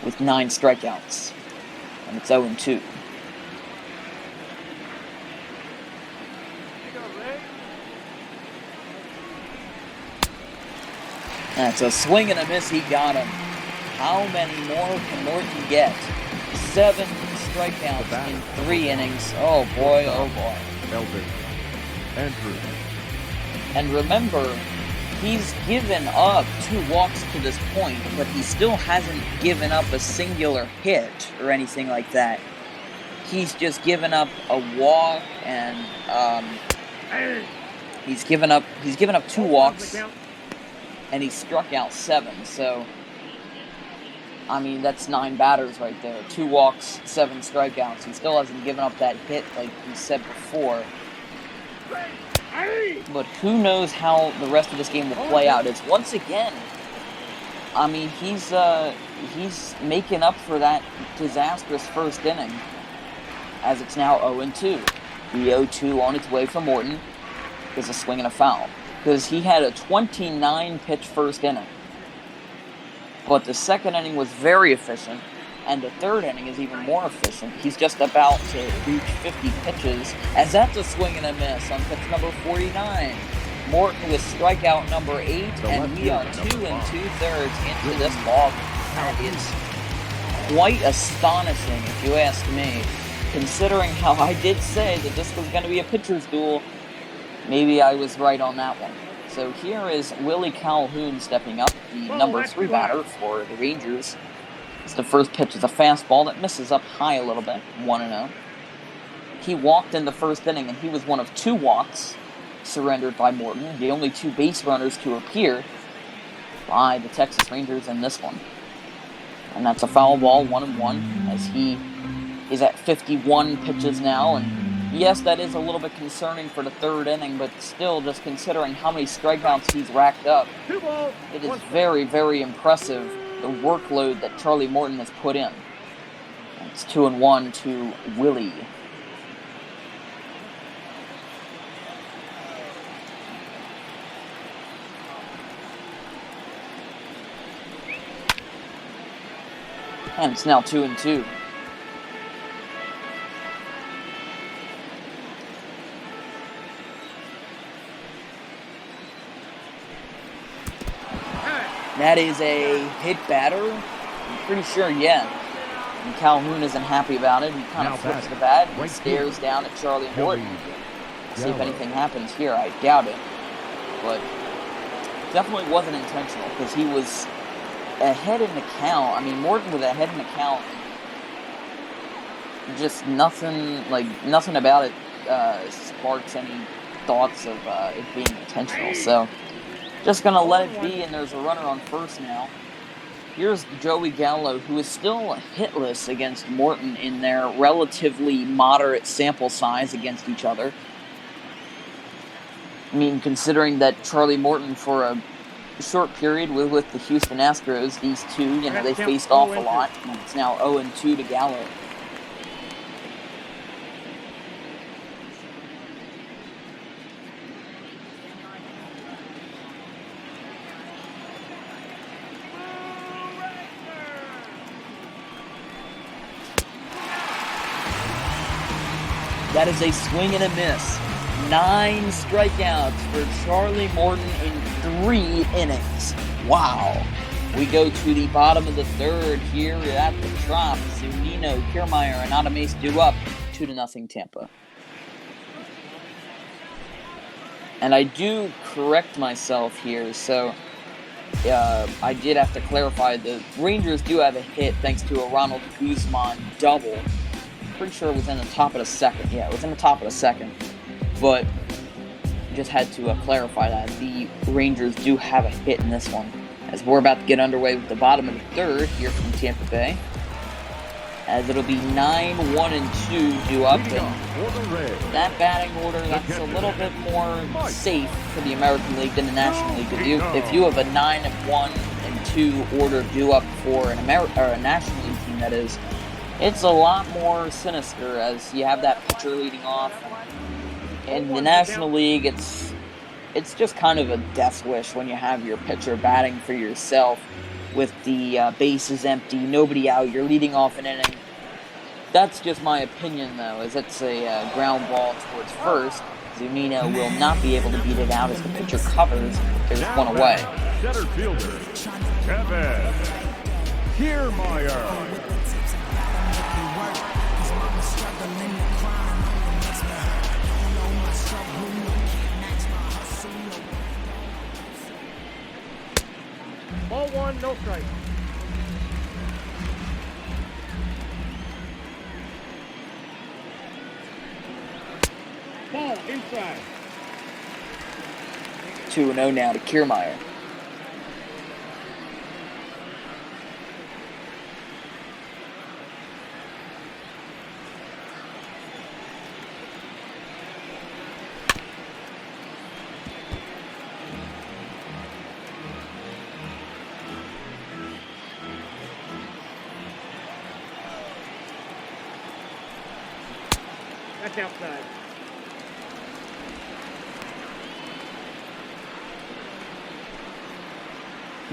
with 9 strikeouts. And it's 0-2. That's a swing and a miss. He got him. How many more can Morton get? 7 strikeouts in 3 innings. Oh boy, oh boy. Andrew. And remember, he's given up 2 walks to this point, but he still hasn't given up a singular hit or anything like that. He's just given up a walk, and he's given up 2 walks, and he struck out 7. So, I mean, that's 9 batters right there. 2 walks, 7 strikeouts. He still hasn't given up that hit like he said before. But who knows how the rest of this game will play out. It's once again, I mean, he's making up for that disastrous first inning, as it's now 0-2. The 0-2 on its way for Morton is a swing and a foul, because he had a 29-pitch first inning. But the second inning was very efficient, and the third inning is even more efficient. He's just about to reach 50 pitches, as that's a swing and a miss on pitch number 49. Morton with strikeout number 8, and we are 2 2/3 into this ball. That is quite astonishing, if you ask me, considering how I did say that this was going to be a pitcher's duel. Maybe I was right on that one. So here is Willie Calhoun stepping up, the number 3 batter for the Rangers. The first pitch is a fastball that misses up high a little bit, 1-0. He walked in the first inning, and he was one of 2 walks surrendered by Morton, the only 2 base runners to appear by the Texas Rangers in this one. And that's a foul ball, 1-1, as he is at 51 pitches now. And yes, that is a little bit concerning for the third inning, but still, just considering how many strikeouts he's racked up, it is very, very impressive, the workload that Charlie Morton has put in. It's 2-1 to Willie. And it's now 2-2. That is a hit batter. I'm pretty sure, yeah. And Calhoun isn't happy about it. He kind of flips the bat and stares down at Charlie Morton. See if anything happens here. I doubt it. But definitely wasn't intentional, because he was ahead in the count. I mean, Morton was ahead in the count. Just nothing about it sparks any thoughts of it being intentional. So just going to let it be, and there's a runner on first now. Here's Joey Gallo, who is still hitless against Morton in their relatively moderate sample size against each other. I mean, considering that Charlie Morton, for a short period with the Houston Astros, these two, they faced off a lot, and it's now 0-2 to Gallo. That is a swing and a miss. 9 strikeouts for Charlie Morton in 3 innings. Wow. We go to the bottom of the third here at the Trop. Zunino, Kiermaier, and Adamace due up 2-0 Tampa. And I do correct myself here, so I did have to clarify the Rangers do have a hit thanks to a Ronald Guzman double. Pretty sure it was in the top of the second. Yeah, it was in the top of the second. But just had to clarify that the Rangers do have a hit in this one. As we're about to get underway with the bottom of the third here from Tampa Bay. As it'll be 9, 1, and 2 due up. And that batting order, that's a little bit more safe for the American League than the National League. If you have a 9, 1, and 2 order due up for a National League team, that is, it's a lot more sinister as you have that pitcher leading off. In the National League, it's just kind of a death wish when you have your pitcher batting for yourself with the bases empty, nobody out, you're leading off an inning. That's just my opinion, though, as it's a ground ball towards first. Zunino will not be able to beat it out as the pitcher covers. There's one away. Center fielder, Kevin Kiermaier. Ball 1, no strike. Ball inside. 2-0 now to Kiermaier. That's outside.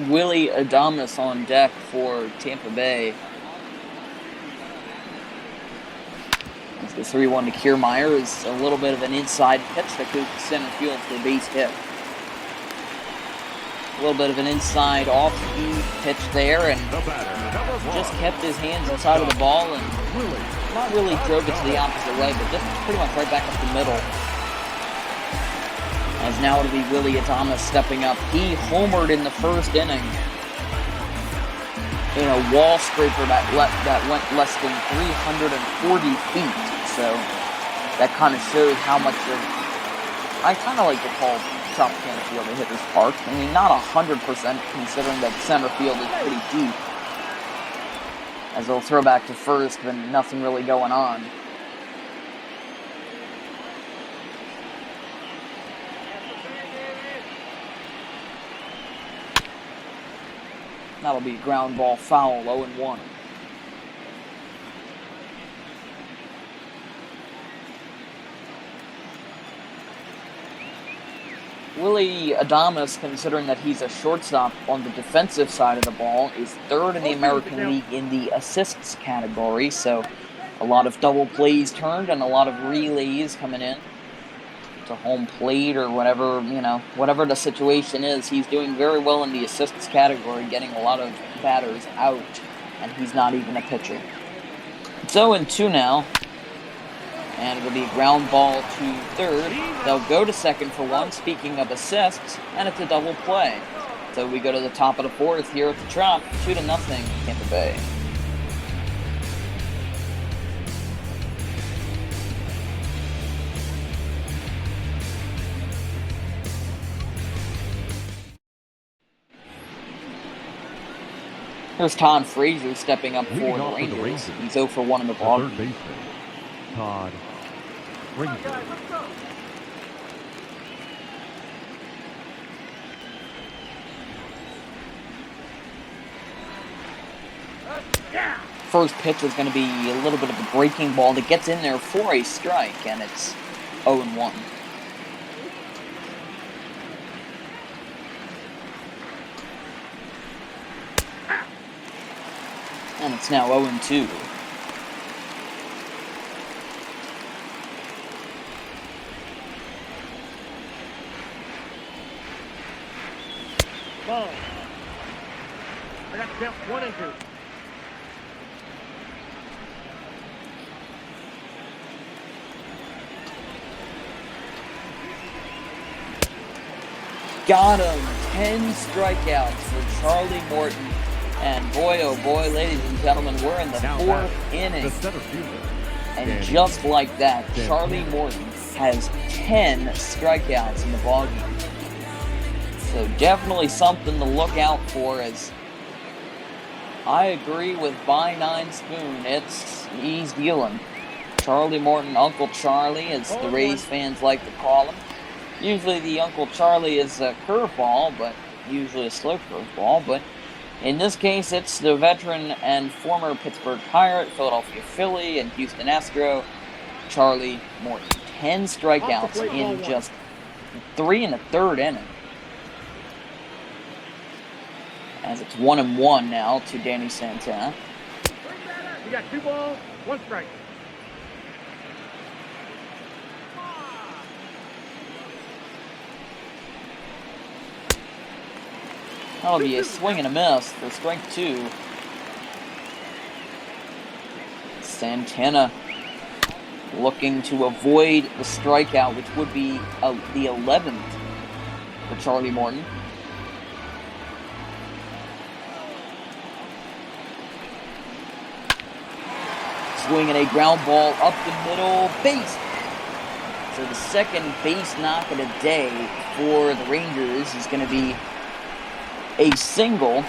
Willie Adames on deck for Tampa Bay. As the 3-1 to Kiermaier is a little bit of an inside pitch that goes to center field for a base hit. A little bit of an inside off-speed pitch there, and just kept his hands inside of the ball and not really drove it to the opposite way, but just pretty much right back up the middle. As now it'll be Willie Adames stepping up. He homered in the first inning in a wall scraper that went less than 340 feet. So that kind of shows how much of, I kind of like to call Tropicana Field a hitter's park. I mean, not 100% considering that center field is pretty deep. As they'll throw back to first, but nothing really going on. That'll be ground ball foul, 0-1. Willie Adames, considering that he's a shortstop on the defensive side of the ball, is third in the American League in the assists category, so a lot of double plays turned and a lot of relays coming in to home plate or whatever, whatever the situation is. He's doing very well in the assists category, getting a lot of batters out, and he's not even a pitcher. It's 0-2 now. And it'll be ground ball to third. They'll go to second for one, speaking of assists, and it's a double play. So we go to the top of the fourth here at the Trop, 2-0, Tampa Bay. Here's Todd Frazier stepping up for the Rangers. He's 0 for 1 in the ball. Third baseman, Todd Frazier. First pitch is going to be a little bit of a breaking ball that gets in there for a strike, and it's 0-1. And it's now 0-2. Ball. I got count 1 and 2. Got him. 10 strikeouts for Charlie Morton. And boy, oh boy, ladies and gentlemen, we're in the Now 4th the inning. center fielder. And Danny. just like that, Charlie Morton has 10 strikeouts in the ballgame. So definitely something to look out for, as I agree with By 9 Spoon. He's dealing. Charlie Morton, Uncle Charlie, as the Rays fans like to call him. Usually the Uncle Charlie is a curveball, but usually a slow curveball. But in this case, it's the veteran and former Pittsburgh Pirate, Philadelphia Philly, and Houston Astro, Charlie Morton. 10 strikeouts in just 3 1/3 inning. As it's 1-1 now to Danny Santana. You got 2 balls, 1 strike. That'll be a swing and a miss for strike 2. Santana looking to avoid the strikeout, which would be the 11th for Charlie Morton. Swinging a ground ball up the middle, base. So the second base knock of the day for the Rangers is going to be a single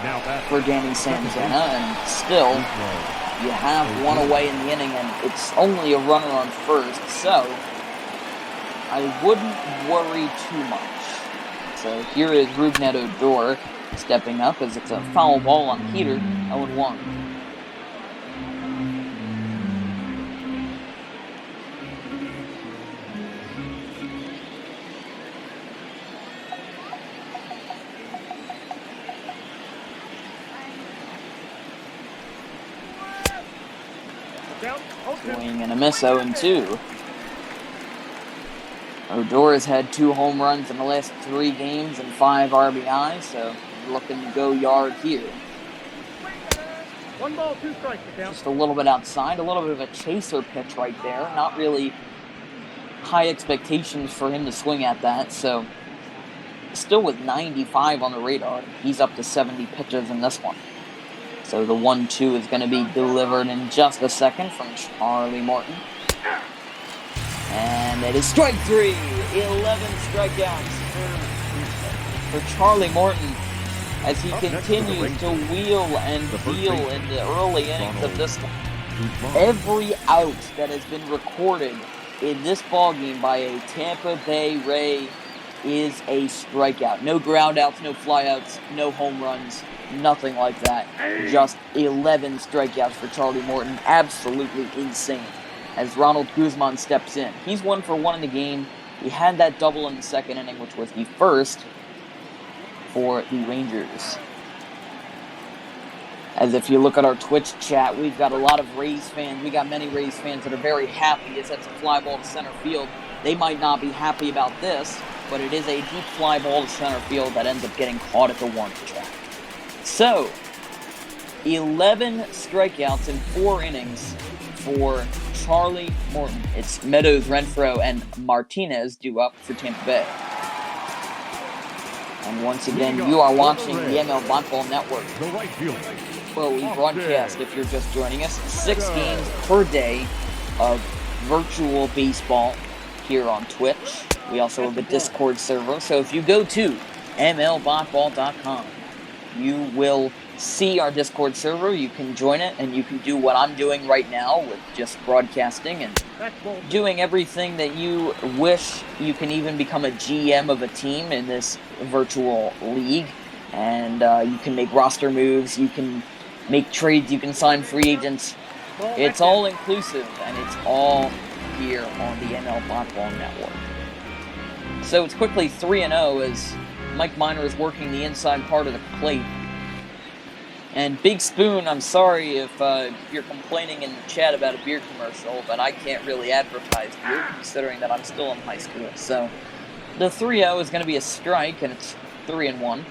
for Danny Santana, and still you have 1 away in the inning, and it's only a runner on first, so I wouldn't worry too much. So here is Rougned Odor stepping up, as it's a foul ball on Heater, 0-1. Swing and a miss, 0-2. Odor has had 2 home runs in the last 3 games and 5 RBIs, so looking to go yard here. 1 ball, 2 strikes. Just a little bit outside, a little bit of a chaser pitch right there. Not really high expectations for him to swing at that, so still with 95 on the radar. He's up to 70 pitches in this one. So the 1-2 is going to be delivered in just a second from Charlie Morton. And it is strike 3. 11 strikeouts for Charlie Morton, as he continues to wheel and deal in the early innings of this one. Every out that has been recorded in this ballgame by a Tampa Bay Ray is a strikeout. No groundouts, no flyouts, no home runs, nothing like that. Just 11 strikeouts for Charlie Morton. Absolutely insane. As Ronald Guzman steps in. He's 1 for 1 in the game. He had that double in the second inning, which was the first for the Rangers. As if you look at our Twitch chat, we've got a lot of Rays fans. We got many Rays fans that are very happy as that's a fly ball to center field. They might not be happy about this, but it is a deep fly ball to center field that ends up getting caught at the warning track. So, 11 strikeouts in 4 innings for Charlie Morton. It's Meadows, Renfroe, and Martinez due up for Tampa Bay. And once again, you are watching the ML Baseball Network. Well, we broadcast, if you're just joining us, 6 games per day of virtual baseball here on Twitch. We also have a Discord server, so if you go to mlbotball.com, you will see our Discord server. You can join it, and you can do what I'm doing right now with just broadcasting and doing everything that you wish. You can even become a GM of a team in this virtual league, and you can make roster moves, you can make trades, you can sign free agents. It's all inclusive, and it's all here on the ML Baseball Network. So it's quickly 3-0 as Mike Minor is working the inside part of the plate. And Big Spoon, I'm sorry if you're complaining in the chat about a beer commercial, but I can't really advertise beer considering that I'm still in high school. So the 3-0 is going to be a strike, and it's 3-1.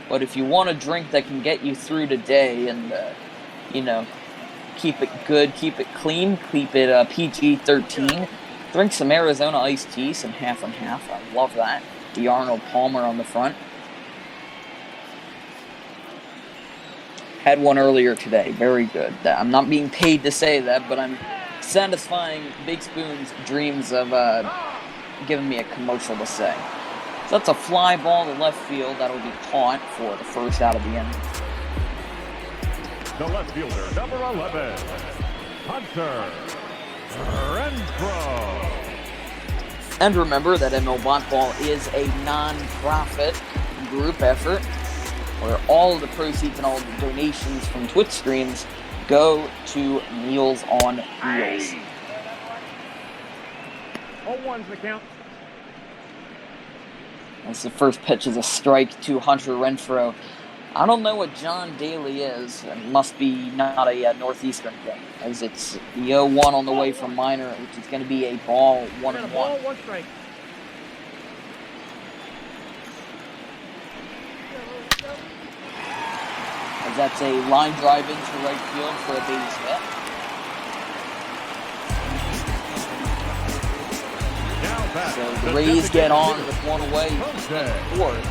But if you want a drink that can get you through today and, you know, keep it good, keep it clean, keep it PG-13, drink some Arizona iced tea, some half and half. I love that. The Arnold Palmer on the front. Had one earlier today. Very good. I'm not being paid to say that, but I'm satisfying Big Spoon's dreams of giving me a commercial to say. So that's a fly ball to left field. That'll be caught for the first out of the inning. The left fielder, number 11, Hunter Renfroe. And remember that ML Botball is a non-profit group effort where all of the proceeds and all of the donations from Twitch streams go to Meals on Wheels. 0-1's the count. As the first pitch is a strike to Hunter Renfroe. I don't know what John Daly is. It must be not a Northeastern thing, as it's the 0-1 on the way from minor, which is going to be a ball 1-1. Ball, 1 strike. As that's a line drive into right field for a base hit. So the Rays get on with one away in fourth.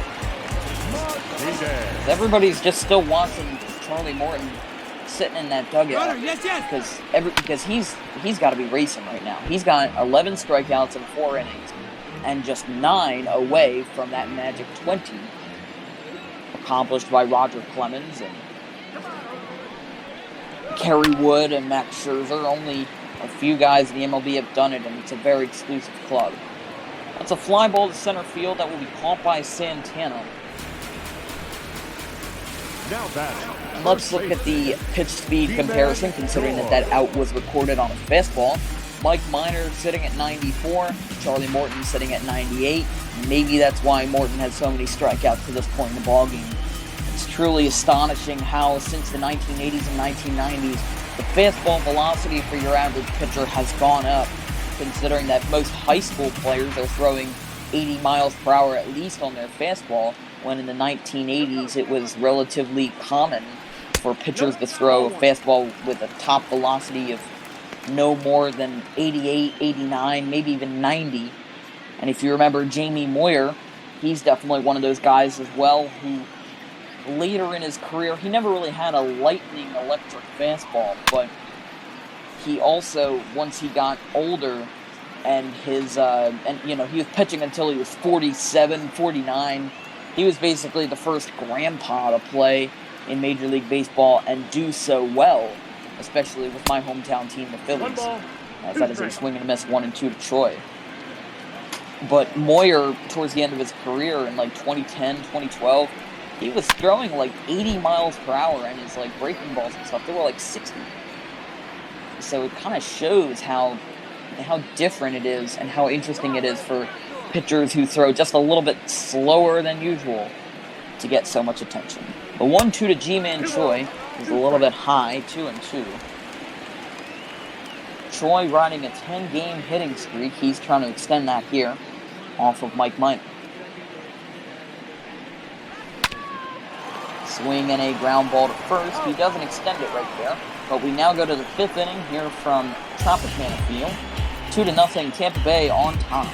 Everybody's just still watching Charlie Morton sitting in that dugout because he's got to be racing right now. He's got 11 strikeouts in 4 innings and just 9 away from that magic 20 accomplished by Roger Clemens and Kerry Wood and Max Scherzer. Only a few guys in the MLB have done it, and it's a very exclusive club. That's a fly ball to center field that will be caught by Santana. And let's look at the pitch speed comparison, considering that out was recorded on a fastball. Mike Minor sitting at 94, Charlie Morton sitting at 98. Maybe that's why Morton has so many strikeouts to this point in the ballgame. It's truly astonishing how, since the 1980s and 1990s, the fastball velocity for your average pitcher has gone up, considering that most high school players are throwing 80 miles per hour at least on their fastball, when in the 1980s it was relatively common for pitchers to throw a fastball with a top velocity of no more than 88, 89, maybe even 90. And if you remember Jamie Moyer, he's definitely one of those guys as well who later in his career, he never really had a lightning electric fastball, but he also, once he got older and his, he was pitching until he was 47, 49, he was basically the first grandpa to play in Major League Baseball and do so well, especially with my hometown team, the Phillies. As that is a swing and a miss 1-2 to Troy. But Moyer, towards the end of his career in like 2010, 2012, he was throwing like 80 miles per hour, and his like breaking balls and stuff, they were like 60. So it kind of shows how different it is and how interesting it is for pitchers who throw just a little bit slower than usual to get so much attention. The 1-2 to G-Man Choi is a little bit high, 2-2. Choi riding a 10-game hitting streak. He's trying to extend that here off of Mike Minor. Swing and a ground ball to first. He doesn't extend it right there. But we now go to the 5th inning here from Tropicana Field. 2-0 Tampa Bay on top.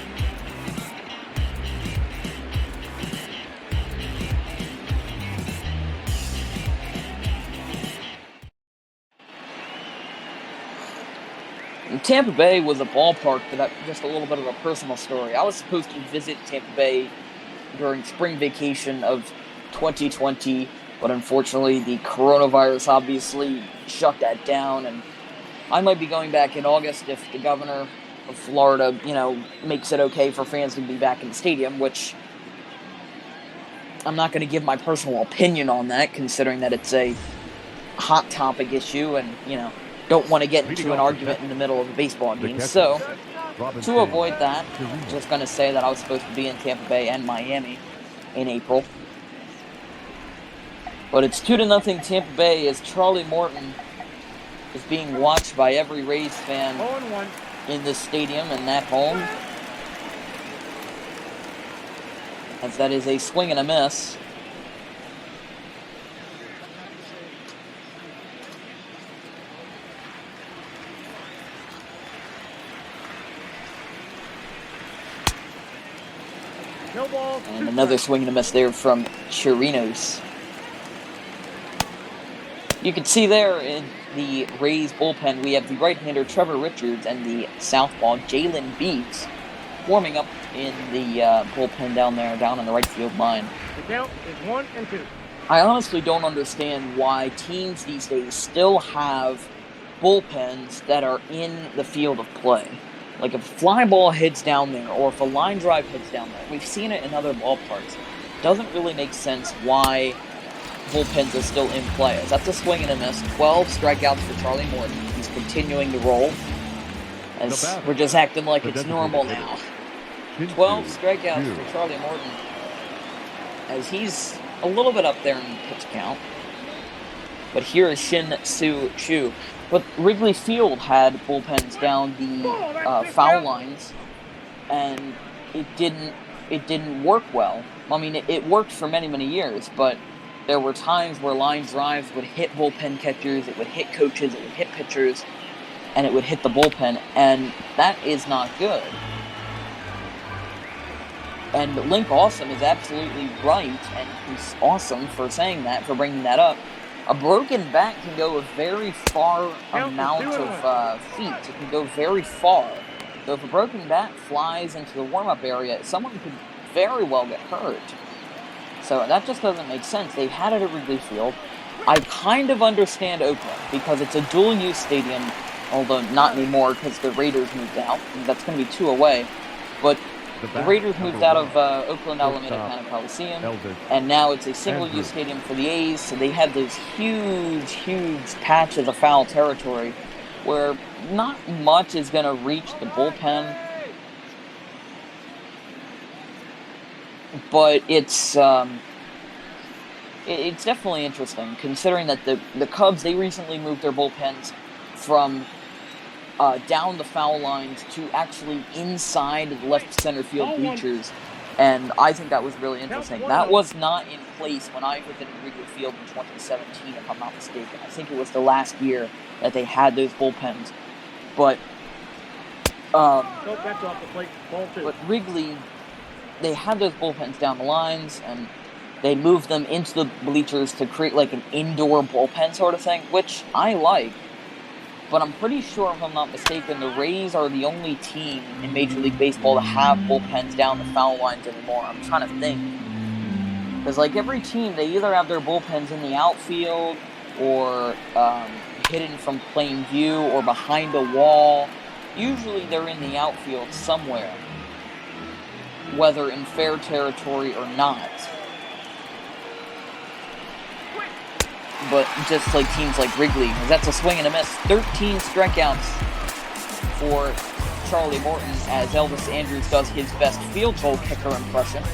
Tampa Bay was a ballpark that, just a little bit of a personal story. I was supposed to visit Tampa Bay during spring vacation of 2020, but unfortunately the coronavirus obviously shut that down, and I might be going back in August if the governor of Florida, makes it okay for fans to be back in the stadium, which I'm not going to give my personal opinion on that, considering that it's a hot topic issue and, don't want to get into an argument in the middle of a baseball game. So, to avoid that, I'm just going to say that I was supposed to be in Tampa Bay and Miami in April. But it's 2-0 Tampa Bay as Charlie Morton is being watched by every Rays fan in this stadium and at home. As that is a swing and a miss. No ball. And another swing and a miss there from Chirinos. You can see there in the Rays bullpen, we have the right-hander Trevor Richards and the southpaw Jalen Beeks warming up in the bullpen down there, down on the right field line. The count is 1-2. I honestly don't understand why teams these days still have bullpens that are in the field of play. Like if a fly ball hits down there or if a line drive hits down there, we've seen it in other ballparks. Doesn't really make sense why bullpens are still in play. That's a swing and a miss. 12 strikeouts for Charlie Morton. He's continuing to roll. As we're just acting like it's normal now. 12 strikeouts for Charlie Morton. As he's a little bit up there in pitch count. But here is Shin Soo Chu. But Wrigley Field had bullpens down the foul lines, and it didn't work well. I mean, it worked for many, many years, but there were times where line drives would hit bullpen catchers, it would hit coaches, it would hit pitchers, and it would hit the bullpen, and that is not good. And Link Awesome is absolutely right, and he's awesome for saying that, for bringing that up. A broken bat can go a very far amount of feet. It can go very far. So if a broken bat flies into the warm-up area, someone could very well get hurt. So that just doesn't make sense. They've had it at Wrigley Field. I kind of understand Oakland because it's a dual-use stadium, although not anymore because the Raiders moved out. That's going to be 2 away. But the Raiders moved out of Oakland Alameda County Coliseum, and now it's a single-use stadium for the A's, so they have those huge, huge patches of foul territory where not much is going to reach the bullpen. But it's definitely interesting, considering that the Cubs, they recently moved their bullpens from down the foul lines to actually inside the left center field bleachers, and I think that was really interesting. That was not in place when I visited Wrigley Field in 2017, if I'm not mistaken. I think it was the last year that they had those bullpens. But but Wrigley, they had those bullpens down the lines, and they moved them into the bleachers to create like an indoor bullpen sort of thing, which I like. But I'm pretty sure, if I'm not mistaken, the Rays are the only team in Major League Baseball to have bullpens down the foul lines anymore. I'm trying to think. Because, like, every team, they either have their bullpens in the outfield or hidden from plain view or behind a wall. Usually they're in the outfield somewhere, whether in fair territory or not. But just like teams like Wrigley, that's a swing and a miss. 13 strikeouts for Charlie Morton as Elvis Andrews does his best field goal kicker impression.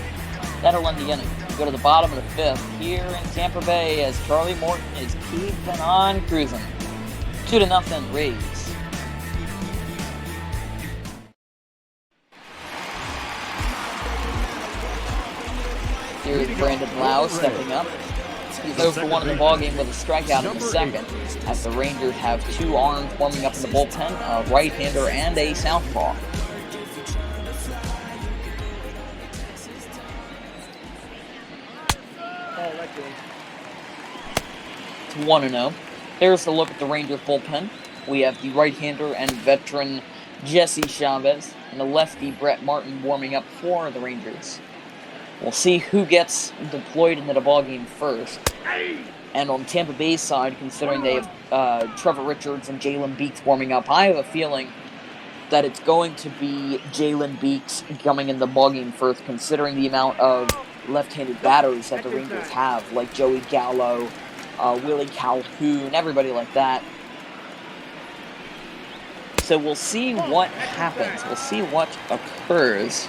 That'll end the inning. Go to the bottom of the 5th here in Tampa Bay as Charlie Morton is keeping on cruising. 2-0 Rays. Here's Brandon Lau stepping up. He's 0-for-1 in the ballgame with a strikeout in the 2nd, as the Rangers have 2 arms warming up in the bullpen, a right-hander and a southpaw. It's 1-0. There's a look at the Rangers bullpen. We have the right-hander and veteran Jesse Chavez and the lefty Brett Martin warming up for the Rangers. We'll see who gets deployed into the ballgame first. And on Tampa Bay's side, considering they have Trevor Richards and Jalen Beeks warming up, I have a feeling that it's going to be Jalen Beeks coming in the ballgame first, considering the amount of left-handed batters that the Rangers have, like Joey Gallo, Willie Calhoun, everybody like that. So we'll see what happens. We'll see what occurs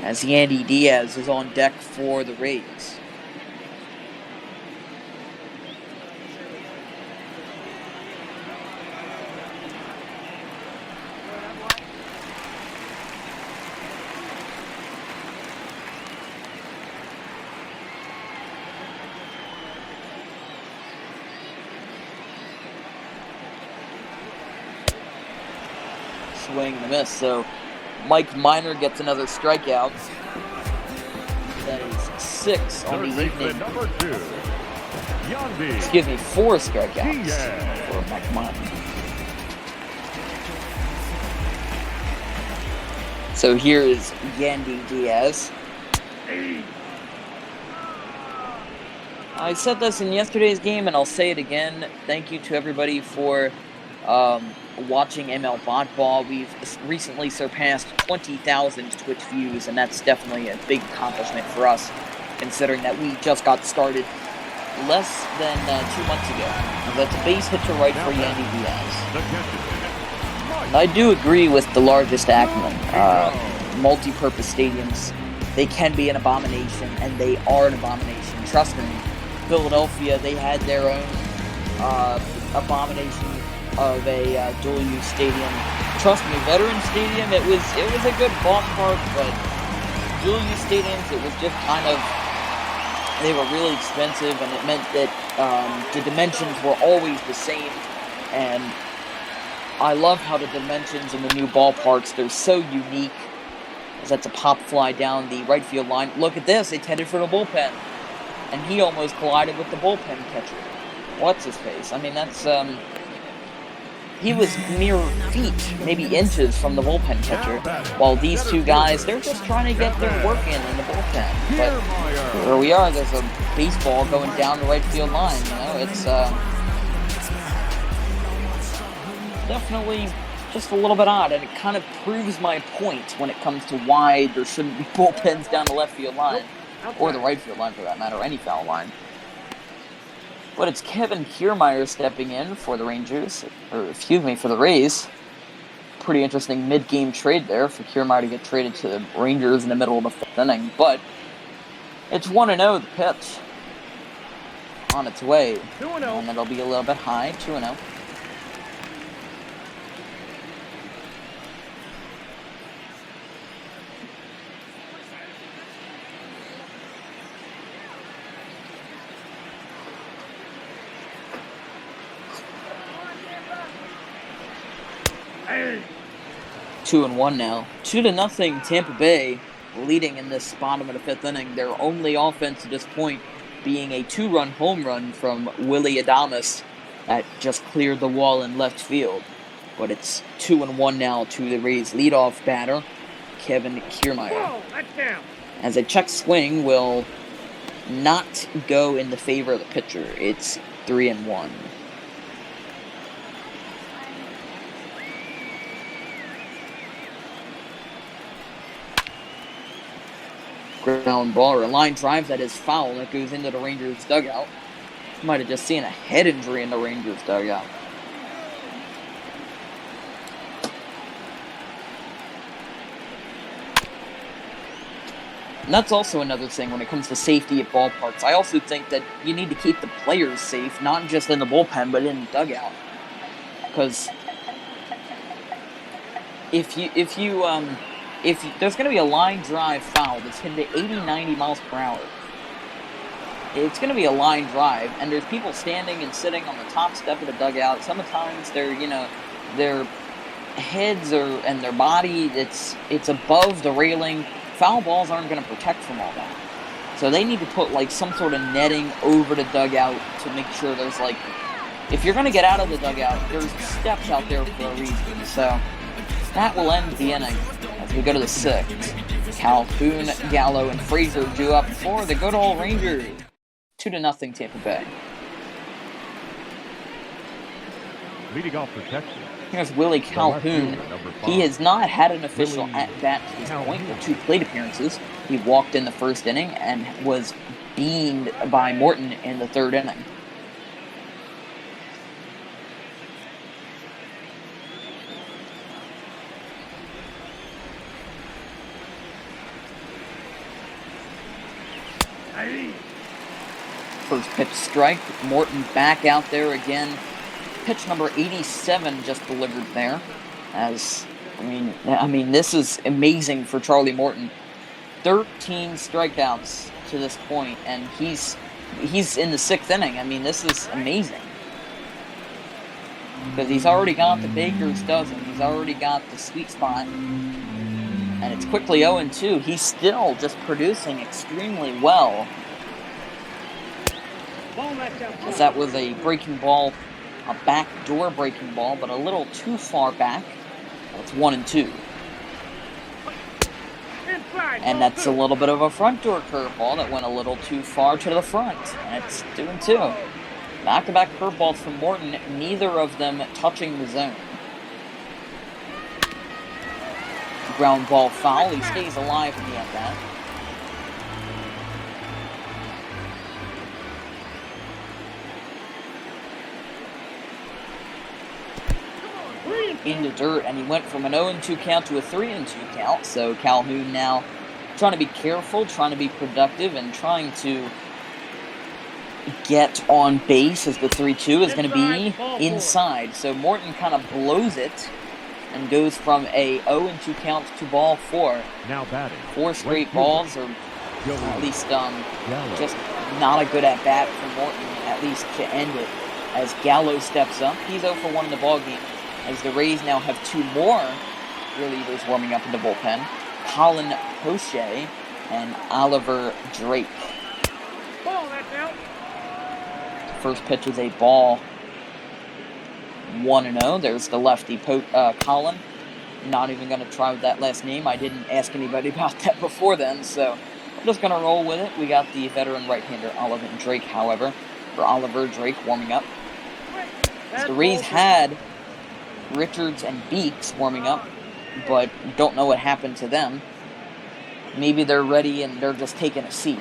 as Yandy Diaz is on deck for the Rays. Swing and a miss, so Mike Minor gets another strikeout. That is 6 on the evening. Number 2, Yandy. Excuse me, 4 strikeouts for Mike Minor. So here is Yandy Diaz. I said this in yesterday's game, and I'll say it again. Thank you to everybody for watching ML Bot Ball. We've recently surpassed 20,000 Twitch views, and that's definitely a big accomplishment for us, considering that we just got started less than 2 months ago. That's a base hit to right for Yandy Diaz. I do agree with the largest acumen. Multi-purpose stadiums, they can be an abomination, and they are an abomination. Trust me, Philadelphia, they had their own abomination of a dual-use stadium. Trust me, Veterans Stadium, it was a good ballpark, but dual-use stadiums, it was just kind of, they were really expensive, and it meant that the dimensions were always the same. And I love how the dimensions in the new ballparks, they're so unique. As that's a pop fly down the right field line. Look at this, it's headed for the bullpen. And he almost collided with the bullpen catcher. What's his face? I mean, that's, he was mere feet, maybe inches from the bullpen catcher. While these two guys, they're just trying to get their work in the bullpen. But where we are, there's a baseball going down the right field line. You know, it's definitely just a little bit odd, and it kind of proves my point when it comes to why there shouldn't be bullpens down the left field line, or the right field line for that matter, or any foul line. But it's Kevin Kiermaier stepping in for the Rangers, or excuse me, for the Rays. Pretty interesting mid-game trade there for Kiermaier to get traded to the Rangers in the middle of the 5th inning, but it's 1-0 the pitch on its way, and it'll be a little bit high, 2-0. Hey. 2-1 now. 2-0 Tampa Bay leading in this bottom of the 5th inning. Their only offense to this point being a 2-run home run from Willie Adames that just cleared the wall in left field. But it's 2-1 now to the Rays leadoff batter, Kevin Kiermaier. Whoa, that's down. As a check swing will not go in the favor of the pitcher. It's 3-1. Ground ball or a line drive that is foul that goes into the Rangers dugout. Might have just seen a head injury in the Rangers dugout. And that's also another thing when it comes to safety at ballparks. I also think that you need to keep the players safe, not just in the bullpen, but in the dugout. Because if there's going to be a line drive foul that's hitting to 80, 90 miles per hour, it's going to be a line drive, and there's people standing and sitting on the top step of the dugout. Sometimes their heads and their body, it's above the railing. Foul balls aren't going to protect from all that. So they need to put some sort of netting over the dugout to make sure there's if you're going to get out of the dugout, there's steps out there for a reason. So that will end the inning as we go to the 6th. Calhoun, Gallo, and Frazier due up for the good old Rangers. 2-0 Tampa Bay. Leading off for Texas. Here's Willie Calhoun. He has not had an official at-bat to this point with 2 plate appearances. He walked in the 1st inning and was beamed by Morton in the 3rd inning. First pitch strike. Morton back out there again. Pitch number 87 just delivered there. I mean, this is amazing for Charlie Morton. 13 strikeouts to this point, and he's in the 6th inning. I mean, this is amazing. Because he's already got the Baker's dozen. He's already got the sweet spot. And it's quickly 0-2. He's still just producing extremely well. As that was a breaking ball, a backdoor breaking ball, but a little too far back. It's 1-2. And that's a little bit of a front door curveball that went a little too far to the front. And it's 2-2. Back-to-back curveballs from Morton, neither of them touching the zone. Ground ball foul. He stays alive in the at-bat. In the dirt, and he went from an 0-2 count to a 3-2 count. So Calhoun now trying to be careful, trying to be productive, and trying to get on base as the 3-2 is going to be inside. So Morton kind of blows it and goes from a 0-2 count to ball 4. Now batting. 4 straight balls, or at least just not a good at bat for Morton, at least to end it. As Gallo steps up, he's 0 for 1 in the ballgame. As the Rays now have 2 more relievers warming up in the bullpen, Colin Poche and Oliver Drake. First pitch is a ball. 1-0. There's the lefty, Colin. Not even going to try with that last name. I didn't ask anybody about that before then, so I'm just going to roll with it. We got the veteran right-hander Oliver Drake, however, for Oliver Drake warming up. As the Rays had Richards and Beeks warming up, but don't know what happened to them. Maybe they're ready and they're just taking a seat.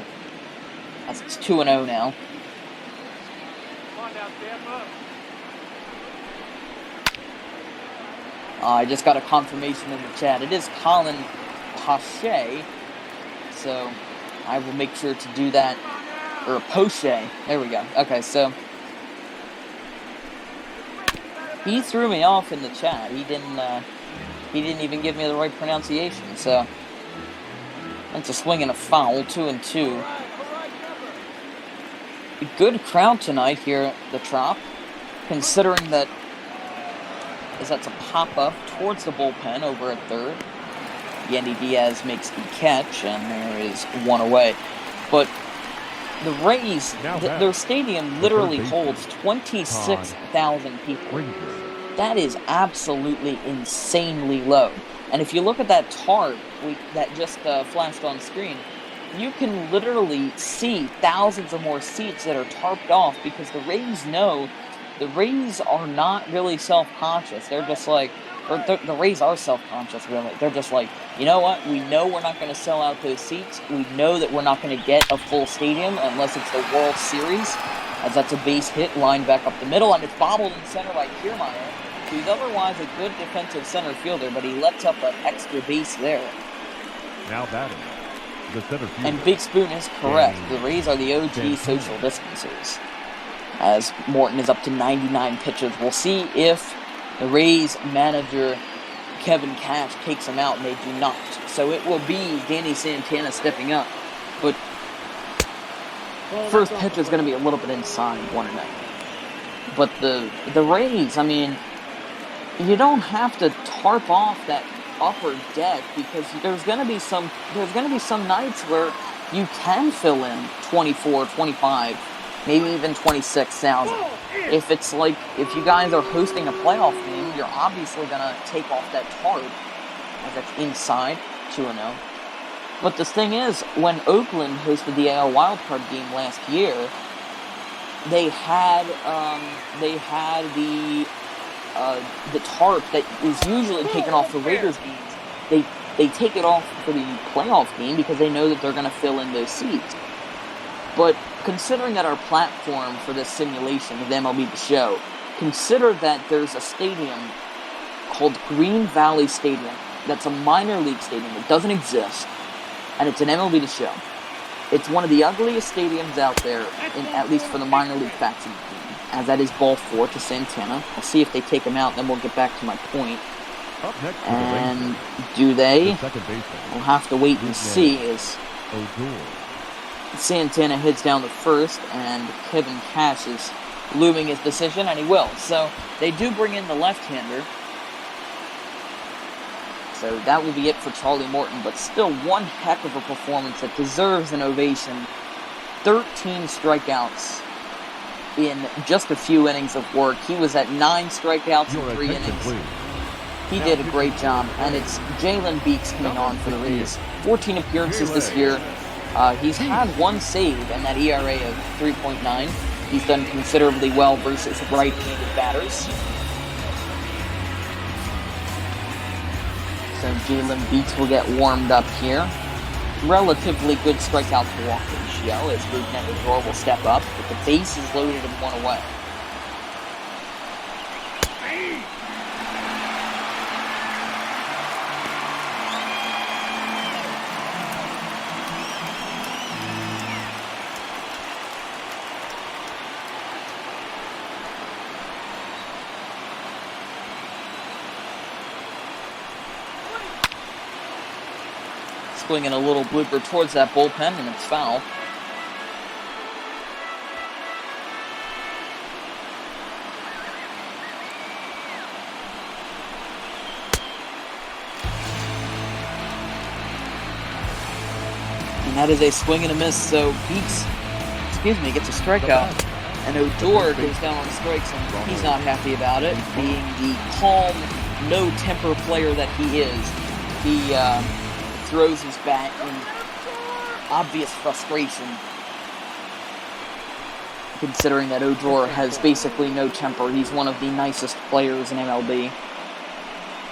As it's 2-0 now. I just got a confirmation in the chat. It is Colin Poche, so I will make sure to do that. Or Poche. There we go. Okay, so he threw me off in the chat. He didn't even give me the right pronunciation. So that's a swing and a foul. 2-2. A good crowd tonight here at the Trop, considering that as that's a pop up towards the bullpen over at third. Yandy Diaz makes the catch, and there is 1 away. But the Rays, their stadium literally holds 26,000 people. That is absolutely insanely low. And if you look at that tarp that just flashed on screen, you can literally see thousands of more seats that are tarped off, because the Rays know the Rays are not really self-conscious. They're just like, the Rays are self-conscious, really. They're just like, you know what? We know we're not going to sell out those seats. We know that we're not going to get a full stadium unless it's the World Series, as that's a base hit lined back up the middle, and it's bobbled in center by Kiermaier, who's otherwise a good defensive center fielder, but he lets up an extra base there. Now batting. The center fielder. And Big Spoon is correct. The Rays are the OG social distancers. As Morton is up to 99 pitches. We'll see if the Rays manager, Kevin Cash, takes him out, and they do not. So it will be Danny Santana stepping up. But first pitch is going to be a little bit inside, 1-0. But the Rays, I mean, you don't have to tarp off that upper deck, because there's going to be some nights where you can fill in 24, 25, maybe even 26,000. If it's like, if you guys are hosting a playoff game, you're obviously going to take off that tarp, as that's inside, 2-0. But the thing is, when Oakland hosted the AL wildcard game last year, they had the tarp that is usually taken off for Raiders games. They take it off for the playoff game because they know that they're going to fill in those seats. But considering that our platform for this simulation of the MLB The Show, consider that there's a stadium called Green Valley Stadium that's a minor league stadium that doesn't exist, and it's an MLB The Show. It's one of the ugliest stadiums out there, at least for the minor league faction team, as that is ball 4 to Santana. I'll see if they take him out, then we'll get back to my point. And do they? We'll have to wait and see as Santana hits down the first, and Kevin Cash is looming his decision, and he will. So they do bring in the left-hander. So that will be it for Charlie Morton, but still one heck of a performance that deserves an ovation. 13 strikeouts in just a few innings of work. He was at 9 strikeouts in 3 innings. He did a great job, and it's Jalen Beeks coming on for the Rays. 14 appearances this year. He's had 1 save and that ERA of 3.9. He's done considerably well versus right-handed batters. So Jalen Beeks will get warmed up here. Relatively good strikeout to walk ratio as Ruben Odor will step up, but the base is loaded and 1 away. Swinging a little blooper towards that bullpen, and it's foul. And that is a swing and a miss, so Beeks, gets a strikeout. And Odor goes down on strikes, and he's not happy about it, being the calm, no-temper player that he is. He throws his bat in obvious frustration, considering that Odor has basically no temper. He's one of the nicest players in MLB.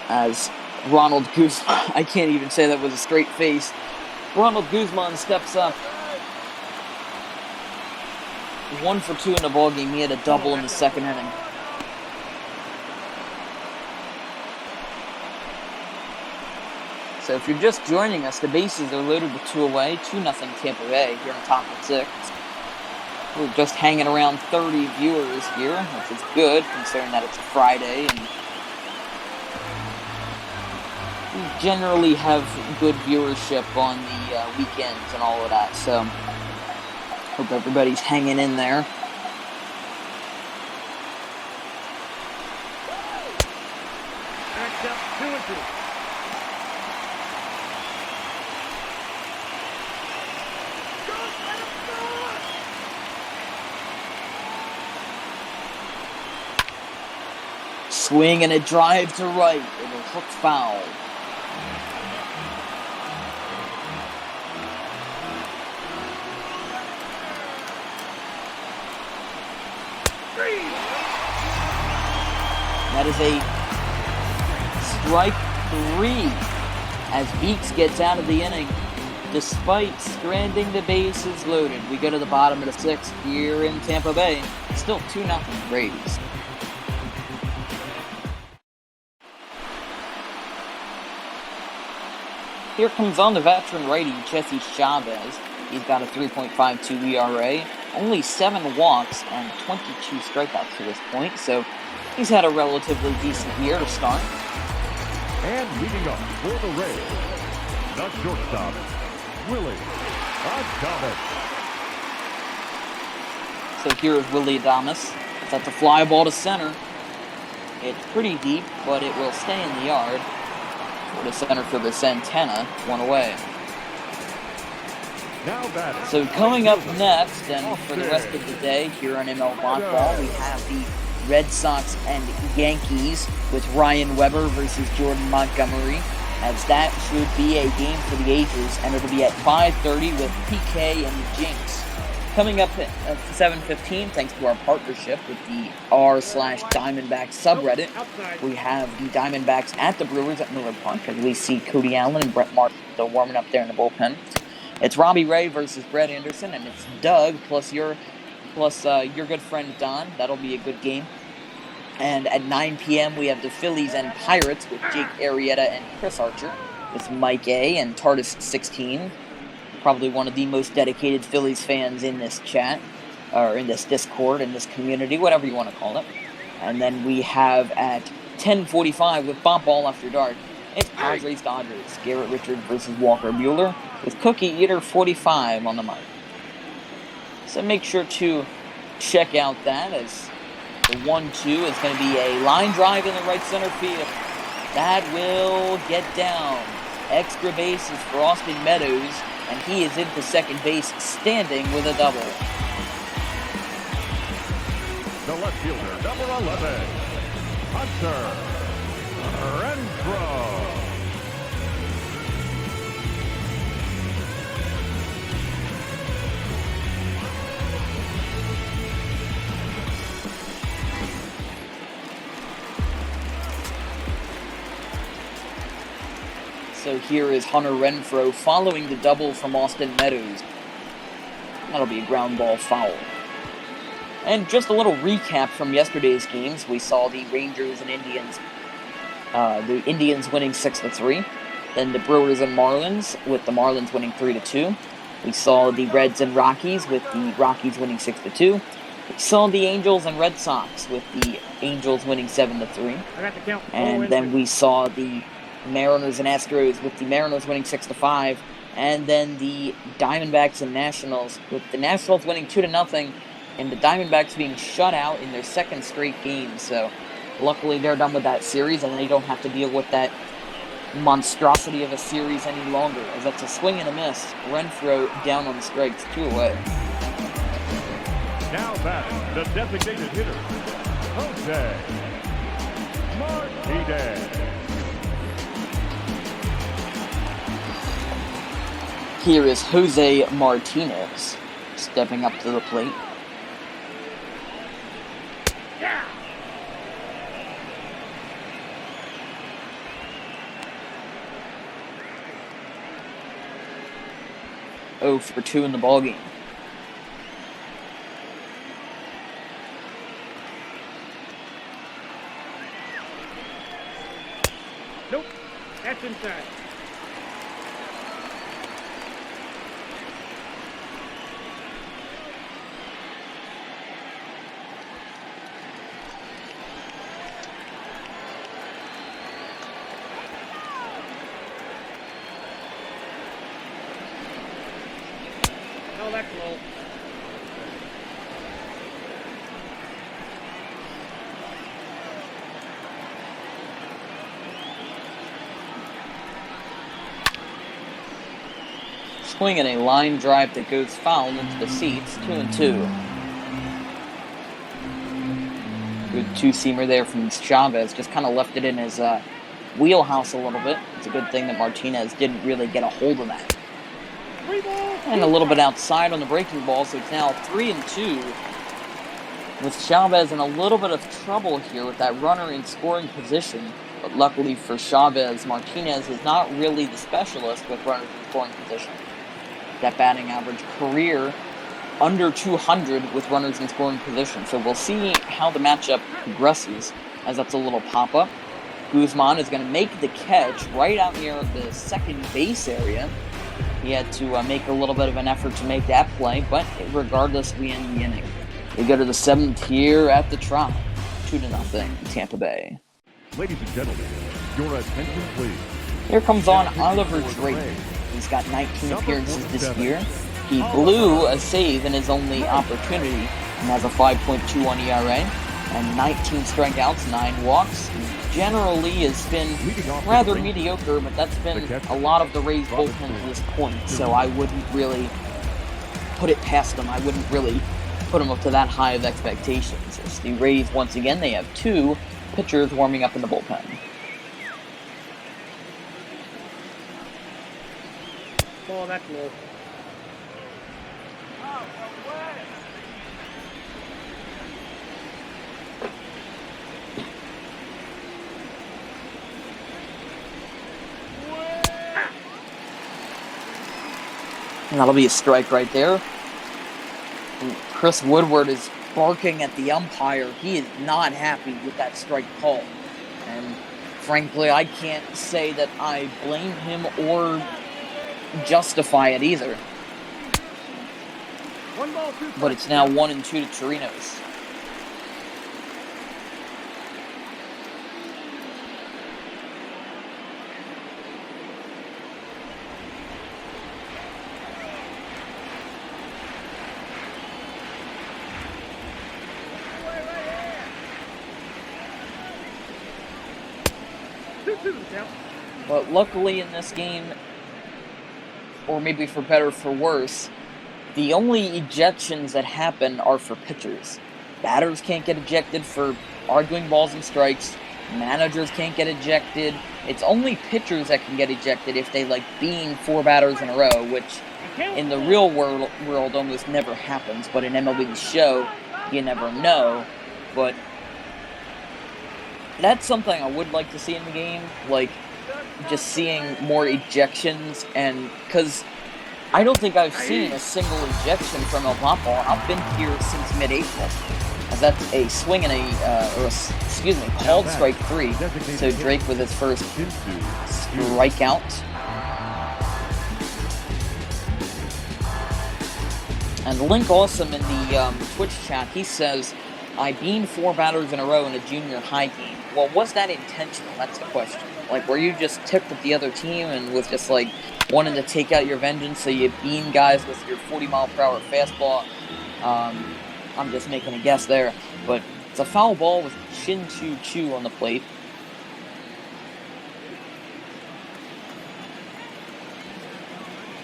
As Ronald Guzman, I can't even say that with a straight face. Ronald Guzman steps up. 1 for 2 in the ballgame. He had a double in the 2nd inning. So if you're just joining us, the bases are loaded with 2 away, 2-0 Tampa Bay here in top of 6. We're just hanging around 30 viewers here, which is good, considering that it's a Friday, and we generally have good viewership on the weekends and all of that, so hope everybody's hanging in there. Next up, 2-2. Swing and a drive to right. It'll hook foul. That is a strike 3 as Beeks gets out of the inning. Despite stranding the bases loaded, we go to the bottom of the 6th here in Tampa Bay. Still 2-0 Rays. Here comes on the veteran righty, Jesse Chavez. He's got a 3.52 ERA, only 7 walks, and 22 strikeouts to this point, so he's had a relatively decent year to start. And leading up for the Rays, the shortstop, Willie Adames. So here is Willie Adames. That's a fly ball to center. It's pretty deep, but it will stay in the yard. For the center fielder Santana, 1 away. So coming up next, and for the rest of the day here on ML Ball, we have the Red Sox and Yankees with Ryan Weber versus Jordan Montgomery, as that should be a game for the ages, and it'll be at 5:30 with PK and Jinx. Coming up at 7:15, thanks to our partnership with the r/Diamondbacks subreddit, we have the Diamondbacks at the Brewers at Miller Park, as we see Cody Allen and Brett Martin warming up there in the bullpen. It's Robbie Ray versus Brett Anderson, and it's Doug plus your good friend Don. That'll be a good game. And at 9 p.m. we have the Phillies and Pirates with Jake Arrieta and Chris Archer, with Mike A. and TARDIS16. Probably one of the most dedicated Phillies fans in this chat, or in this Discord, in this community, whatever you want to call it. And then we have at 10:45 with Bop Ball After Dark, it's Padres Dodgers, Garrett Richards versus Walker Buehler, with Cookie Eater 45 on the mic. So make sure to check out that, as the 1-2 is going to be a line drive in the right center field. That will get down. Extra bases for Austin Meadows, and he is into second base standing with a double. The left fielder, number 11, Hunter Renfroe. So here is Hunter Renfroe following the double from Austin Meadows. That'll be a ground ball foul. And just a little recap from yesterday's games. We saw the Rangers and Indians. The Indians winning 6-3. Then the Brewers and Marlins, with the Marlins winning 3-2. We saw the Reds and Rockies, with the Rockies winning 6-2. We saw the Angels and Red Sox, with the Angels winning 7-3. And then we saw the Mariners and Astros, with the Mariners winning 6-5, and then the Diamondbacks and Nationals, with the Nationals winning 2-0, and the Diamondbacks being shut out in their second straight game. So luckily they're done with that series, and they don't have to deal with that monstrosity of a series any longer, as that's a swing and a miss. Renfroe down on the strikes, 2 away. Now batting, the designated hitter, Jose Martinez. Here is Jose Martinez stepping up to the plate. Yeah. Oh for 2 in the ballgame. Nope. That's inside. Oh, that's low. Swinging a line drive that goes foul into the seats, 2-2. Good two-seamer there from Chavez, just kind of left it in his wheelhouse a little bit. It's a good thing that Martinez didn't really get a hold of that. And a little bit outside on the breaking ball, so it's now 3-2. With Chavez in a little bit of trouble here with that runner in scoring position. But luckily for Chavez, Martinez is not really the specialist with runners in scoring position. That batting average career under 200 with runners in scoring position. So we'll see how the matchup progresses, as that's a little pop-up. Guzman is going to make the catch right out near the second base area. He had to make a little bit of an effort to make that play, but regardless, we end the inning. We go to the 7th here at the Trop, 2-0, Tampa Bay. Ladies and gentlemen, your attention please. Here comes on Oliver Drake. He's got 19 appearances this year. He blew a save in his only opportunity and has a 5.21 ERA and 19 strikeouts, 9 walks. Generally has been rather mediocre, but that's been a lot of the Rays bullpen to this point, so I wouldn't really put it past them. I wouldn't really put them up to that high of expectations. As the Rays, once again, they have 2 pitchers warming up in the bullpen. Oh, that's low. And that'll be a strike right there. And Chris Woodward is barking at the umpire. He is not happy with that strike call. And frankly, I can't say that I blame him or justify it either. But it's now 1-2 to Torinos. out. But luckily in this game, or maybe for better or for worse, the only ejections that happen are for pitchers. Batters can't get ejected for arguing balls and strikes. Managers can't get ejected. It's only pitchers that can get ejected if they being 4 batters in a row, which in the real world almost never happens. But in MLB The Show, you never know. But that's something I would like to see in the game, just seeing more ejections, and because I don't think I've seen a single ejection from El Bot Ball. I've been here since mid-April. As that's a swing and called strike 3. So Drake with his first strikeout. And Link Awesome in the Twitch chat, he says, I beamed 4 batters in a row in a junior high game. Well, was that intentional? That's the question. Were you just tipped with the other team and was just, wanting to take out your vengeance, so you beam guys with your 40-mile-per-hour fastball? I'm just making a guess there. But it's a foul ball with Chin Chu Chu on the plate.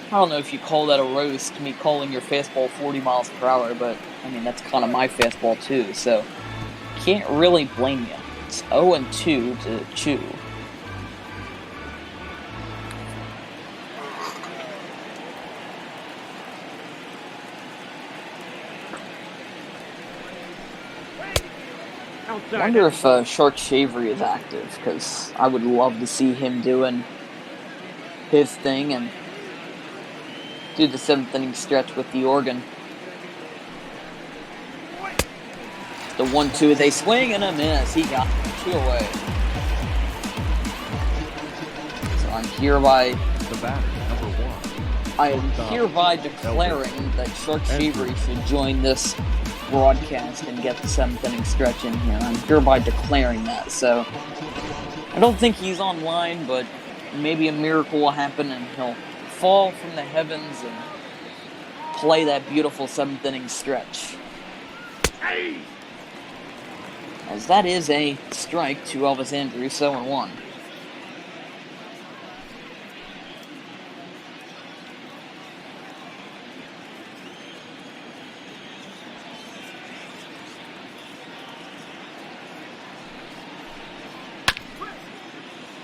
I don't know if you call that a roast, me calling your fastball 40 miles per hour, but, that's kind of my fastball, too, so can't really blame you. It's 0-2 to Chu. I wonder if Shark Shavery is active, because I would love to see him doing his thing and do the 7th inning stretch with the organ. The 1-2, they swing and a miss. He got 2 away. So I'm hereby declaring that Shark Shavery should join this broadcast and get the 7th inning stretch in here. I'm hereby declaring that. So I don't think he's online, but maybe a miracle will happen and he'll fall from the heavens and play that beautiful 7th inning stretch. As that is a strike to Elvis Andrews, 0-1.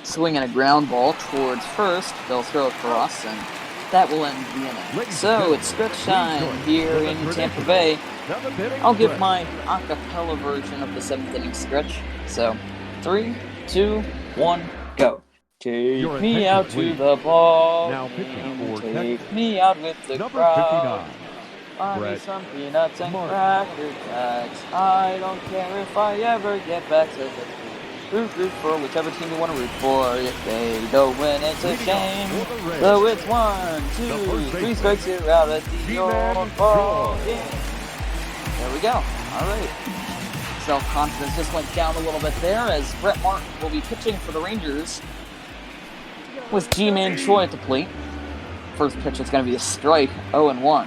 Swinging a ground ball towards first. They'll throw across, and that will end the inning. So it's stretch time here in Tampa Bay. I'll give my a cappella version of the 7th inning stretch. So 3, 2, 1, go. Take me out to the ball game. Take me out with the crowd. Buy me some peanuts and cracker jacks. I don't care if I ever get back to the root for whichever team you want to root for. If they don't win, it's a shame. So it's 1, 2, 3 strikes, you're out at the old ball game. There we go. All right. Self-confidence just went down a little bit there as Brett Martin will be pitching for the Rangers with G-Man Choi at the plate. First pitch is going to be a strike, 0-1.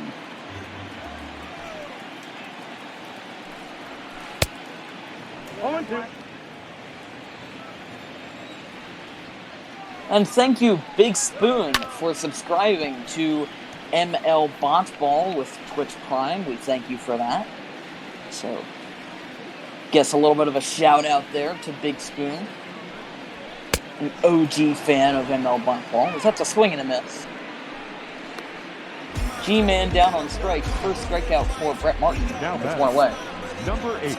And thank you, Big Spoon, for subscribing to ML Botball with Twitch Prime. We thank you for that. So, guess a little bit of a shout out there to Big Spoon, an OG fan of ML Botball. That's a swing and a miss. G-Man down on strike. First strikeout for Brett Martin. That's 1 away. Number 8.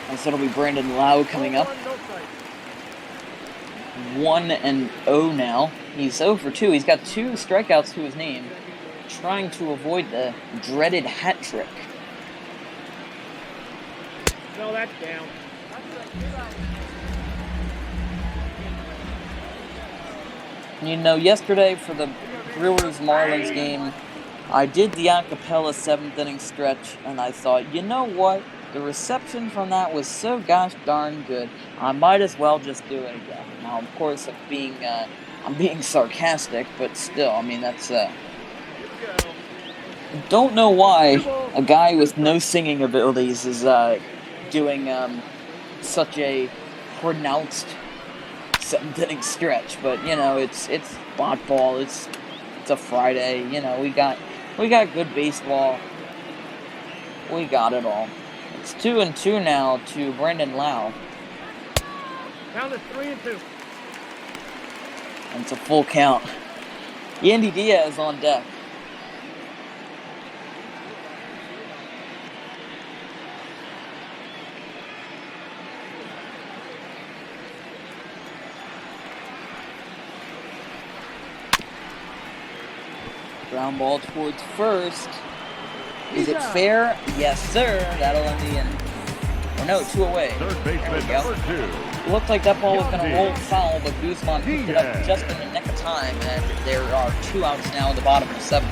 And so it'll be Brandon Lau coming up. 1-0 now. He's 0 for 2. He's got 2 strikeouts to his name, trying to avoid the dreaded hat trick. No, that's down. You know, yesterday for the Brewers-Marlins game, I did the a cappella 7th inning stretch, and I thought, you know what? The reception from that was so gosh darn good, I might as well just do it again. Now, of course, being I'm being sarcastic, but still, I mean, that's, don't know why a guy with no singing abilities is, doing, such a pronounced 7th inning stretch, but, you know, it's bot ball, it's a Friday, you know, we got good baseball, we got it all. It's 2-2 now to Brandon Lau. Count is 3-2. And it's a full count. Yandy Diaz on deck. Ground ball towards first. Is it fair? Yes, sir. That'll end the inning. Or no, 2 away. Third baseman number 2. It looked like that ball was going to roll foul, but Guzman picked it up just in the nick of time, and there are 2 outs now in the bottom of the 7th.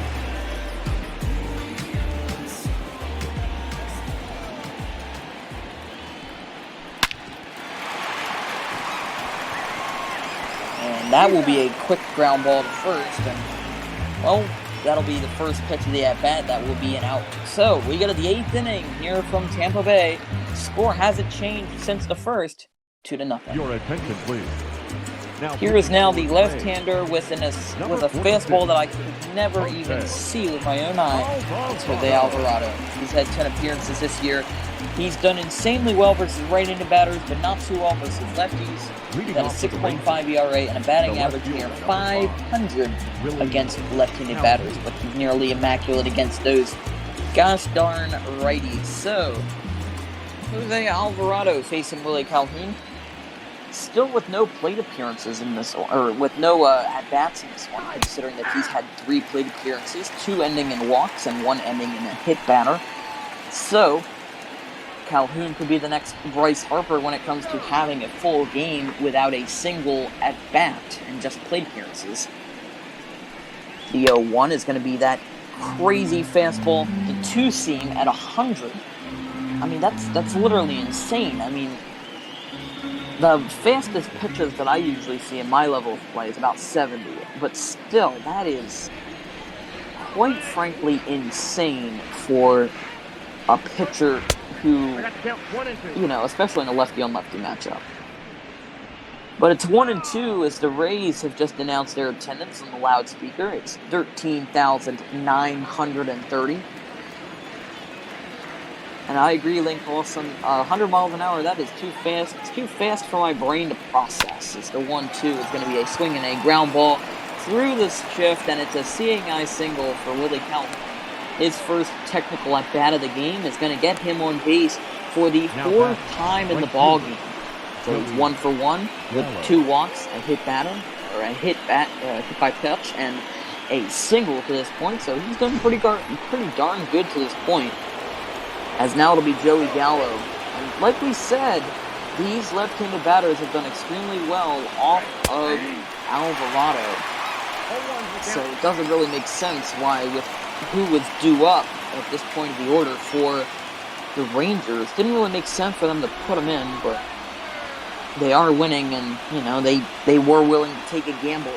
And that will be a quick ground ball to first, and, well, that'll be the first pitch of the at-bat. That will be an out. So, we go to the 8th inning here from Tampa Bay. Score hasn't changed since the first, 2-0. Your attention, please. Now, here is now the left-hander with a fastball that I could never even see with my own eye. It's Jose Alvarado. He's had 10 appearances this year. He's done insanely well versus right-handed batters, but not too well versus lefties. He's got a 6.5 ERA and a batting average near 500 against left-handed batters, but he's nearly immaculate against those gosh darn righties. So, Jose Alvarado facing Willie Calhoun. Still with no plate appearances in this, or with no at-bats in this one, considering that he's had 3 plate appearances, 2 ending in walks and 1 ending in a hit batter. So, Calhoun could be the next Bryce Harper when it comes to having a full game without a single at-bat and just plate appearances. The 0-1 is going to be that crazy fastball, the 2-seam at 100. I mean, that's literally insane. I mean, the fastest pitches that I usually see in my level of play is about 70, but still, that is quite frankly insane for a pitcher who, you know, especially in a lefty-on-lefty matchup. But it's 1-2 as the Rays have just announced their attendance on the loudspeaker. It's 13,930. And I agree, Link Wilson, 100 miles an hour, that is too fast. It's too fast for my brain to process. It's the 1-2. It's going to be a swing and a ground ball through this shift, and it's a seeing eye single for Willie Calhoun. His first technical at-bat of the game is going to get him on base for the 4th time in the ballgame. So he's 1 for 1 with 2 walks, a hit batter, or a hit by pitch, and a single to this point. So he's done pretty darn good to this point. As now it'll be Joey Gallo. And like we said, these left-handed batters have done extremely well off of Alvarado. So it doesn't really make sense why, with who was due up at this point of the order for the Rangers, didn't really make sense for them to put him in, but they are winning, and, you know, they were willing to take a gamble.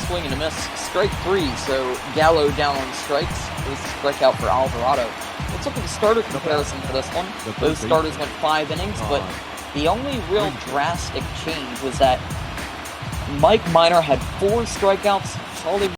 Swing and a miss. Strike 3, so Gallo down on strikes. There's a strikeout for Alvarado. Let's look at the starter comparison for this one. Both starters went 5 innings, but the only real drastic change was that Mike Minor had 4 strikeouts, Charlie